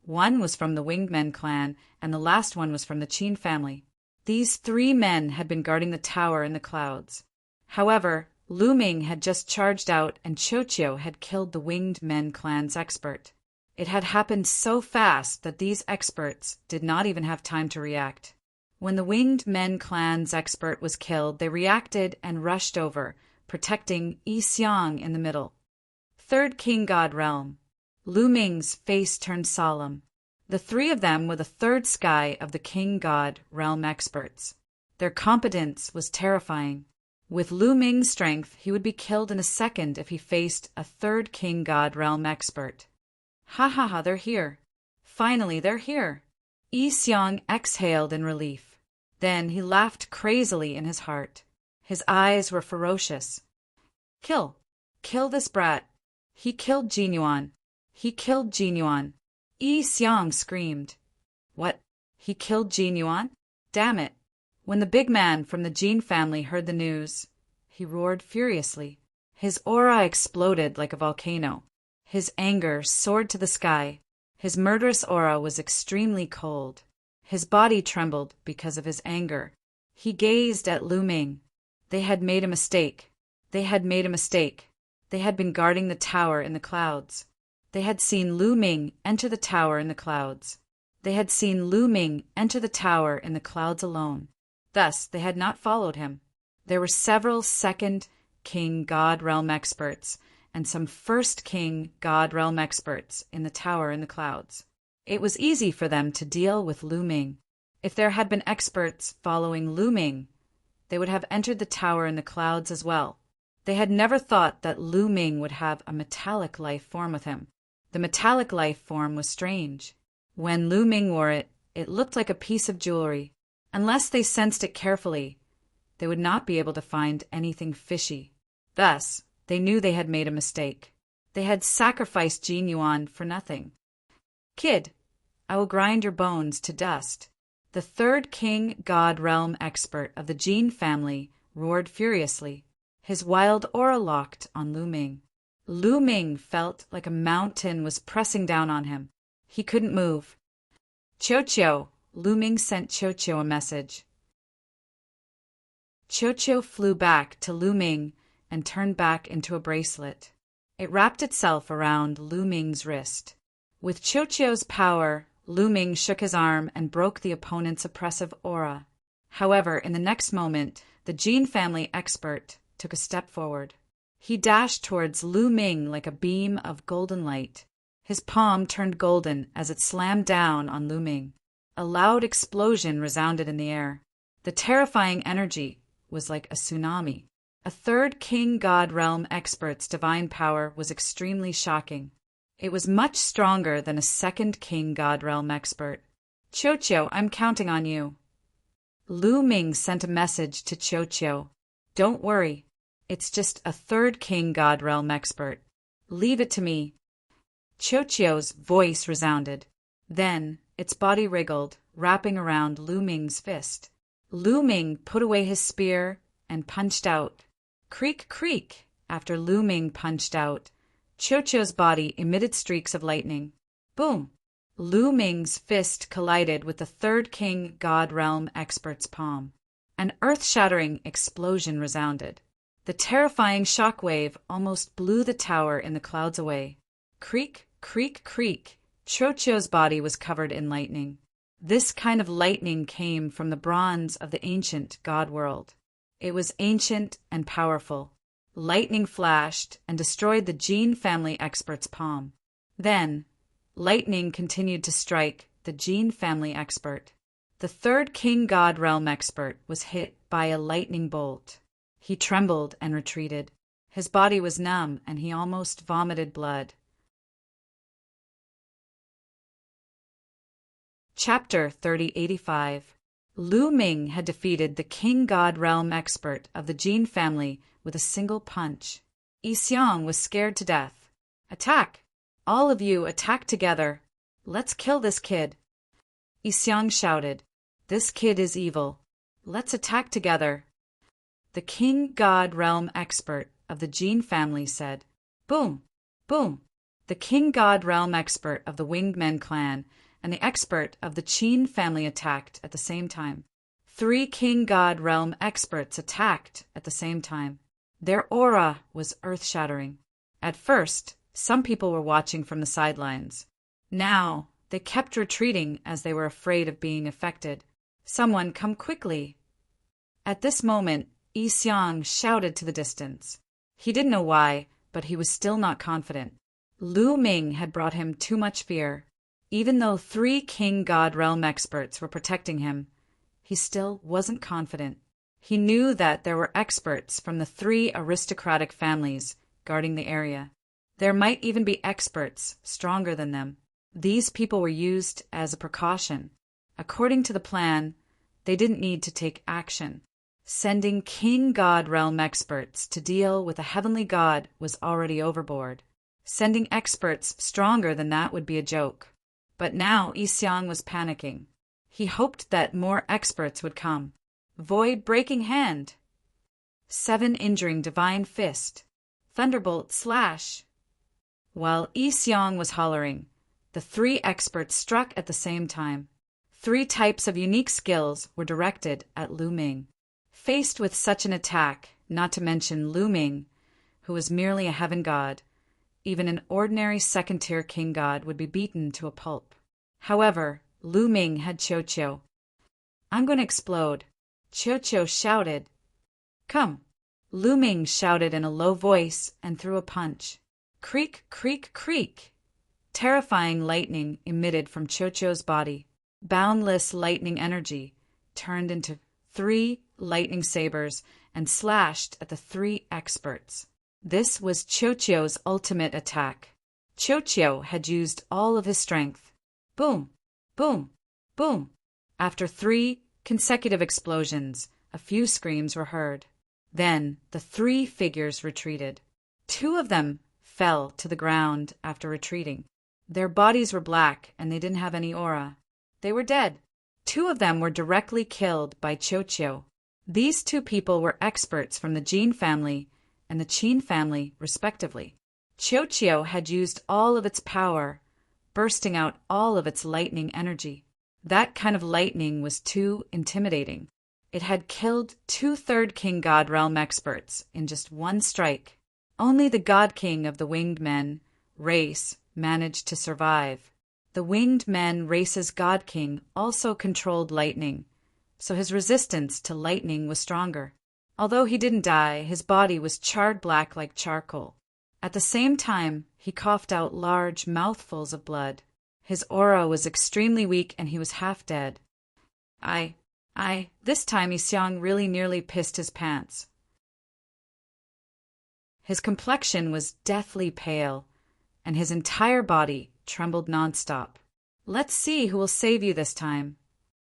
one was from the Winged Men clan, and the last one was from the Qin family. These 3 men had been guarding the tower in the clouds. However, Lu Ming had just charged out and Qiu had killed the Winged Men clan's expert. It had happened so fast that these experts did not even have time to react. When the Winged Men clan's expert was killed, they reacted and rushed over, protecting Yi Xiang in the middle. 3rd King God Realm. Lu Ming's face turned solemn. The 3 of them were the 3rd sky of the King God Realm experts. Their competence was terrifying. With Lu Ming's strength, he would be killed in a second if he faced a 3rd King God Realm expert. Ha ha ha, they're here. Finally, they're here. Yi Xiang exhaled in relief. Then he laughed crazily in his heart. His eyes were ferocious. Kill! Kill this brat! He killed Jinyuan! He killed Jinyuan! Yi Xiang screamed. What? He killed Jinyuan? Damn it! When the big man from the Jin family heard the news, he roared furiously. His aura exploded like a volcano. His anger soared to the sky. His murderous aura was extremely cold. His body trembled because of his anger. He gazed at Lu Ming. They had made a mistake. They had made a mistake. They had been guarding the tower in the clouds. They had seen Lu Ming enter the tower in the clouds. They had seen Lu Ming enter the tower in the clouds alone. Thus, they had not followed him. There were several 2nd King God Realm experts and some 1st King God Realm experts in the tower in the clouds. It was easy for them to deal with Lu Ming. If there had been experts following Lu Ming, they would have entered the tower in the clouds as well. They had never thought that Lu Ming would have a metallic life form with him. The metallic life form was strange. When Lu Ming wore it, it looked like a piece of jewelry. Unless they sensed it carefully, they would not be able to find anything fishy. Thus, they knew they had made a mistake. They had sacrificed Jinyuan for nothing. Kid, I will grind your bones to dust. The 3rd King God Realm expert of the Jin family roared furiously. His wild aura locked on Lu Ming. Lu Ming felt like a mountain was pressing down on him. He couldn't move. Qiu! Lu Ming sent Qiu a message. Qiu flew back to Lu Ming and turned back into a bracelet. It wrapped itself around Lu Ming's wrist. With Qiu's power, Lu Ming shook his arm and broke the opponent's oppressive aura. However, in the next moment, the Jin family expert took a step forward. He dashed towards Lu Ming like a beam of golden light. His palm turned golden as it slammed down on Lu Ming. A loud explosion resounded in the air. The terrifying energy was like a tsunami. A third King God Realm expert's divine power was extremely shocking. It was much stronger than a second King God Realm expert. Qiu, I'm counting on you. Lu Ming sent a message to Qiu. Don't worry. It's just a third King God Realm expert. Leave it to me. Qiu's voice resounded. Then its body wriggled, wrapping around Lu Ming's fist. Lu Ming put away his spear and punched out. Creak, creak. After Lu Ming punched out, Qiu's body emitted streaks of lightning. Boom! Lu Ming's fist collided with the third King God Realm expert's palm. An earth-shattering explosion resounded. The terrifying shockwave almost blew the tower in the clouds away. Creak, creak, creak. Qiu's body was covered in lightning. This kind of lightning came from the bronze of the ancient God world. It was ancient and powerful. Lightning flashed and destroyed the Jin family expert's palm. Then, lightning continued to strike the Jin family expert. The third King God Realm expert was hit by a lightning bolt. He trembled and retreated. His body was numb and he almost vomited blood. Chapter 3085. Lu Ming had defeated the King God Realm expert of the Jin family with a single punch. Yi Xiong was scared to death. Attack! All of you attack together. Let's kill this kid. Yi Xiong shouted. This kid is evil. Let's attack together. The King God Realm expert of the Jin family said. Boom! Boom! The King God Realm expert of the Winged Men clan and the expert of the Qin family attacked at the same time. 3 King God Realm experts attacked at the same time. Their aura was earth-shattering. At first, some people were watching from the sidelines. Now, they kept retreating as they were afraid of being affected. Someone come quickly. At this moment, Yi Xiong shouted to the distance. He didn't know why, but he was still not confident. Lu Ming had brought him too much fear. Even though 3 King God Realm experts were protecting him, he still wasn't confident. He knew that there were experts from the 3 aristocratic families guarding the area. There might even be experts stronger than them. These people were used as a precaution. According to the plan, they didn't need to take action. Sending King God Realm experts to deal with a heavenly god was already overboard. Sending experts stronger than that would be a joke. But now Yi Xiong was panicking. He hoped that more experts would come. Void Breaking Hand. 7 Injuring Divine Fist. Thunderbolt Slash. While Yi Xiong was hollering, the 3 experts struck at the same time. 3 types of unique skills were directed at Lu Ming. Faced with such an attack, not to mention Lu Ming, who was merely a heaven god, even an ordinary second-tier king god would be beaten to a pulp. However, Lu Ming had Qiu. I'm going to explode. Qiu shouted. Come. Lu Ming shouted in a low voice and threw a punch. Creak, creak, creak. Terrifying lightning emitted from Qiu's body. Boundless lightning energy turned into 3 lightning sabers and slashed at the 3 experts. This was Qiu's ultimate attack. Qiu had used all of his strength. Boom, boom, boom. After 3 consecutive explosions, a few screams were heard. Then the 3 figures retreated. 2 of them fell to the ground after retreating. Their bodies were black and they didn't have any aura. They were dead. 2 of them were directly killed by Qiu. These 2 people were experts from the Jin family and the Qin family, respectively. Qiu had used all of its power, bursting out all of its lightning energy. That kind of lightning was too intimidating. It had killed 2 third King God Realm experts in just 1 strike. Only the God King of the Winged Men race managed to survive. The Winged Men race's God King also controlled lightning, so his resistance to lightning was stronger. Although he didn't die, his body was charred black like charcoal. At the same time, he coughed out large mouthfuls of blood. His aura was extremely weak and he was half dead. This time Isyang really nearly pissed his pants. His complexion was deathly pale, and his entire body trembled nonstop. Let's see who will save you this time.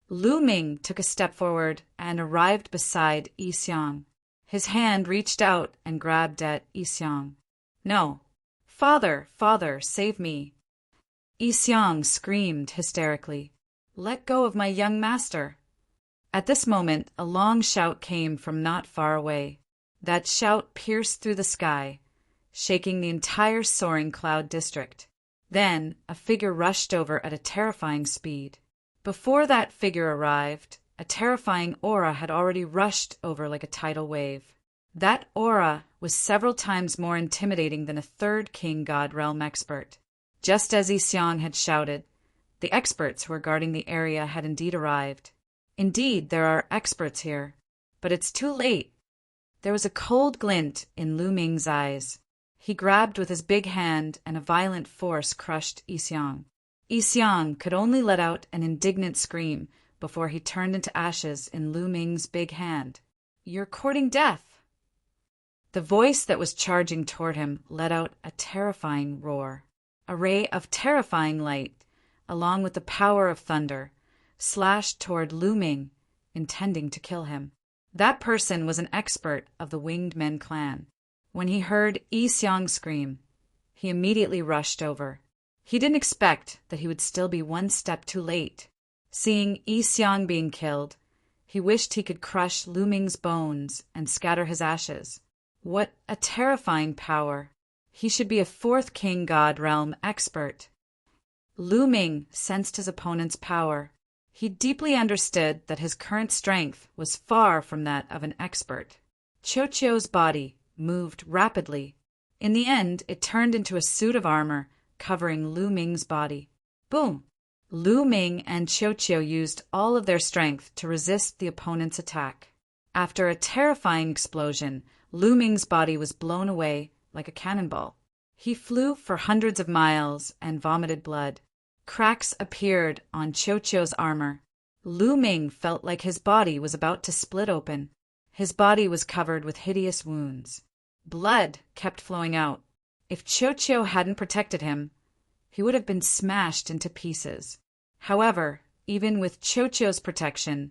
Lu Ming took a step forward and arrived beside Isyang. His hand reached out and grabbed at Isyang. No. Father, save me. Isyang screamed hysterically. Let go of my young master. At this moment, a long shout came from not far away. That shout pierced through the sky, shaking the entire soaring cloud district. Then, a figure rushed over at a terrifying speed. Before that figure arrived, a terrifying aura had already rushed over like a tidal wave. That aura was several times more intimidating than a third King God Realm expert. Just as Isyang had shouted, the experts who were guarding the area had indeed arrived. Indeed, there are experts here, but it's too late. There was a cold glint in Lu Ming's eyes. He grabbed with his big hand and a violent force crushed Isyang. Isyang could only let out an indignant scream before he turned into ashes in Lu Ming's big hand. You're courting death. The voice that was charging toward him let out a terrifying roar. A ray of terrifying light, along with the power of thunder, slashed toward Lu Ming, intending to kill him. That person was an expert of the Winged Men clan. When he heard Isyang scream, he immediately rushed over. He didn't expect that he would still be one step too late. Seeing Isyang being killed, he wished he could crush Lu Ming's bones and scatter his ashes. What a terrifying power! He should be a fourth King God Realm expert. Lu Ming sensed his opponent's power. He deeply understood that his current strength was far from that of an expert. Qiuqiu's body moved rapidly. In the end, it turned into a suit of armor covering Lu Ming's body. Boom! Lu Ming and Qiuqiu used all of their strength to resist the opponent's attack. After a terrifying explosion, Lu Ming's body was blown away like a cannonball. He flew for hundreds of miles and vomited blood. Cracks appeared on Qiuqiu's armor. Lu Ming felt like his body was about to split open. His body was covered with hideous wounds. Blood kept flowing out. If Qiuqiu hadn't protected him, he would have been smashed into pieces. However, even with Qiuqiu's protection,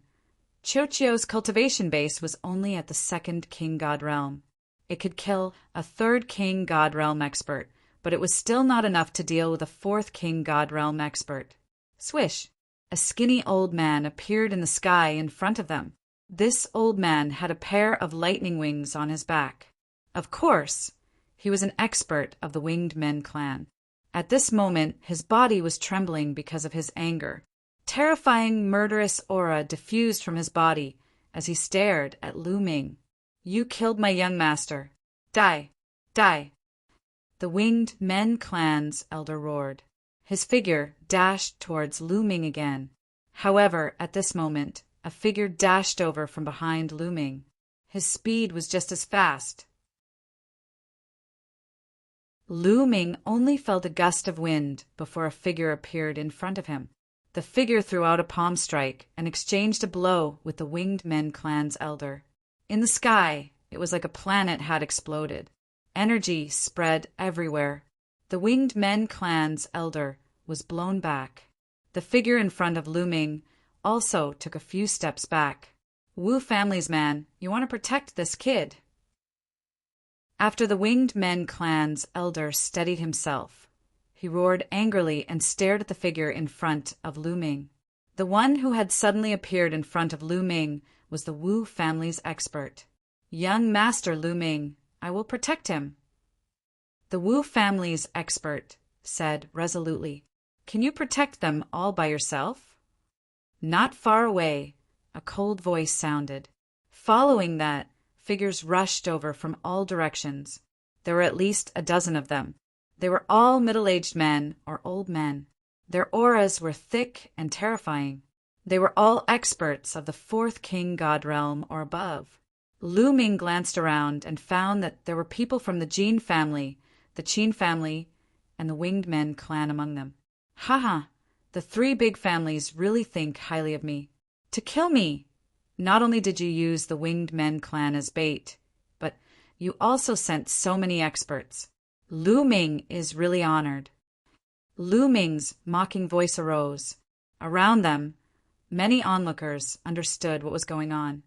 Qiuqiu's cultivation base was only at the second King God Realm. It could kill a third King God Realm expert, but it was still not enough to deal with a fourth King God Realm expert. Swish! A skinny old man appeared in the sky in front of them. This old man had a pair of lightning wings on his back. Of course, he was an expert of the Winged Men clan. At this moment, his body was trembling because of his anger. Terrifying, murderous aura diffused from his body as he stared at Lu Ming. You killed my young master. Die! Die! The Winged Men clan's elder roared. His figure dashed towards Lu Ming again. However, at this moment, a figure dashed over from behind Lu Ming. His speed was just as fast. Lu Ming only felt a gust of wind before a figure appeared in front of him. The figure threw out a palm strike and exchanged a blow with the Winged Men clan's elder. In the sky, it was like a planet had exploded. Energy spread everywhere. The Winged Men clan's elder was blown back. The figure in front of Lu Ming also took a few steps back. Wu family's man, you want to protect this kid. After the Winged Men clan's elder steadied himself, he roared angrily and stared at the figure in front of Lu Ming. The one who had suddenly appeared in front of Lu Ming was the Wu family's expert. Young Master Lu Ming, I will protect him. The Wu family's expert said resolutely, Can you protect them all by yourself? Not far away, a cold voice sounded. Following that, figures rushed over from all directions. There were at least a dozen of them. They were all middle-aged men or old men. Their auras were thick and terrifying. They were all experts of the fourth King God Realm or above. Lu Ming glanced around and found that there were people from the Jin family, the Qin family, and the Winged Men clan among them. Haha, the three big families really think highly of me. To kill me! Not only did you use the Winged Men clan as bait, but you also sent so many experts. Lu Ming is really honored. Lu Ming's mocking voice arose. Around them, many onlookers understood what was going on.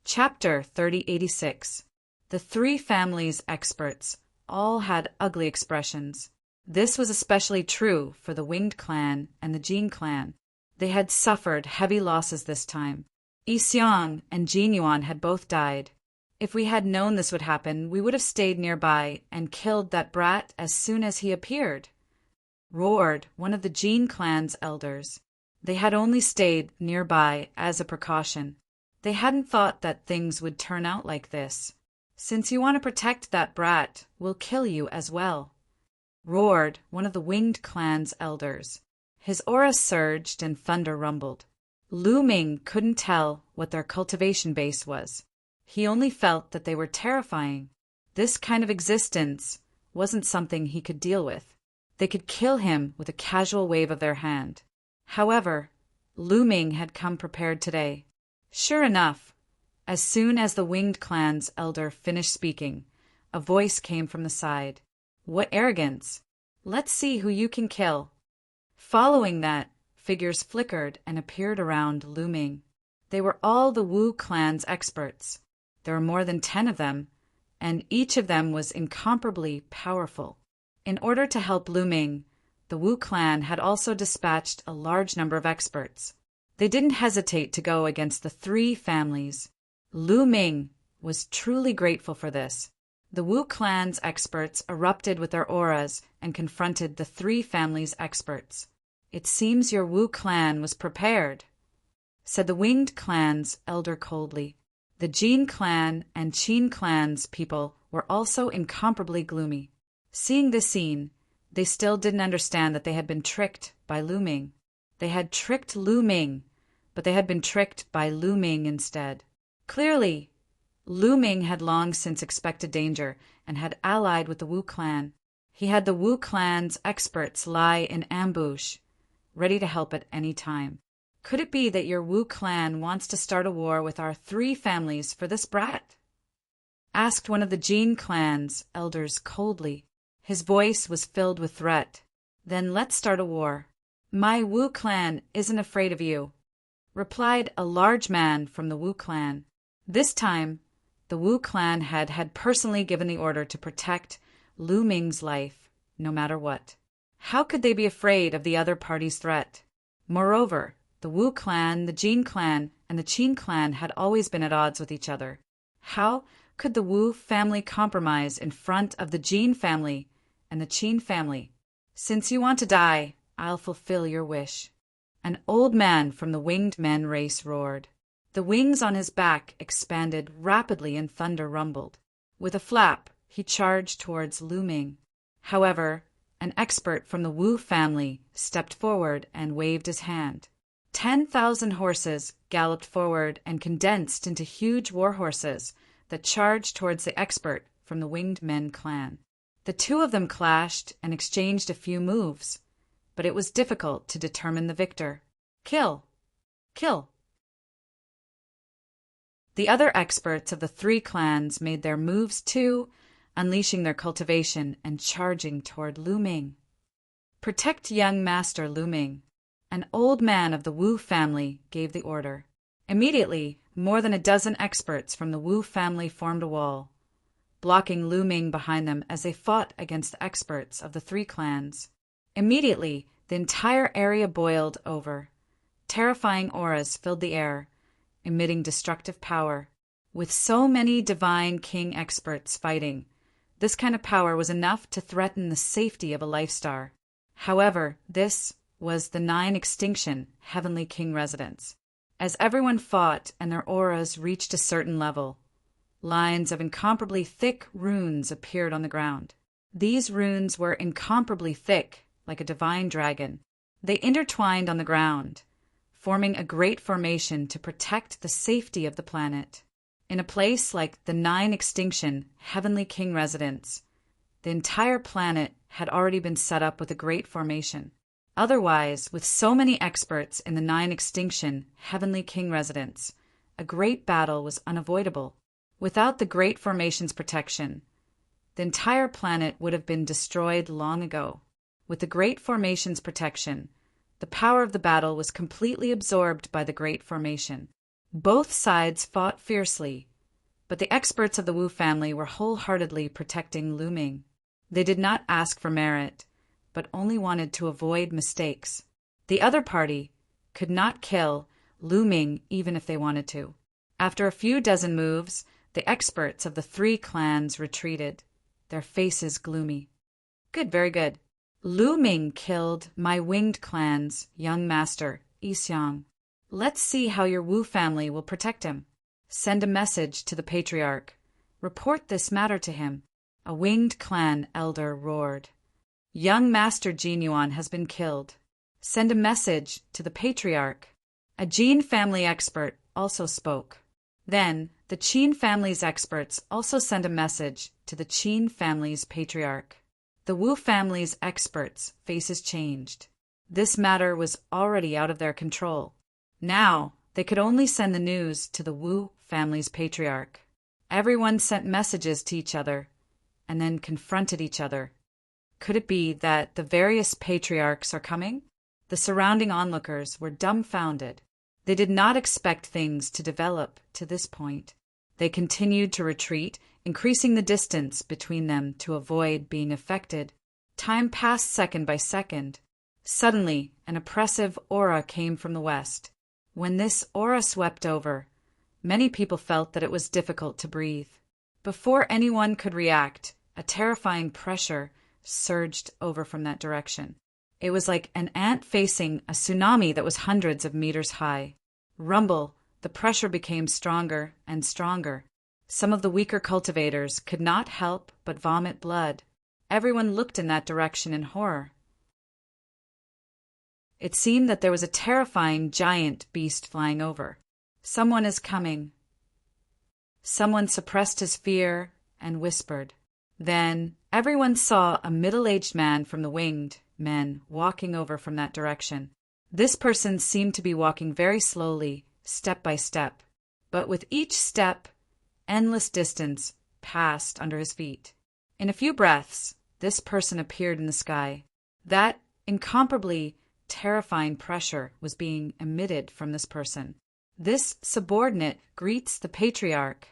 Chapter 3086. The three families' experts all had ugly expressions. This was especially true for the Winged Clan and the Jin Clan. They had suffered heavy losses this time. Yi Xiong and Jin Yuan had both died. If we had known this would happen, we would have stayed nearby and killed that brat as soon as he appeared, roared one of the Jin Clan's elders. They had only stayed nearby as a precaution. They hadn't thought that things would turn out like this. Since you want to protect that brat, we'll kill you as well, roared one of the Winged Clan's elders. His aura surged and thunder rumbled. Lu Ming couldn't tell what their cultivation base was. He only felt that they were terrifying. This kind of existence wasn't something he could deal with. They could kill him with a casual wave of their hand. However, Lu Ming had come prepared today. Sure enough, as soon as the Winged Clan's elder finished speaking, a voice came from the side. What arrogance! Let's see who you can kill. Following that, figures flickered and appeared around Lu Ming. They were all the Wu Clan's experts. There were more than 10 of them, and each of them was incomparably powerful. In order to help Lu Ming, the Wu Clan had also dispatched a large number of experts. They didn't hesitate to go against the three families. Lu Ming was truly grateful for this. The Wu Clan's experts erupted with their auras and confronted the three families' experts. It seems your Wu Clan was prepared, said the Winged Clan's elder coldly. The Jin Clan and Qin Clan's people were also incomparably gloomy. Seeing this scene, they still didn't understand that they had been tricked by Lu Ming. They had tricked Lu Ming, but they had been tricked by Lu Ming instead. Clearly, Lu Ming had long since expected danger and had allied with the Wu Clan. He had the Wu Clan's experts lie in ambush, ready to help at any time. Could it be that your Wu Clan wants to start a war with our three families for this brat? Asked one of the Jin Clan's elders coldly. His voice was filled with threat. Then let's start a war. My Wu Clan isn't afraid of you, replied a large man from the Wu Clan. This time, the Wu Clan had personally given the order to protect Lu Ming's life, no matter what. How could they be afraid of the other party's threat? Moreover, the Wu Clan, the Jin Clan, and the Qin Clan had always been at odds with each other. How could the Wu family compromise in front of the Jin family and the Qin family? Since you want to die, I'll fulfill your wish. An old man from the Winged Men race roared. The wings on his back expanded rapidly and thunder rumbled. With a flap, he charged towards Lu Ming. However, an expert from the Wu family stepped forward and waved his hand. 10,000 horses galloped forward and condensed into huge war horses that charged towards the expert from the Winged Men clan. The two of them clashed and exchanged a few moves, but it was difficult to determine the victor. Kill! Kill! The other experts of the three clans made their moves too, unleashing their cultivation and charging toward Lu Ming. Protect young Master Lu Ming. An old man of the Wu family gave the order. Immediately, more than a dozen experts from the Wu family formed a wall, blocking Lu Ming behind them as they fought against the experts of the three clans. Immediately, the entire area boiled over. Terrifying auras filled the air, emitting destructive power. With so many divine king experts fighting, this kind of power was enough to threaten the safety of a life star. However, this was the 9 extinction heavenly king residence. As everyone fought and their auras reached a certain level, lines of incomparably thick runes appeared on the ground. These runes were incomparably thick, like a divine dragon. They intertwined on the ground, forming a great formation to protect the safety of the planet. In a place like the 9 extinction Heavenly King residence, the entire planet had already been set up with a great formation. Otherwise, with so many experts in the 9 extinction Heavenly King residence, a great battle was unavoidable. Without the Great Formation's protection, the entire planet would have been destroyed long ago. With the Great Formation's protection, the power of the battle was completely absorbed by the Great Formation. Both sides fought fiercely, but the experts of the Wu family were wholeheartedly protecting Lu Ming. They did not ask for merit, but only wanted to avoid mistakes. The other party could not kill Lu Ming even if they wanted to. After a few dozen moves, the experts of the 3 clans retreated, their faces gloomy. Good, very good. Lu Ming killed my winged clan's young master, Yi Xiang. Let's see how your Wu family will protect him. Send a message to the patriarch. Report this matter to him. A winged clan elder roared. Young Master Jin Yuan has been killed. Send a message to the patriarch. A Jin family expert also spoke. Then, the Qin family's experts also sent a message to the Qin family's patriarch. The Wu family's experts' faces changed. This matter was already out of their control. Now, they could only send the news to the Wu family's patriarch. Everyone sent messages to each other, and then confronted each other. Could it be that the various patriarchs are coming? The surrounding onlookers were dumbfounded. They did not expect things to develop to this point. They continued to retreat, increasing the distance between them to avoid being affected. Time passed second by second. Suddenly, an oppressive aura came from the west. When this aura swept over, many people felt that it was difficult to breathe. Before anyone could react, a terrifying pressure surged over from that direction. It was like an ant facing a tsunami that was hundreds of meters high. Rumble, the pressure became stronger and stronger. Some of the weaker cultivators could not help but vomit blood. Everyone looked in that direction in horror. It seemed that there was a terrifying giant beast flying over. Someone is coming. Someone suppressed his fear and whispered. Then everyone saw a middle-aged man from the winged men walking over from that direction. This person seemed to be walking very slowly, step by step, but with each step, endless distance passed under his feet. In a few breaths, this person appeared in the sky. That incomparably terrifying pressure was being emitted from this person. This subordinate greets the patriarch.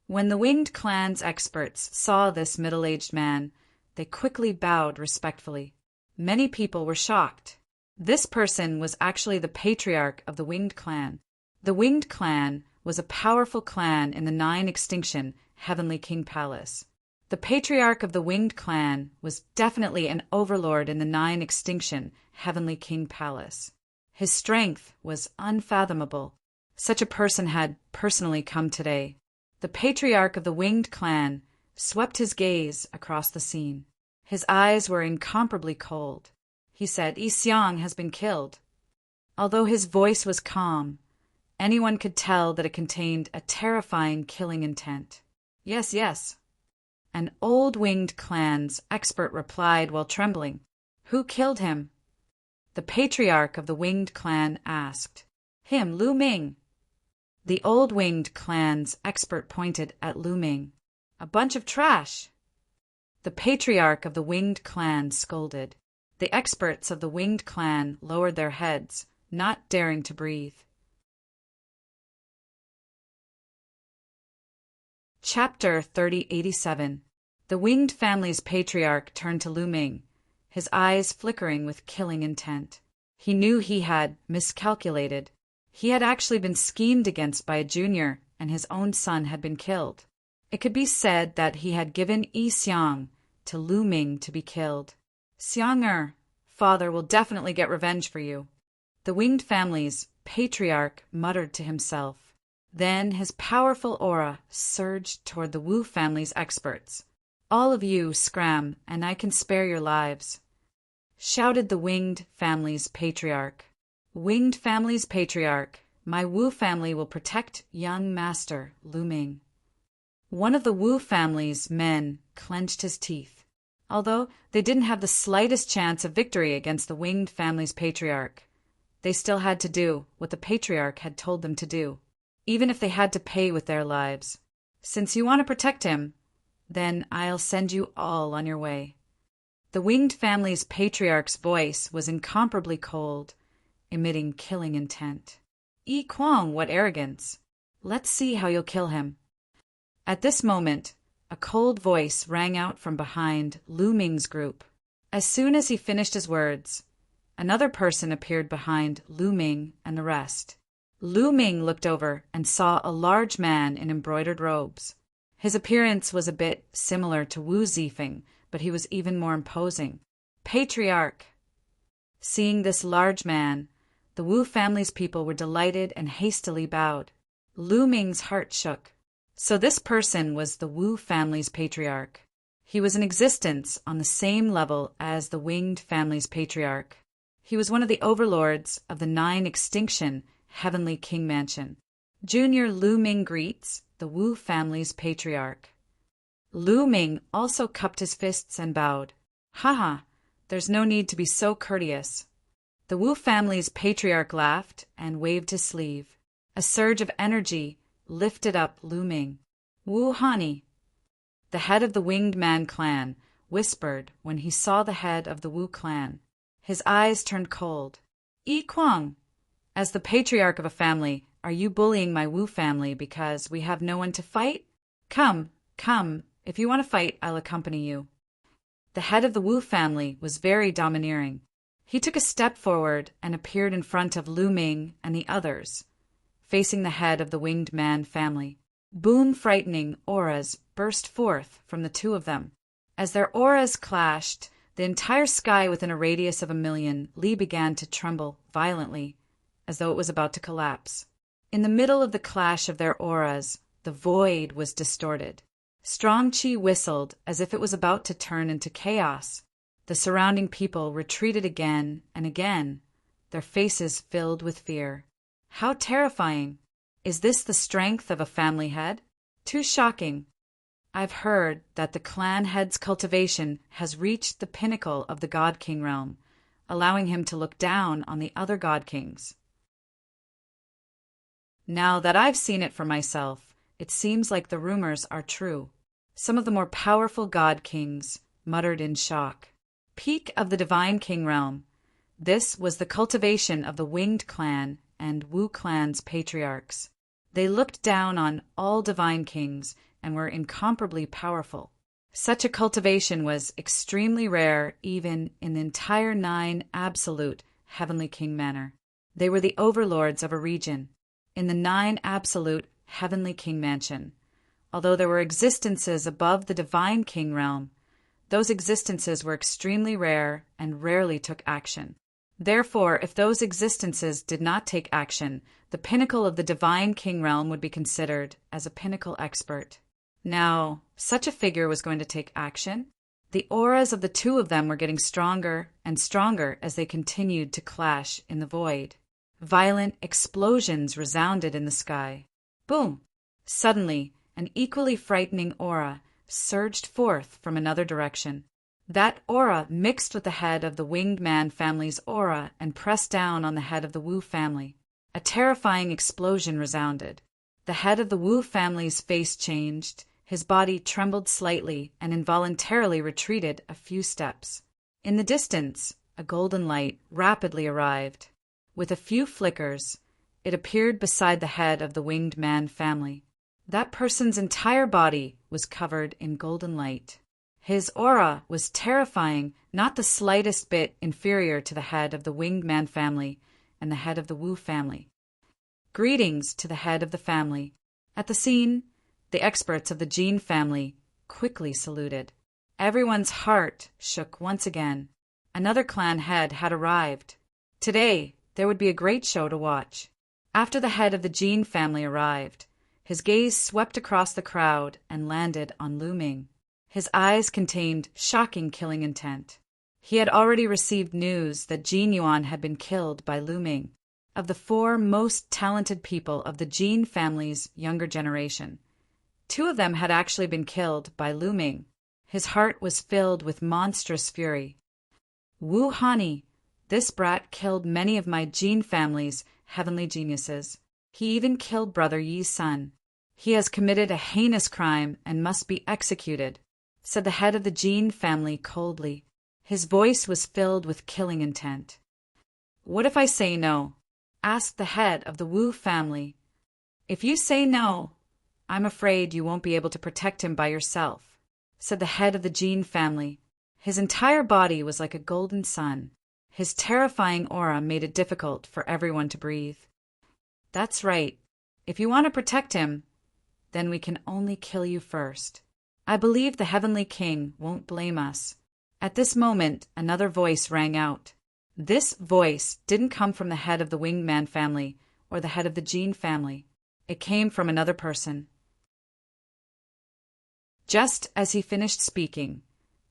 When the winged clan's experts saw this middle-aged man, they quickly bowed respectfully. Many people were shocked. This person was actually the patriarch of the winged clan. The winged clan was a powerful clan in the 9 extinction Heavenly King Palace. The patriarch of the winged clan was definitely an overlord in the 9 extinction Heavenly King Palace. His strength was unfathomable. Such a person had personally come today. The patriarch of the winged clan swept his gaze across the scene. His eyes were incomparably cold. He said, Yi Xiang has been killed. Although his voice was calm, anyone could tell that it contained a terrifying killing intent. Yes, yes. An old winged clan's expert replied while trembling. Who killed him? The patriarch of the winged clan asked. Him, Lu Ming. The old winged clan's expert pointed at Lu Ming. A bunch of trash. The patriarch of the winged clan scolded. The experts of the winged clan lowered their heads, not daring to breathe. Chapter 3087. The winged family's patriarch turned to Lu Ming, his eyes flickering with killing intent. He knew he had miscalculated. He had actually been schemed against by a junior, and his own son had been killed. It could be said that he had given Yi Xiang to Lu Ming to be killed. Xiang, father will definitely get revenge for you. The winged family's patriarch muttered to himself. Then his powerful aura surged toward the Wu family's experts. All of you scram, and I can spare your lives, shouted the winged family's patriarch. Winged family's patriarch, my Wu family will protect young master, Lu Ming. One of the Wu family's men clenched his teeth. Although they didn't have the slightest chance of victory against the Winged family's patriarch, they still had to do what the patriarch had told them to do, even if they had to pay with their lives. Since you want to protect him, then I'll send you all on your way. The Winged family's patriarch's voice was incomparably cold, emitting killing intent. Yi Kuang, what arrogance! Let's see how you'll kill him. At this moment, a cold voice rang out from behind Lu Ming's group. As soon as he finished his words, another person appeared behind Lu Ming and the rest. Lu Ming looked over and saw a large man in embroidered robes. His appearance was a bit similar to Wu Zifeng, but he was even more imposing. Patriarch! Seeing this large man, the Wu family's people were delighted and hastily bowed. Lu Ming's heart shook. So this person was the Wu family's patriarch. He was in existence on the same level as the Winged family's patriarch. He was one of the overlords of the 9 extinction Heavenly King Mansion. Junior Lu Ming greets the Wu family's patriarch. Lu Ming also cupped his fists and bowed. Haha, there's no need to be so courteous. The Wu family's patriarch laughed and waved his sleeve. A surge of energy lifted up Lu Ming. Wu Hani, the head of the Winged Man clan, whispered when he saw the head of the Wu clan. His eyes turned cold. Yi Kuang, as the patriarch of a family, are you bullying my Wu family because we have no one to fight? Come, come, if you want to fight, I'll accompany you. The head of the Wu family was very domineering. He took a step forward and appeared in front of Lu Ming and the others, facing the head of the Winged Man family. Boom frightening auras burst forth from the two of them. As their auras clashed, the entire sky within a radius of 1,000,000 li began to tremble violently, as though it was about to collapse. In the middle of the clash of their auras, the void was distorted. Strong qi whistled as if it was about to turn into chaos. The surrounding people retreated again and again, their faces filled with fear. How terrifying! Is this the strength of a family head? Too shocking. I've heard that the clan head's cultivation has reached the pinnacle of the God King realm, allowing him to look down on the other God Kings. Now that I've seen it for myself, it seems like the rumors are true. Some of the more powerful God Kings muttered in shock. Peak of the Divine King realm. This was the cultivation of the Winged clan and Wu clan's patriarchs. They looked down on all divine kings and were incomparably powerful. Such a cultivation was extremely rare even in the entire 9 absolute Heavenly King Manor. They were the overlords of a region in the 9 absolute Heavenly King Mansion. Although there were existences above the Divine King realm, those existences were extremely rare and rarely took action. Therefore, if those existences did not take action, the pinnacle of the Divine King realm would be considered as a pinnacle expert. Now, such a figure was going to take action. The auras of the two of them were getting stronger and stronger as they continued to clash in the void. Violent explosions resounded in the sky. Boom! Suddenly, an equally frightening aura surged forth from another direction. That aura mixed with the head of the Winged Man family's aura and pressed down on the head of the Wu family. A terrifying explosion resounded. The head of the Wu family's face changed, his body trembled slightly and involuntarily retreated a few steps. In the distance, a golden light rapidly arrived. With a few flickers, it appeared beside the head of the Winged Man family. That person's entire body was covered in golden light. His aura was terrifying, not the slightest bit inferior to the head of the Winged Man family and the head of the Wu family. Greetings to the head of the family. At the scene, the experts of the Jin family quickly saluted. Everyone's heart shook once again. Another clan head had arrived. Today, there would be a great show to watch. After the head of the Jin family arrived, his gaze swept across the crowd and landed on Lu Ming. His eyes contained shocking killing intent. He had already received news that Jin Yuan had been killed by Lu Ming, of the 4 most talented people of the Jin family's younger generation. 2 of them had actually been killed by Lu Ming. His heart was filled with monstrous fury. Wu Hani, this brat killed many of my Jin family's heavenly geniuses. He even killed Brother Yi's son. He has committed a heinous crime and must be executed, said the head of the Jin family coldly. His voice was filled with killing intent. What if I say no? Asked the head of the Wu family. If you say no, I'm afraid you won't be able to protect him by yourself, said the head of the Jin family. His entire body was like a golden sun. His terrifying aura made it difficult for everyone to breathe. That's right. If you want to protect him, then we can only kill you first. I believe the Heavenly King won't blame us. At this moment, another voice rang out. This voice didn't come from the head of the Winged Man family or the head of the Jin family. It came from another person. Just as he finished speaking,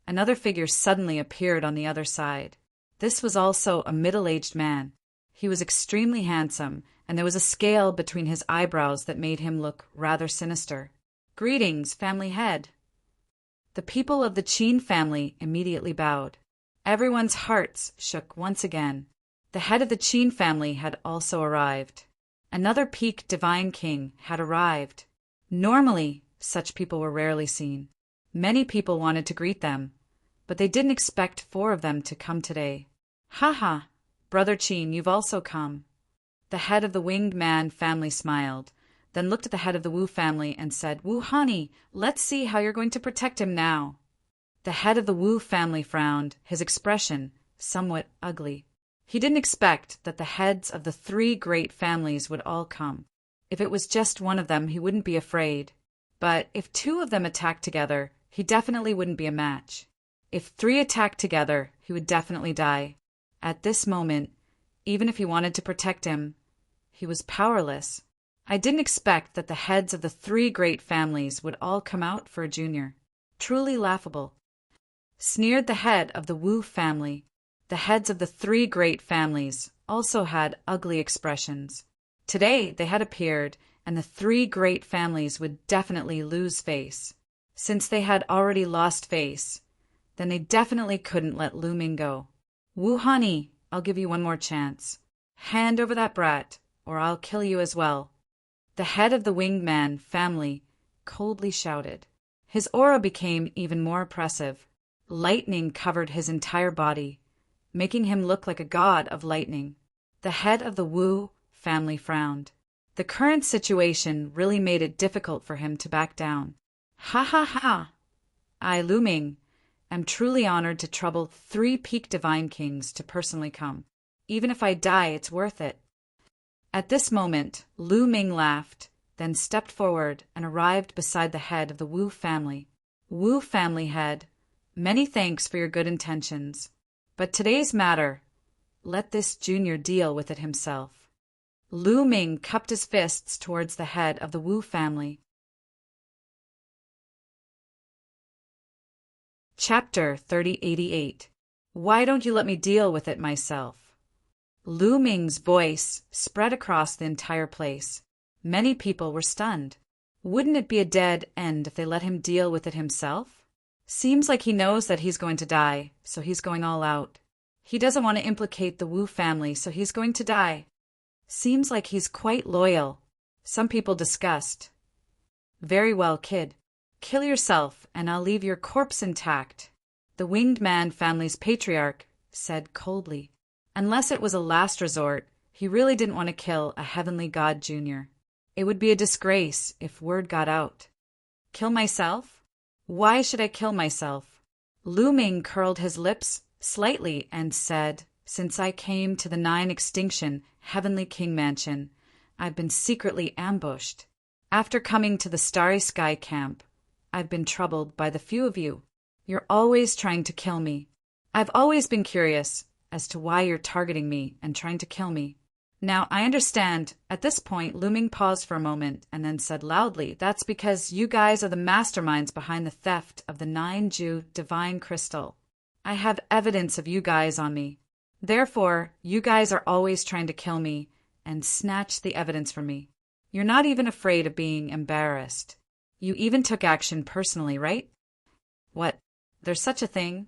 another figure suddenly appeared on the other side. This was also a middle-aged man. He was extremely handsome, and there was a scale between his eyebrows that made him look rather sinister. Greetings, family head. The people of the Qin family immediately bowed. Everyone's hearts shook once again. The head of the Qin family had also arrived. Another peak divine king had arrived. Normally, such people were rarely seen. Many people wanted to greet them, but they didn't expect 4 of them to come today. Haha, Brother Qin, you've also come. The head of the Winged Man family smiled, then looked at the head of the Wu family and said, Wu Hani, let's see how you're going to protect him now. The head of the Wu family frowned, his expression somewhat ugly. He didn't expect that the heads of the 3 great families would all come. If it was just one of them, he wouldn't be afraid. But if 2 of them attacked together, he definitely wouldn't be a match. If 3 attacked together, he would definitely die. At this moment, even if he wanted to protect him, he was powerless. I didn't expect that the heads of the 3 great families would all come out for a junior. Truly laughable. Sneered the head of the Wu family. The heads of the 3 great families also had ugly expressions. Today they had appeared, and the 3 great families would definitely lose face. Since they had already lost face, then they definitely couldn't let Lu Ming go. Wu Hani, I'll give you one more chance. Hand over that brat, or I'll kill you as well. The head of the Winged Man family coldly shouted. His aura became even more oppressive. Lightning covered his entire body, making him look like a god of lightning. The head of the Wu family frowned. The current situation really made it difficult for him to back down. Ha ha ha! I, Lu Ming, am truly honored to trouble 3 peak divine kings to personally come. Even if I die, it's worth it. At this moment, Lu Ming laughed, then stepped forward and arrived beside the head of the Wu family. Wu family head, many thanks for your good intentions. But today's matter, let this junior deal with it himself. Lu Ming cupped his fists towards the head of the Wu family. Chapter 3088. Why don't you let me deal with it myself? Lu Ming's voice spread across the entire place. Many people were stunned. Wouldn't it be a dead end if they let him deal with it himself? Seems like he knows that he's going to die, so he's going all out. He doesn't want to implicate the Wu family, so he's going to die. Seems like he's quite loyal. Some people discussed. Very well, kid. Kill yourself, and I'll leave your corpse intact, the Winged Man family's patriarch said coldly. Unless it was a last resort, he really didn't want to kill a heavenly god junior. It would be a disgrace if word got out. Kill myself? Why should I kill myself? Lu Ming curled his lips slightly and said, Since I came to the 9 extinction Heavenly King Mansion, I've been secretly ambushed. After coming to the Starry Sky camp, I've been troubled by the few of you. You're always trying to kill me. I've always been curious as to why you're targeting me and trying to kill me. Now, I understand. At this point, Lu Ming paused for a moment and then said loudly, That's because you guys are the masterminds behind the theft of the 9 Ju divine crystal. I have evidence of you guys on me. Therefore, you guys are always trying to kill me and snatch the evidence from me. You're not even afraid of being embarrassed. You even took action personally, right? What? There's such a thing?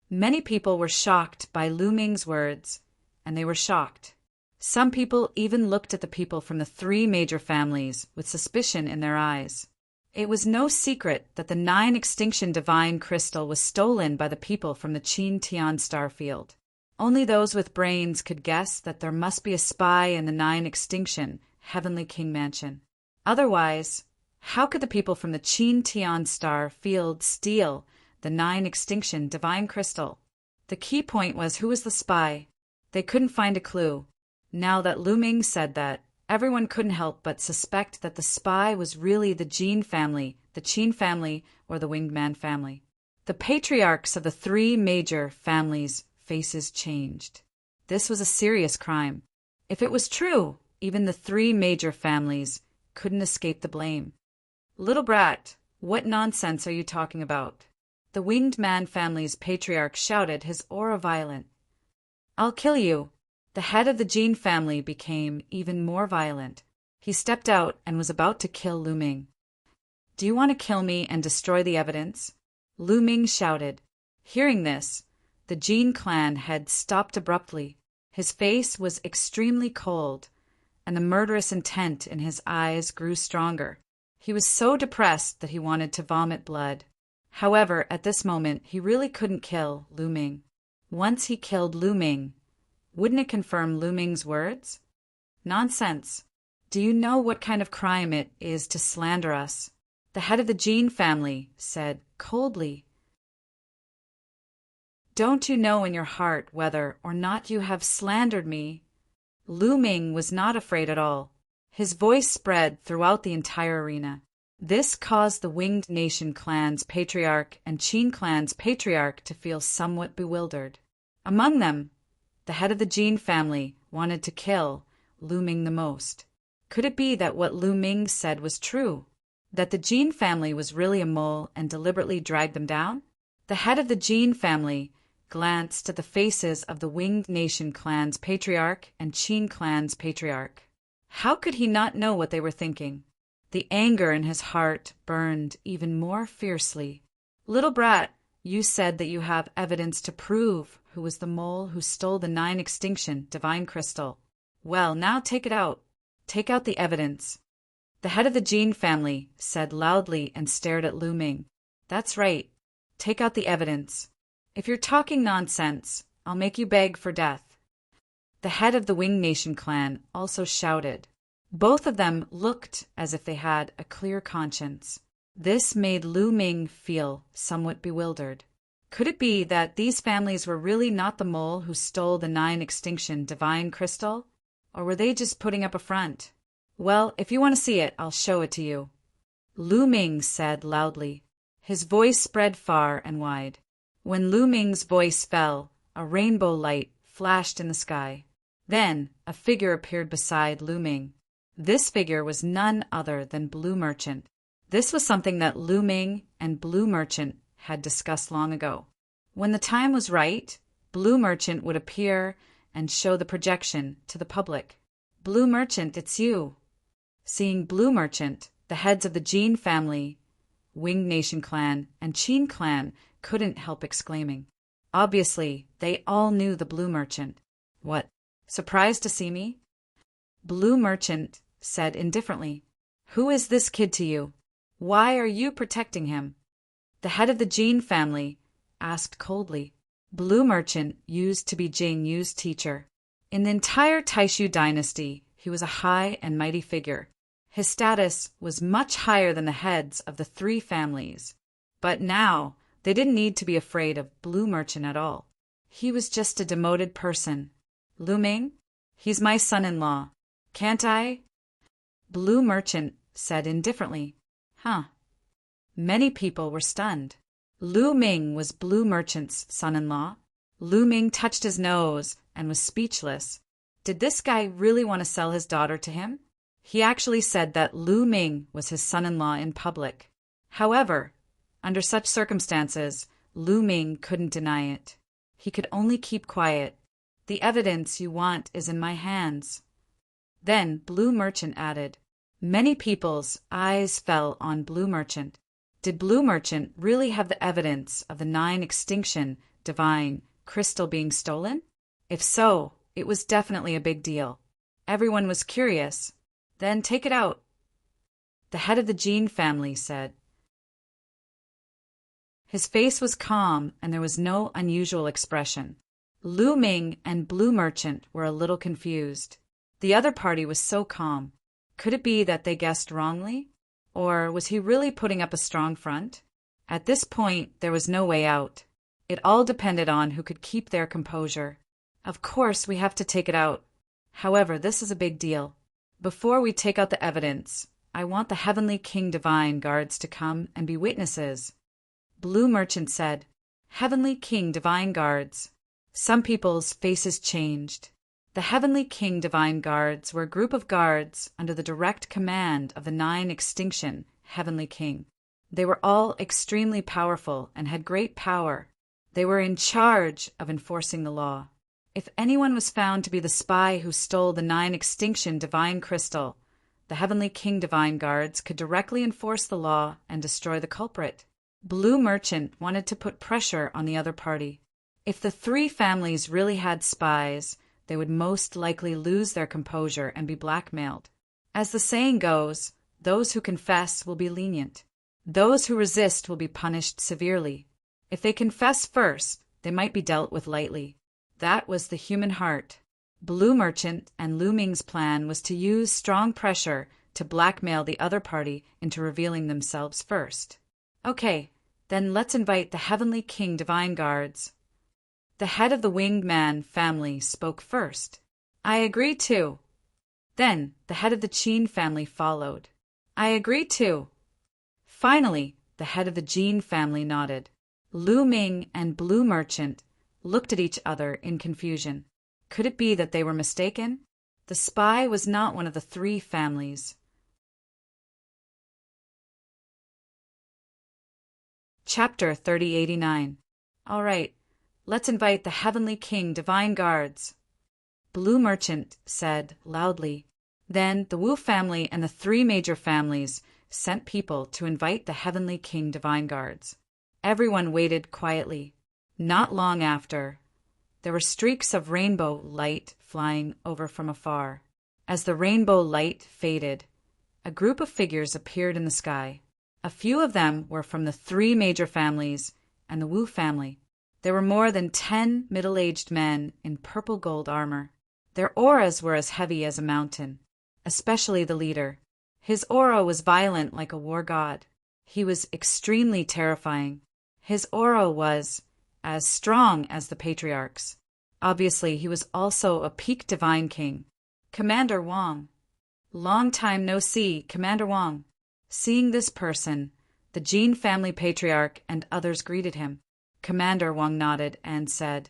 Many people were shocked by Lu Ming's words, and they were shocked. Some people even looked at the people from the three major families with suspicion in their eyes. It was no secret that the 9-extinction divine crystal was stolen by the people from the Qin Tian star field. Only those with brains could guess that there must be a spy in the 9-extinction Heavenly King Mansion. Otherwise, how could the people from the Qin Tian star field steal the 9-extinction divine crystal? The key point was who was the spy. They couldn't find a clue. Now that Lu Ming said that, everyone couldn't help but suspect that the spy was really the Jin family, the Qin family, or the Winged Man family. The patriarchs of the three major families' faces changed. This was a serious crime. If it was true, even the three major families couldn't escape the blame. Little brat, what nonsense are you talking about? The Winged Man family's patriarch shouted, his aura violent. I'll kill you. The head of the Jin family became even more violent. He stepped out and was about to kill Lu Ming. Do you want to kill me and destroy the evidence? Lu Ming shouted. Hearing this, the Jin clan head stopped abruptly. His face was extremely cold, and the murderous intent in his eyes grew stronger. He was so depressed that he wanted to vomit blood. However, at this moment, he really couldn't kill Lu Ming. Once he killed Lu Ming, wouldn't it confirm Lu Ming's words? Nonsense. Do you know what kind of crime it is to slander us? The head of the Jin family said coldly. Don't you know in your heart whether or not you have slandered me? Lu Ming was not afraid at all. His voice spread throughout the entire arena. This caused the Winged Nation clan's patriarch and Qin clan's patriarch to feel somewhat bewildered. Among them, the head of the Jin family wanted to kill Lu Ming the most. Could it be that what Lu Ming said was true? That the Jin family was really a mole and deliberately dragged them down? The head of the Jin family glanced at the faces of the Winged Nation clan's patriarch and Qin clan's patriarch. How could he not know what they were thinking? The anger in his heart burned even more fiercely. Little brat, you said that you have evidence to prove who was the mole who stole the 9-extinction divine crystal. Well, now take it out. Take out the evidence. The head of the Jin family said loudly and stared at Lu Ming. That's right. Take out the evidence. If you're talking nonsense, I'll make you beg for death. The head of the Winged Nation clan also shouted. Both of them looked as if they had a clear conscience. This made Lu Ming feel somewhat bewildered. Could it be that these families were really not the mole who stole the 9-extinction divine crystal? Or were they just putting up a front? Well, if you want to see it, I'll show it to you. Lu Ming said loudly. His voice spread far and wide. When Lu Ming's voice fell, a rainbow light flashed in the sky. Then a figure appeared beside Lu Ming. This figure was none other than Blue Merchant. This was something that Lu Ming and Blue Merchant had discussed long ago. When the time was right, Blue Merchant would appear and show the projection to the public. Blue Merchant, it's you. Seeing Blue Merchant, the heads of the Jin family, Winged Nation clan, and Qin clan couldn't help exclaiming. Obviously, they all knew the Blue Merchant. What? Surprised to see me? Blue Merchant said indifferently. Who is this kid to you? Why are you protecting him? The head of the Jin family asked coldly. Blue Merchant used to be Jing Yu's teacher. In the entire Taishu dynasty, he was a high and mighty figure. His status was much higher than the heads of the three families. But now, they didn't need to be afraid of Blue Merchant at all. He was just a demoted person. Lu Ming? He's my son-in-law. Can't I? Blue Merchant said indifferently. Huh. Many people were stunned. Lu Ming was Blue Merchant's son-in-law. Lu Ming touched his nose and was speechless. Did this guy really want to sell his daughter to him? He actually said that Lu Ming was his son-in-law in public. However, under such circumstances, Lu Ming couldn't deny it. He could only keep quiet. The evidence you want is in my hands. Then Blue Merchant added. Many people's eyes fell on Blue Merchant. Did Blue Merchant really have the evidence of the 9 extinction divine crystal being stolen? If so, it was definitely a big deal. Everyone was curious. Then take it out. The head of the Jean family said. His face was calm and there was no unusual expression. Lu Ming and Blue Merchant were a little confused. The other party was so calm. Could it be that they guessed wrongly? Or was he really putting up a strong front? At this point, there was no way out. It all depended on who could keep their composure. Of course, we have to take it out. However, this is a big deal. Before we take out the evidence, I want the Heavenly King Divine Guards to come and be witnesses. Blue Merchant said, Heavenly King Divine Guards. Some people's faces changed. The Heavenly King Divine Guards were a group of guards under the direct command of the 9 extinction Heavenly King. They were all extremely powerful and had great power. They were in charge of enforcing the law. If anyone was found to be the spy who stole the 9 extinction divine crystal, the Heavenly King Divine Guards could directly enforce the law and destroy the culprit. Blue Merchant wanted to put pressure on the other party. If the 3 families really had spies, they would most likely lose their composure and be blackmailed. As the saying goes, those who confess will be lenient. Those who resist will be punished severely. If they confess first, they might be dealt with lightly. That was the human heart. Blue Merchant and Lu Ming's plan was to use strong pressure to blackmail the other party into revealing themselves first. Okay, then let's invite the Heavenly King Divine Guards. The head of the Winged Man family spoke first. I agree too. Then the head of the Qin family followed. I agree too. Finally, the head of the Jean family nodded. Lu Ming and Blue Merchant looked at each other in confusion. Could it be that they were mistaken? The spy was not one of the 3 families. Chapter 3089. All right. Let's invite the Heavenly King Divine Guards. Blue Merchant said loudly. Then the Wu family and the 3 major families sent people to invite the Heavenly King Divine Guards. Everyone waited quietly. Not long after, there were streaks of rainbow light flying over from afar. As the rainbow light faded, a group of figures appeared in the sky. A few of them were from the 3 major families and the Wu family. There were more than 10 middle-aged men in purple gold armor. Their auras were as heavy as a mountain, especially the leader. His aura was violent like a war god. He was extremely terrifying. His aura was as strong as the patriarchs. Obviously, he was also a peak divine king. Commander Wang. Long time no see, Commander Wang. Seeing this person, the Jean family patriarch and others greeted him. Commander Wang nodded and said,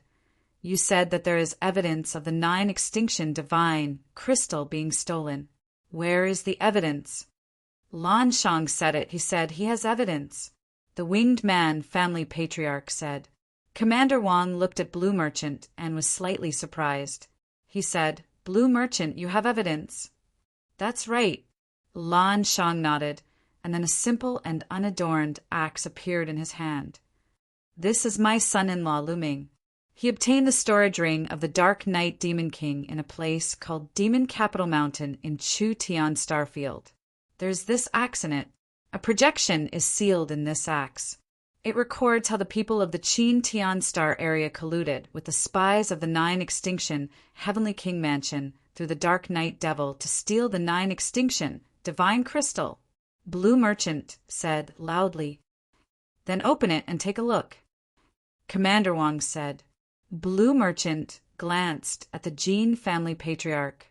You said that there is evidence of the 9 extinction divine crystal being stolen. Where is the evidence? Lan Shang said it. He said he has evidence. The Winged Man family patriarch said. Commander Wang looked at Blue Merchant and was slightly surprised. He said, Blue Merchant, you have evidence. That's right. Lan Shang nodded, and then a simple and unadorned axe appeared in his hand. This is my son-in-law, Lu Ming. He obtained the storage ring of the Dark Knight Demon King in a place called Demon Capital Mountain in Chu Tian Starfield. There's this axe in it. A projection is sealed in this axe. It records how the people of the Qin Tian Star area colluded with the spies of the 9 extinction Heavenly King Mansion through the Dark Knight Devil to steal the 9 extinction divine crystal. Blue Merchant said loudly, Then open it and take a look. Commander Wang said. Blue Merchant glanced at the Jean family patriarch,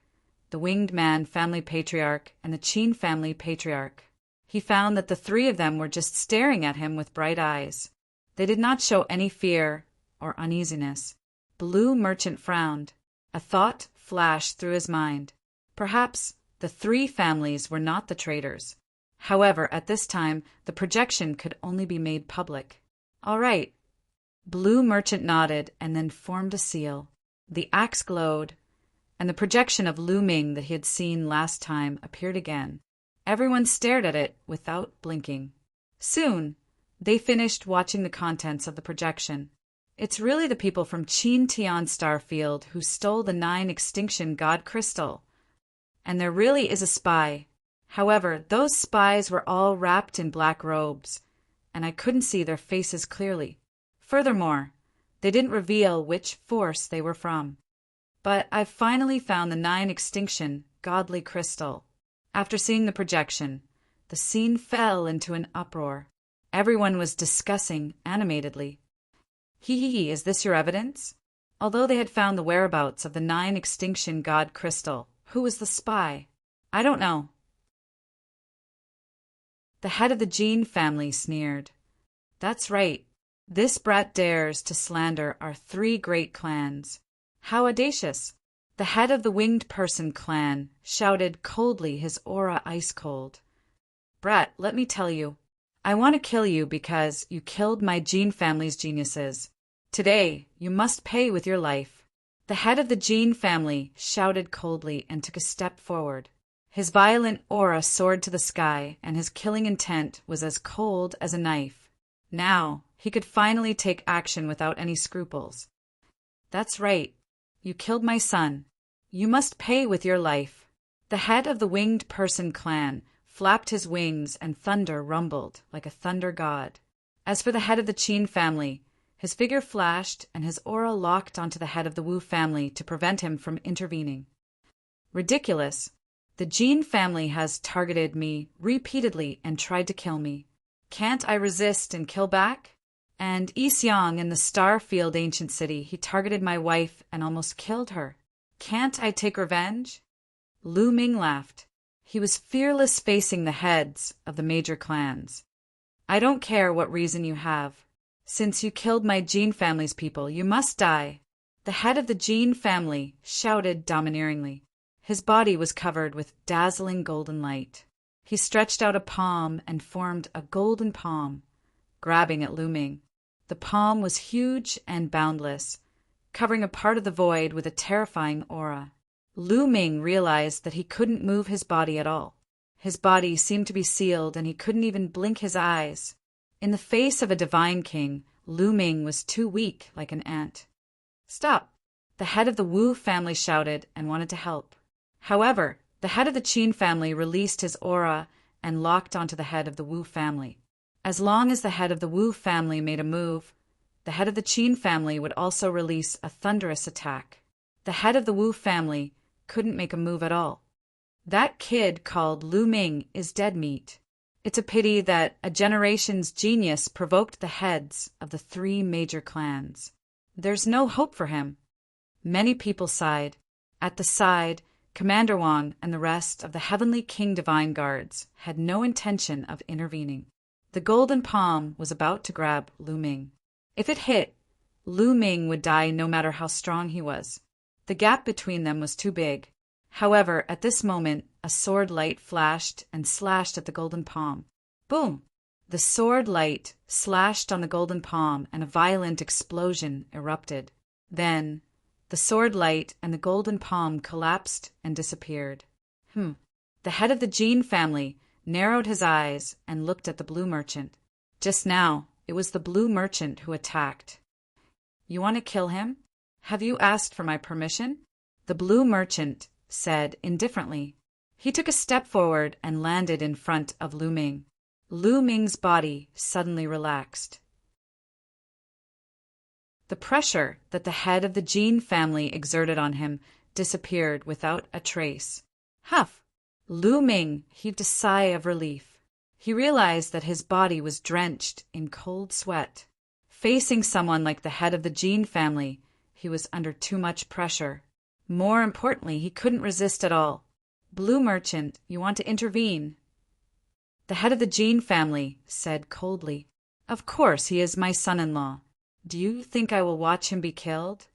the Winged Man family patriarch, and the Qin family patriarch. He found that the 3 of them were just staring at him with bright eyes. They did not show any fear or uneasiness. Blue Merchant frowned. A thought flashed through his mind. Perhaps the 3 families were not the traitors. However, at this time, the projection could only be made public. All right, Blue Merchant nodded and then formed a seal. The axe glowed, and the projection of Lu Ming that he had seen last time appeared again. Everyone stared at it without blinking. Soon, they finished watching the contents of the projection. It's really the people from Qin Tian Starfield who stole the 9 Extinction God Crystal. And there really is a spy. However, those spies were all wrapped in black robes, and I couldn't see their faces clearly. Furthermore, they didn't reveal which force they were from. But I've finally found the 9 Extinction Godly Crystal. After seeing the projection, the scene fell into an uproar. Everyone was discussing animatedly. Hee, is this your evidence? Although they had found the whereabouts of the 9 Extinction God Crystal, who was the spy? I don't know. The head of the Jean family sneered. That's right. This brat dares to slander our 3 great clans. How audacious! The head of the Winged Person clan shouted coldly, his aura ice-cold. Brat, let me tell you, I want to kill you because you killed my Jean family's geniuses. Today, you must pay with your life. The head of the Jean family shouted coldly and took a step forward. His violent aura soared to the sky, and his killing intent was as cold as a knife. Now, he could finally take action without any scruples. That's right. You killed my son. You must pay with your life. The head of the Winged Person clan flapped his wings and thunder rumbled like a thunder god. As for the head of the Qin family, his figure flashed and his aura locked onto the head of the Wu family to prevent him from intervening. Ridiculous. The Jean family has targeted me repeatedly and tried to kill me. Can't I resist and kill back? And Yixiang in the Starfield ancient city, he targeted my wife and almost killed her. Can't I take revenge? Lu Ming laughed. He was fearless facing the heads of the major clans. I don't care what reason you have. Since you killed my Jean family's people, you must die. The head of the Jean family shouted domineeringly. His body was covered with dazzling golden light. He stretched out a palm and formed a golden palm, grabbing at Lu Ming. The palm was huge and boundless, covering a part of the void with a terrifying aura. Lu Ming realized that he couldn't move his body at all. His body seemed to be sealed and he couldn't even blink his eyes. In the face of a divine king, Lu Ming was too weak like an ant. Stop! The head of the Wu family shouted and wanted to help. However, the head of the Qin family released his aura and locked onto the head of the Wu family. As long as the head of the Wu family made a move, the head of the Qin family would also release a thunderous attack. The head of the Wu family couldn't make a move at all. That kid called Lu Ming is dead meat. It's a pity that a generation's genius provoked the heads of the 3 major clans. There's no hope for him. Many people sighed. At the side, Commander Wang and the rest of the Heavenly King Divine Guards had no intention of intervening. The golden palm was about to grab Lu Ming. If it hit, Lu Ming would die no matter how strong he was. The gap between them was too big. However, at this moment, a sword light flashed and slashed at the golden palm. Boom! The sword light slashed on the golden palm and a violent explosion erupted. Then, the sword light and the golden palm collapsed and disappeared. The head of the Jean family narrowed his eyes and looked at the Blue Merchant. Just now, it was the Blue Merchant who attacked. You want to kill him? Have you asked for my permission? The Blue Merchant said indifferently. He took a step forward and landed in front of Lu Ming. Lu Ming's body suddenly relaxed. The pressure that the head of the Jean family exerted on him disappeared without a trace. Huff! Lu Ming heaved a sigh of relief. He realized that his body was drenched in cold sweat. Facing someone like the head of the Jean family, he was under too much pressure. More importantly, he couldn't resist at all. Blue Merchant, you want to intervene? The head of the Jean family said coldly, Of course, he is my son-in-law. Do you think I will watch him be killed?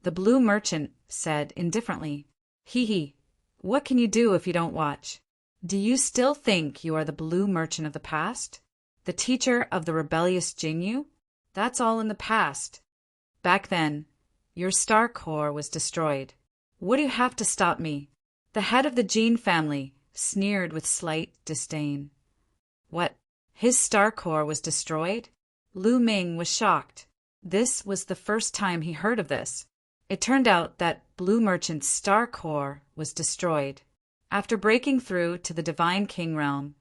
The Blue Merchant said indifferently, Hee, what can you do if you don't watch? Do you still think you are the Blue Merchant of the past? The teacher of the rebellious Jingyu? That's all in the past. Back then, your star core was destroyed. What do you have to stop me? The head of the Jean family sneered with slight disdain. What? His star core was destroyed? Lu Ming was shocked. This was the first time he heard of this. It turned out that Blue Merchant's star core was destroyed. After breaking through to the Divine King realm,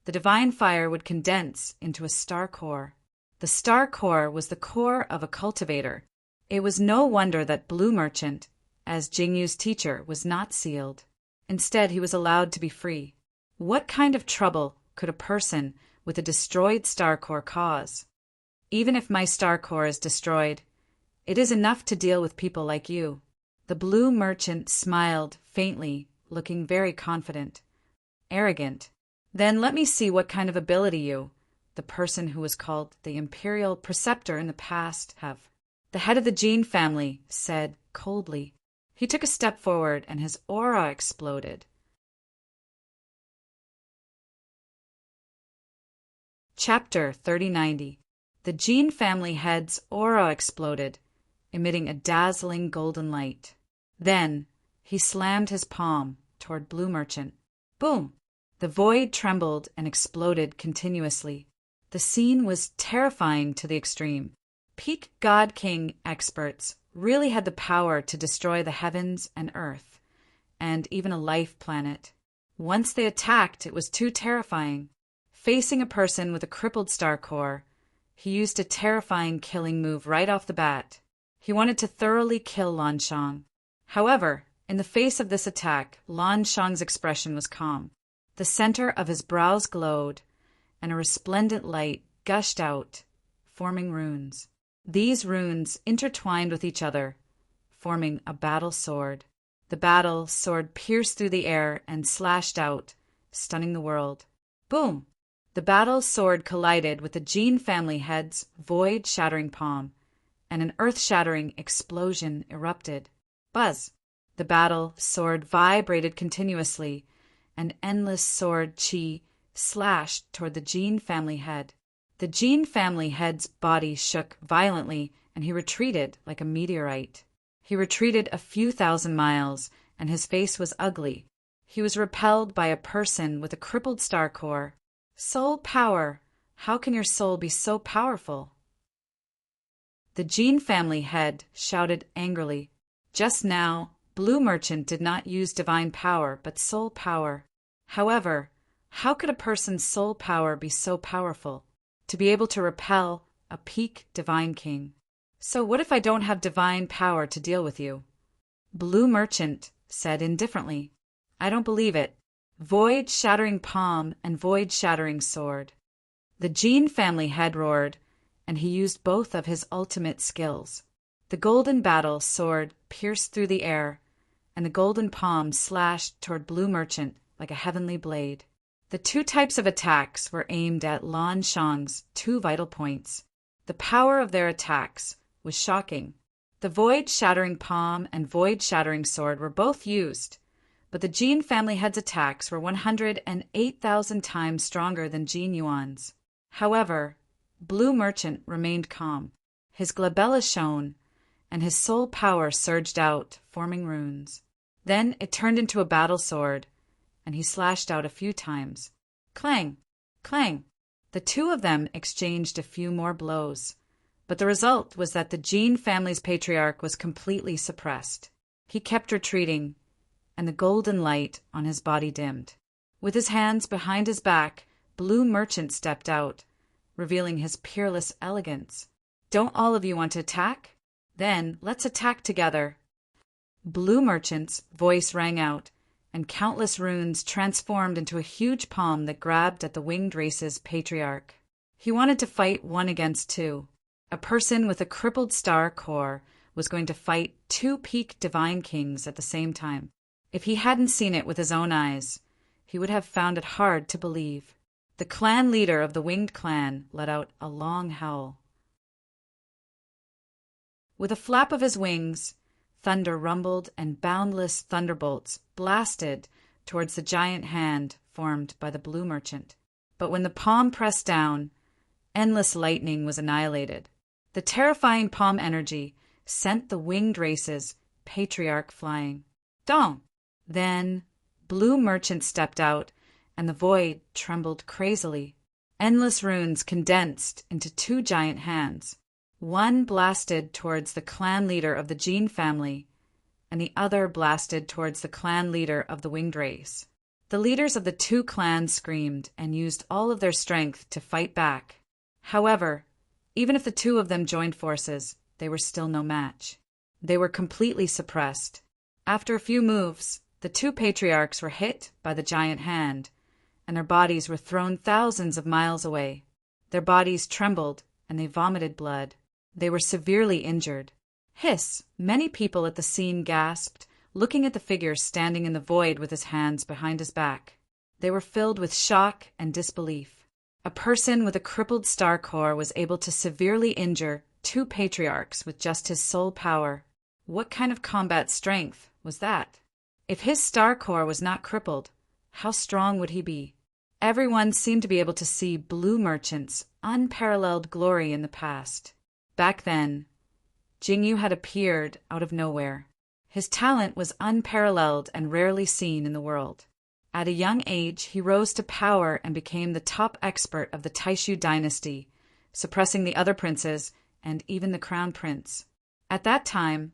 the divine fire would condense into a star core. The star core was the core of a cultivator. It was no wonder that Blue Merchant, as Jingyu's teacher, was not sealed. Instead, he was allowed to be free. What kind of trouble could a person with a destroyed star core cause? Even if my star core is destroyed, it is enough to deal with people like you. The Blue Merchant smiled faintly, looking very confident. Arrogant. Then let me see what kind of ability you, the person who was called the Imperial Preceptor in the past, have. The head of the Jean family said coldly. He took a step forward and his aura exploded. Chapter 3090. The Jean family head's aura exploded, emitting a dazzling golden light. Then he slammed his palm toward Blue Merchant. Boom! The void trembled and exploded continuously. The scene was terrifying to the extreme. Peak God King experts really had the power to destroy the heavens and earth, and even a life planet. Once they attacked, it was too terrifying. Facing a person with a crippled star core, he used a terrifying killing move right off the bat. He wanted to thoroughly kill Lan Shang. However, in the face of this attack, Lan Shang's expression was calm. The center of his brows glowed, and a resplendent light gushed out, forming runes. These runes intertwined with each other, forming a battle sword. The battle sword pierced through the air and slashed out, stunning the world. Boom! The battle sword collided with the Jean family head's void-shattering palm, and an earth-shattering explosion erupted. Buzz! The battle sword vibrated continuously, and endless sword chi slashed toward the Jean family head. The Jean family head's body shook violently, and he retreated like a meteorite. He retreated a few thousand miles, and his face was ugly. He was repelled by a person with a crippled star core. Soul power! How can your soul be so powerful? The Jean family head shouted angrily. Just now, Blue Merchant did not use divine power, but soul power. However, how could a person's soul power be so powerful? To be able to repel a peak divine king. So what if I don't have divine power to deal with you? Blue Merchant said indifferently. I don't believe it. Void-shattering palm and void-shattering sword. The Jean family head roared, and he used both of his ultimate skills. The golden battle sword pierced through the air, and the golden palm slashed toward Blue Merchant like a heavenly blade. The two types of attacks were aimed at Lan Shang's two vital points. The power of their attacks was shocking. The void-shattering palm and void-shattering sword were both used, but the Jean family head's attacks were 108,000 times stronger than Jean Yuan's. However, Blue Merchant remained calm. His glabella shone, and his soul power surged out, forming runes. Then it turned into a battle sword, and he slashed out a few times. Clang! Clang! The two of them exchanged a few more blows, but the result was that the Jean family's patriarch was completely suppressed. He kept retreating, and the golden light on his body dimmed. With his hands behind his back, Blue Merchant stepped out, revealing his peerless elegance. Don't all of you want to attack? Then let's attack together. Blue Merchant's voice rang out, and countless runes transformed into a huge palm that grabbed at the winged race's patriarch. He wanted to fight one against two. A person with a crippled star core was going to fight two peak divine kings at the same time. If he hadn't seen it with his own eyes, he would have found it hard to believe. The clan leader of the winged clan let out a long howl. With a flap of his wings, thunder rumbled and boundless thunderbolts blasted towards the giant hand formed by the Blue Merchant. But when the palm pressed down, endless lightning was annihilated. The terrifying palm energy sent the winged race's patriarch flying. Dong! Then Blue Merchant stepped out, and the void trembled crazily. Endless runes condensed into two giant hands. One blasted towards the clan leader of the Jean family, and the other blasted towards the clan leader of the winged race. The leaders of the two clans screamed and used all of their strength to fight back. However, even if the two of them joined forces, they were still no match. They were completely suppressed. After a few moves, the two patriarchs were hit by the giant hand, and their bodies were thrown thousands of miles away. Their bodies trembled, and they vomited blood. They were severely injured. Hiss! Many people at the scene gasped, looking at the figure standing in the void with his hands behind his back. They were filled with shock and disbelief. A person with a crippled star core was able to severely injure two patriarchs with just his soul power. What kind of combat strength was that? If his star core was not crippled, how strong would he be? Everyone seemed to be able to see Blue Merchant's unparalleled glory in the past. Back then, Jingyu had appeared out of nowhere. His talent was unparalleled and rarely seen in the world. At a young age, he rose to power and became the top expert of the Taishu dynasty, suppressing the other princes and even the crown prince. At that time,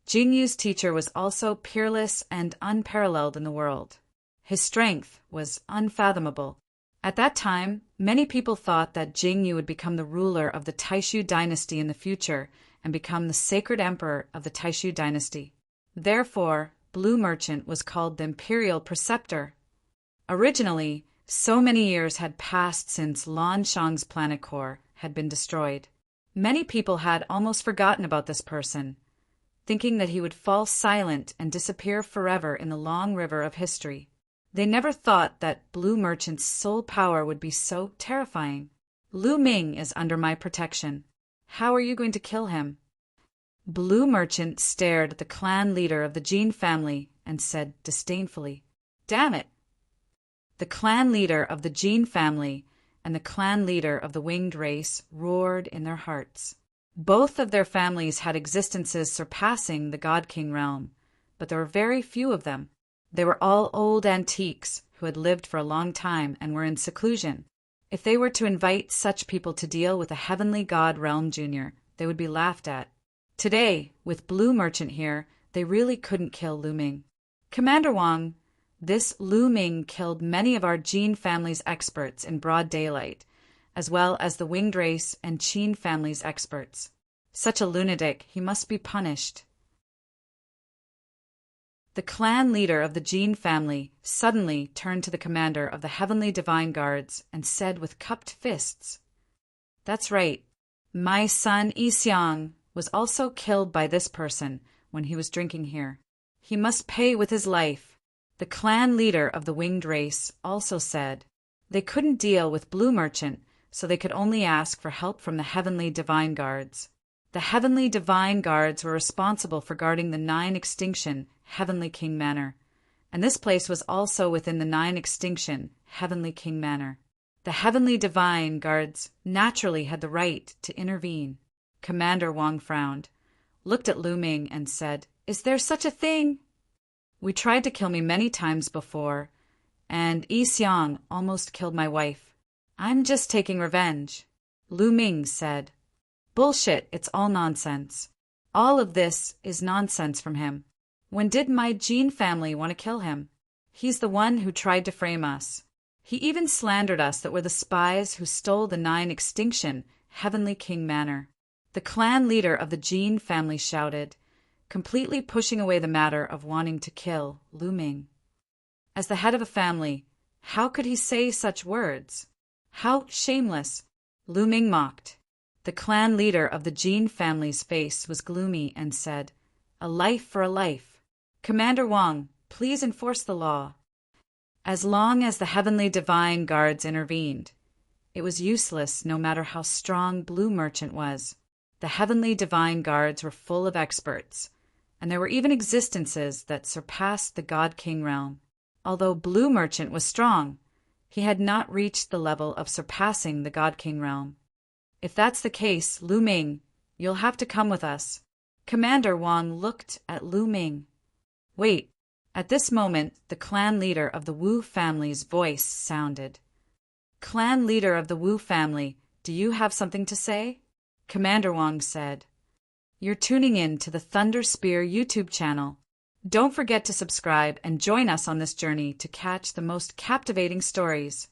Jingyu's teacher was also peerless and unparalleled in the world. His strength was unfathomable. At that time, many people thought that Jingyu would become the ruler of the Taishu dynasty in the future and become the sacred emperor of the Taishu dynasty. Therefore, Blue Merchant was called the Imperial Preceptor. Originally, so many years had passed since Lan Shang's planet core had been destroyed. Many people had almost forgotten about this person, thinking that he would fall silent and disappear forever in the long river of history. They never thought that Blue Merchant's soul power would be so terrifying. Lu Ming is under my protection. How are you going to kill him? Blue Merchant stared at the clan leader of the Jean family and said disdainfully, "Damn it!" The clan leader of the Jean family and the clan leader of the winged race roared in their hearts. Both of their families had existences surpassing the God King realm, but there were very few of them. They were all old antiques who had lived for a long time and were in seclusion. If they were to invite such people to deal with a heavenly god realm junior, they would be laughed at. Today, with Blue Merchant here, they really couldn't kill Lu Ming. Commander Wang, this Lu Ming killed many of our Jean family's experts in broad daylight, as well as the winged race and Qin family's experts. Such a lunatic, he must be punished. The clan leader of the Jean family suddenly turned to the commander of the Heavenly Divine Guards and said with cupped fists, "That's right. My son Yixiang was also killed by this person when he was drinking here. He must pay with his life." The clan leader of the winged race also said they couldn't deal with Blue Merchant, so they could only ask for help from the Heavenly Divine Guards. The Heavenly Divine Guards were responsible for guarding the 9 Extinction Heavenly King Manor, and this place was also within the 9 Extinction Heavenly King Manor. The Heavenly Divine Guards naturally had the right to intervene. Commander Wang frowned, looked at Lu Ming and said, "Is there such a thing? We tried to kill me many times before, and Yixiang almost killed my wife. I'm just taking revenge." Lu Ming said, "Bullshit, it's all nonsense. All of this is nonsense from him. When did my Jean family want to kill him? He's the one who tried to frame us. He even slandered us that we're the spies who stole the 9 Extinction Heavenly King Manor." The clan leader of the Jean family shouted, completely pushing away the matter of wanting to kill Lu Ming. As the head of a family, how could he say such words? How shameless! Lu Ming mocked. The clan leader of the Jean family's face was gloomy and said, "A life for a life. Commander Wang, please enforce the law." As long as the Heavenly Divine Guards intervened, it was useless no matter how strong Blue Merchant was. The Heavenly Divine Guards were full of experts, and there were even existences that surpassed the God King realm. Although Blue Merchant was strong, he had not reached the level of surpassing the God King realm. If that's the case, Lu Ming, You'll have to come with us. Commander Wang looked at Lu Ming. Wait. At this moment, the clan leader of the Wu family's voice sounded. Clan leader of the Wu family, do you have something to say? Commander Wang said. You're tuning in to the Thunder Spear YouTube channel. Don't forget to subscribe and join us on this journey to catch the most captivating stories.